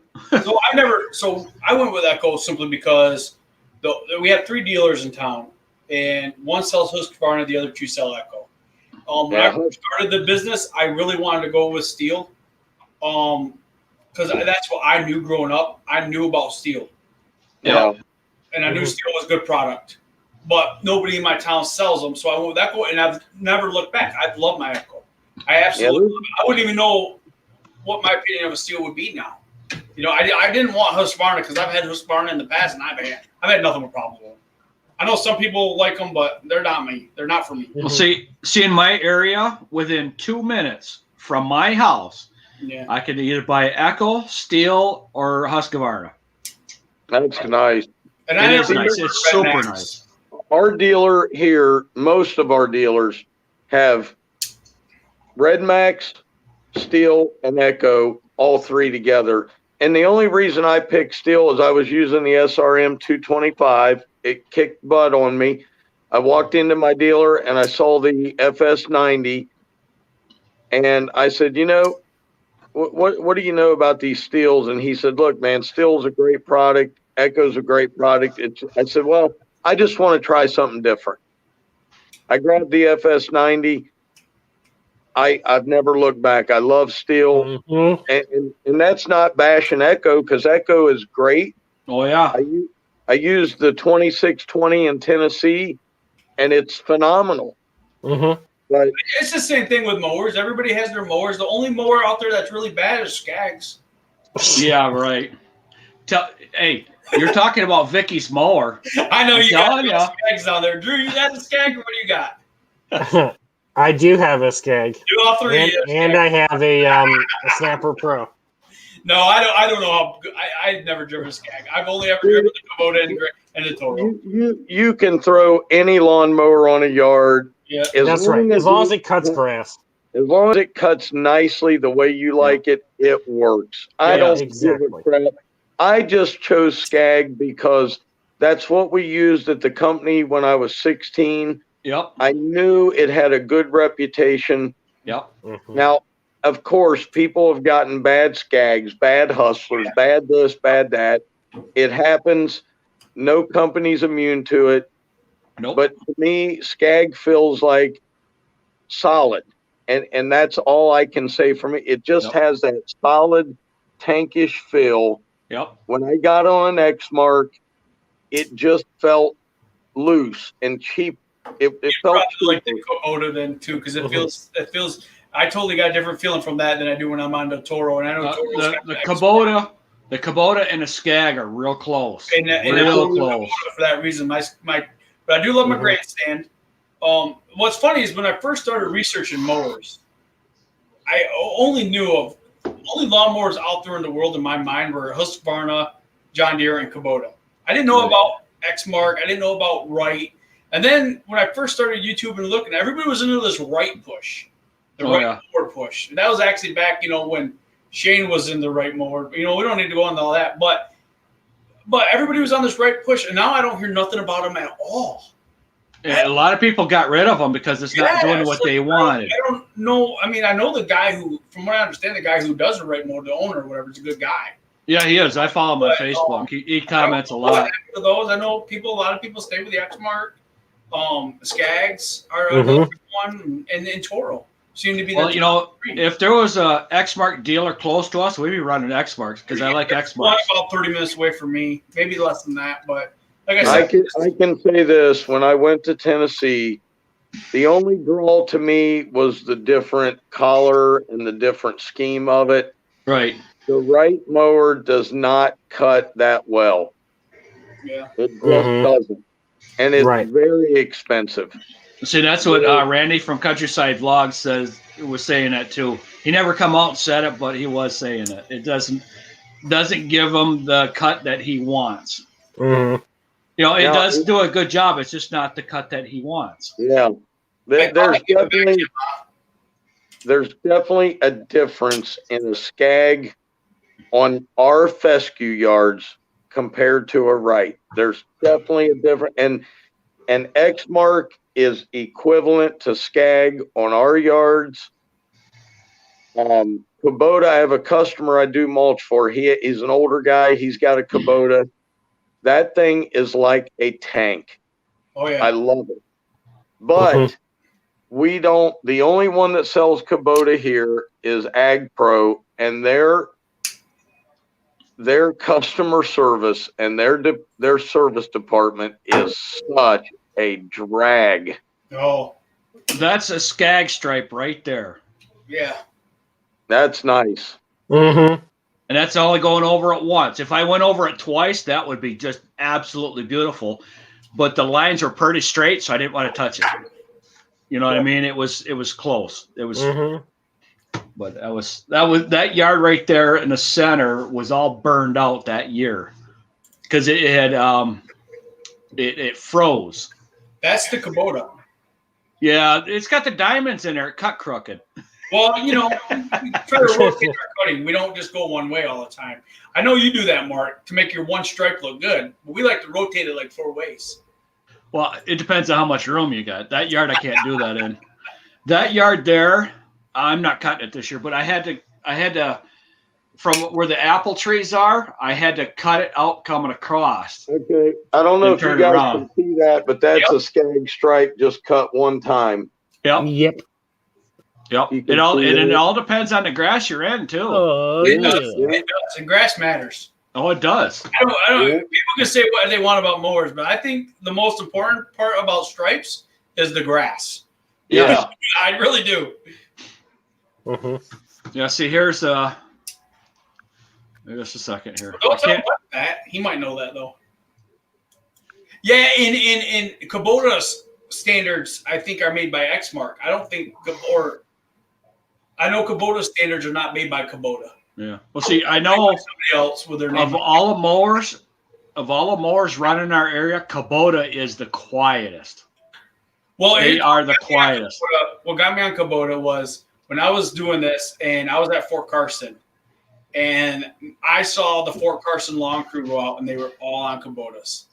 So I went with Echo simply because we have 3 dealers in town, and one sells Husqvarna, the other 2 sell Echo. When I started the business, I really wanted to go with steel, because that's what I knew growing up. I knew about steel. Yeah. And I knew steel was a good product, but nobody in my town sells them. So I went with Echo, and I've never looked back. I love my Echo. I absolutely love it. I wouldn't even know what my opinion of a steel would be now. I didn't want Husqvarna because I've had Husqvarna in the past, and I've had nothing but problems with them. I know some people like them, but they're not me. They're not for me. Well, see in my area, within 2 minutes from my house, I can either buy Echo, Steel, or Husqvarna. That's nice. And it is nice. It's super nice. Our dealer here, most of our dealers have Red Max, Steel, and Echo, all 3 together. And the only reason I picked Steel is I was using the SRM 225. It kicked butt on me. I walked into my dealer and I saw the FS90, and I said, what do you know about these Steels? And he said, look, man, Steel's a great product. Echo's a great product. I said, well, I just want to try something different. I grabbed the FS90. I've never looked back. I love steel, and that's not bashing Echo, because Echo is great. Oh yeah. I used the 2620 in Tennessee, and it's phenomenal. But It's the same thing with mowers. Everybody has their mowers. The only mower out there that's really bad is Skaggs. Yeah, right. Hey, you're talking about Vicky's mower. I know you got telling Skaggs on there. Drew, you got the Skagg, or what do you got? I do have a Skag. Do all three. And I have a Snapper Pro. No, I don't know how. I've never driven a Skagg. I've only ever driven the Kubota and the Toro. You can throw any lawnmower on a yard. Yeah, that's right. As long as it cuts grass. As long as it cuts nicely the way you like it, it works. I don't give a crap. I just chose Skagg because that's what we used at the company when I was 16. Yep. I knew it had a good reputation. Yep. Now, of course, people have gotten bad Skaggs, bad Hustlers, bad this, bad that. It happens. No company's immune to it. Nope. But to me, Skagg feels like solid. And that's all I can say for me. It just has that solid, tankish feel. Yep. When I got on an X-Mark, it just felt loose and cheap. It felt like the Kubota then too, because it feels. I totally got a different feeling from that than I do when I'm on the Toro, and I know the Kubota and the Skagg are real close. Real close. For that reason, but I do love my grandstand. What's funny is when I first started researching mowers, I only knew of lawnmowers out there in the world in my mind were Husqvarna, John Deere, and Kubota. I didn't know about Exmark. I didn't know about Wright. And then when I first started YouTube and looking, everybody was into this Wright push, the Wright mower push. And that was actually back, when Shane was in the Wright mower. We don't need to go into all that, but everybody was on this Wright push, and now I don't hear nothing about them at all. Yeah, a lot of people got rid of them because it's not doing what they wanted. I don't know. I mean, I know the guy who, from what I understand, the guy who does the Wright mower, the owner or whatever, is a good guy. Yeah, he is. I follow him on Facebook. He comments a lot. For those, I know a lot of people stay with the Exmark. Skaggs are another one, and Toro seem to be. Well, if there was a Exmark dealer close to us, we'd be running Exmarks because I like Exmarks. Well, about 30 minutes away from me, maybe less than that. But like I said, I can say this: when I went to Tennessee, the only draw to me was the different collar and the different scheme of it. Right. The Wright mower does not cut that well. Yeah. It just doesn't. And it's very expensive. See, that's what Randy from Countryside Vlogs was saying that too. He never come out and said it, but he was saying it. It doesn't give him the cut that he wants. It does do a good job. It's just not the cut that he wants. Yeah, there's definitely a difference in a Skagg on our fescue yards compared to a Wright. There's definitely a difference, and Exmark is equivalent to Skagg on our yards. Kubota, I have a customer I do mulch for. He's an older guy. He's got a Kubota. That thing is like a tank. Oh yeah, I love it. But we don't. The only one that sells Kubota here is Ag Pro, and their customer service and their service department is such a drag. Oh, that's a Skagg stripe right there. Yeah, that's nice. And that's only going over it once. If I went over it twice, that would be just absolutely beautiful. But the lines are pretty straight, so I didn't want to touch it. You know what I mean? It was close. It was. But that yard right there in the center was all burned out that year because it had it froze. That's the Kubota. Yeah, it's got the diamonds in there. It cut crooked. Well, we try to rotate our cutting. We don't just go one way all the time. I know you do that, Mark, to make your one stripe look good, but we like to rotate it like 4 ways. Well, it depends on how much room you got. That yard I can't do that in. That yard there, I'm not cutting it this year, but I had to from where the apple trees are, I had to cut it out coming across. Okay. I don't know if you guys can see that, but that's a Skagg stripe just cut one time. Yep. Yep. You can It all see and it it. all depends on the grass you're in too. Oh, It yeah. does. It does. And grass matters. Oh, it does. I don't. Yeah. People can say what they want about mowers, but I think the most important part about stripes is the grass. Yeah. I really do. Yeah. See, here's just a second here. Don't tell him that. He might know that though. Yeah, in Kubota standards, I think are made by Exmark. I don't think I know Kubota standards are not made by Kubota. Yeah. Well, see, I know Somebody else with their name. of all the mowers running in our area, Kubota is the quietest. Well, They are the quietest. What got me on Kubota was when I was doing this, and I was at Fort Carson, and I saw the Fort Carson lawn crew go out, and they were all on Kubotas.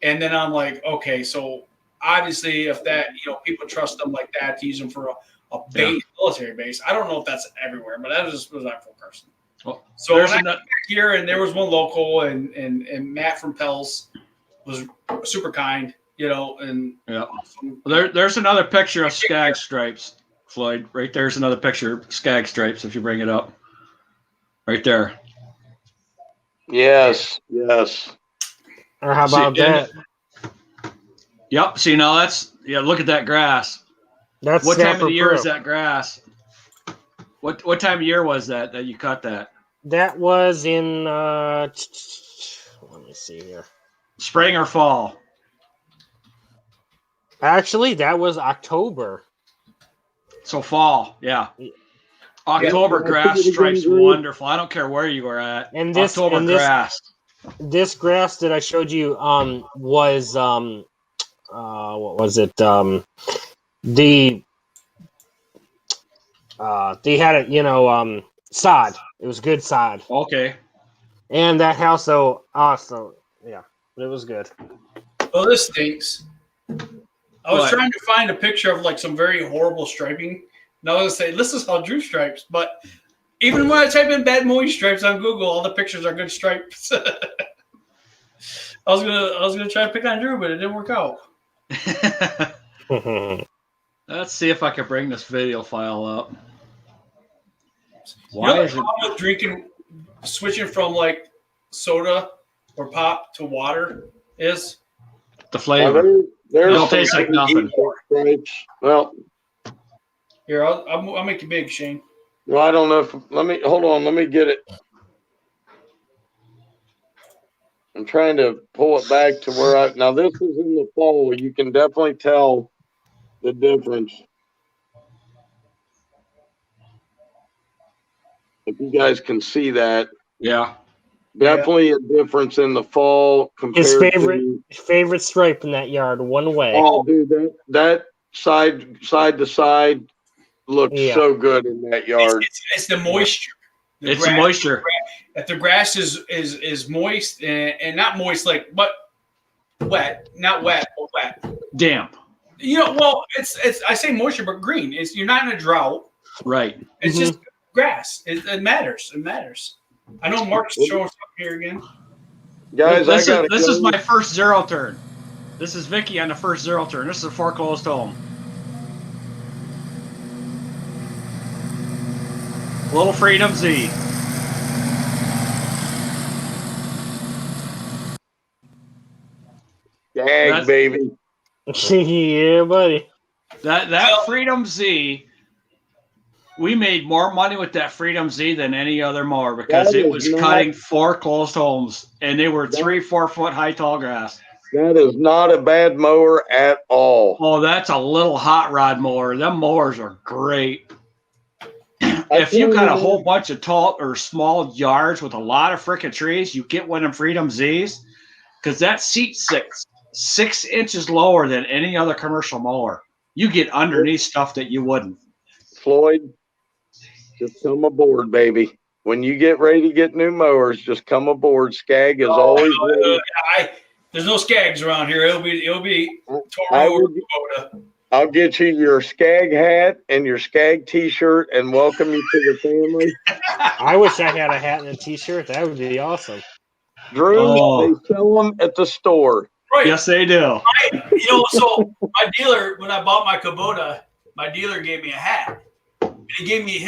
And then I'm like, okay, so obviously, if that people trust them like that to use them for a base, military base. I don't know if that's everywhere, but that was at Fort Carson. Well, So when I came back here, and there was one local, and Matt from Pels was super kind, and yeah. awesome. There's another picture of skag stripes, Floyd. Right there's another picture of skag stripes if you bring it up. Right there. Yes, yes. Or how about that? Yep. See, now look at that grass. That's What time of Snapper the year Pro. is that grass? What time of year was that you cut that? That was in let me see here. Spring or fall? Actually, that was October. So fall, yeah. October grass stripes wonderful. I don't care where you were at. And this October grass. This grass that I showed you was what was it? They had it, sod. It was good sod. Okay. And that house, though, also, yeah, it was good. Oh, this stinks. I was What? trying to find a picture of like some very horrible striping. And I was going to say, this is how Drew stripes. But even when I type in bad mowing stripes on Google, all the pictures are good stripes. I was gonna try to pick on Drew, but it didn't work out. Let's see if I can bring this video file up. You know Why the is it? problem with drinking, switching from like soda or pop to water is? The flavor? There's Don't taste like nothing. stripes. Well, Here, I'll make you big, Shane. well, I don't know if hold on, let me get it. I'm trying to pull it back to where now this is in the fall. You can definitely tell the difference. If you guys can see that, Yeah. definitely a difference in the fall compared His to. favorite stripe in that yard, one way. Oh, dude, that side to side looks Yeah. so good in that yard. It's the moisture. It's the moisture. If the grass is moist and not moist but wet, not wet, but wet. Damp. Well, it's I say moisture, but green. You're not in a drought. Right. It's just grass. It matters. It matters. I know Mark's showing up here again. Guys, This I got is my first zero turn. This is Vicky on the first zero turn. This is a foreclosed home. Little Freedom Z. Gag, baby. Yeah, buddy. That Freedom Z, we made more money with that Freedom Z than any other mower because That it is was not- cutting foreclosed homes and they were 3-4 foot high tall grass. That is not a bad mower at all. Oh, that's a little hot rod mower. Them mowers are great. If you got a whole bunch of tall or small yards with a lot of frickin' trees, you get one of them Freedom Z's because that seat's 6 inches lower than any other commercial mower. You get underneath stuff that you wouldn't. Floyd, just come aboard, baby. When you get ready to get new mowers, just come aboard. Skag is always ready. There's no Skags around here. It'll be I Toro or will- Kubota. I'll get you your Skag hat and your Skag t-shirt and welcome you to the family. I wish I had a hat and a t-shirt. That would be awesome. Drew, Oh. they sell them at the store. Right. Yes, they do. So my dealer, when I bought my Kubota, my dealer gave me a hat. he gave me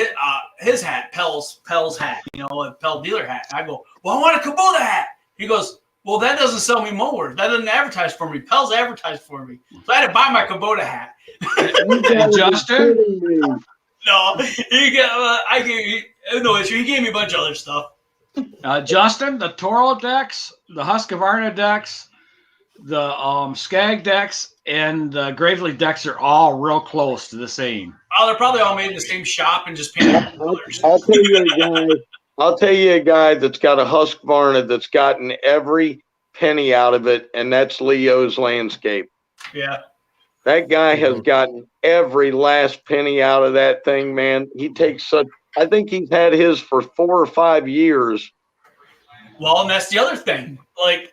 his hat, Pell's hat, a Pell dealer hat. I go, well, I want a Kubota hat. He goes, well, that doesn't sell me mowers. That doesn't advertise for me. Pell's advertised for me. So I had to buy my Kubota hat. And Justin? No, he gave me a bunch of other stuff. Justin, the Toro decks, the Husqvarna decks, the Skag decks, and the Gravely decks are all real close to the same. Oh, they're probably all made in the same shop and just painted colors. I'll tell you a guy that's got a Husqvarna that's gotten every penny out of it, and that's Leo's Landscape. Yeah. That guy has gotten every last penny out of that thing, man. He takes I think he's had his for 4 or 5 years. Well, and that's the other thing. Like,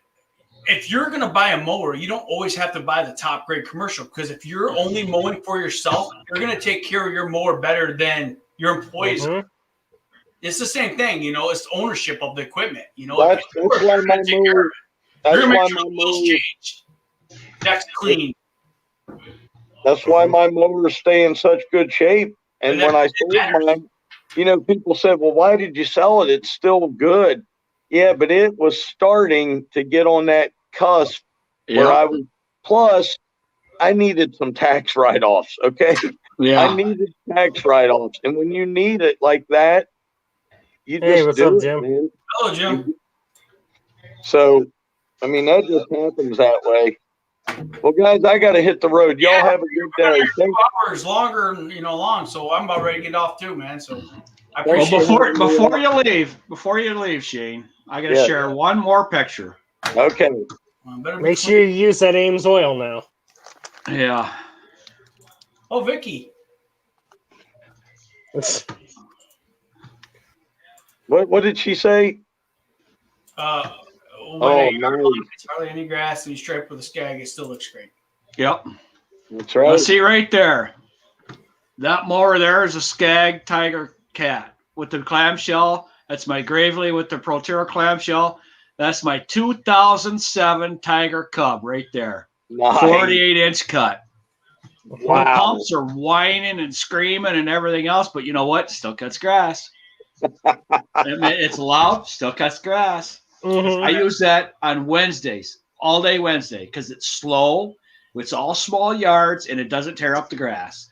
if you're going to buy a mower, you don't always have to buy the top grade commercial, because if you're only mowing for yourself, you're going to take care of your mower better than your employees. Mm-hmm. It's the same thing, it's ownership of the equipment. That's why my mower. You're going to make sure the wheels changed. That's clean. That's why my mowers stay in such good shape. And when I sold mine, people said, well, why did you sell it? It's still good. Yeah, but it was starting to get on that cusp where I was. Plus, I needed some tax write-offs, okay? Yeah. I needed tax write-offs. And when you need it like that, you just what's do up, it, Jim? man. Hello, Jim. So, that just happens that way. Well, guys, I got to hit the road. Y'all have a good day. 2 hours longer, long. So I'm about ready to get off too, man. So I Well, appreciate it. before you leave, Shane, I got to share one more picture. Okay. Make sure you use that Ames oil now. Yeah. Oh, Vicky. What did she say? Nice. Nice. Hardly any grass and you stripe with a Skag, it still looks great. Yep. That's right. Let's see right there. That mower there is a Skag Tiger Cat with the clamshell. That's my Gravely with the Proterra clamshell. That's my 2007 Tiger Cub right there. Nice. 48-inch cut. Wow. The pumps are whining and screaming and everything else, but you know what? Still cuts grass. It's loud, still cuts grass. Mm-hmm. I use that on Wednesdays, all day Wednesday, because it's slow. It's all small yards and it doesn't tear up the grass.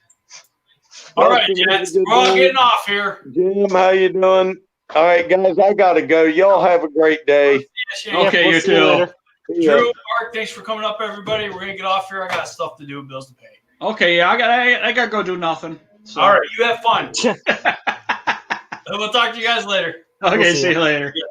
All right, Jets, we're all getting off here. Jim, how you doing? All right, guys, I got to go. Y'all have a great day. Okay, you too. Drew, Mark, thanks for coming up, everybody. We're going to get off here. I got stuff to do and bills to pay. Okay, yeah, I got to go do nothing. So. All right, you have fun. We'll talk to you guys later. Okay, see you later. Yeah.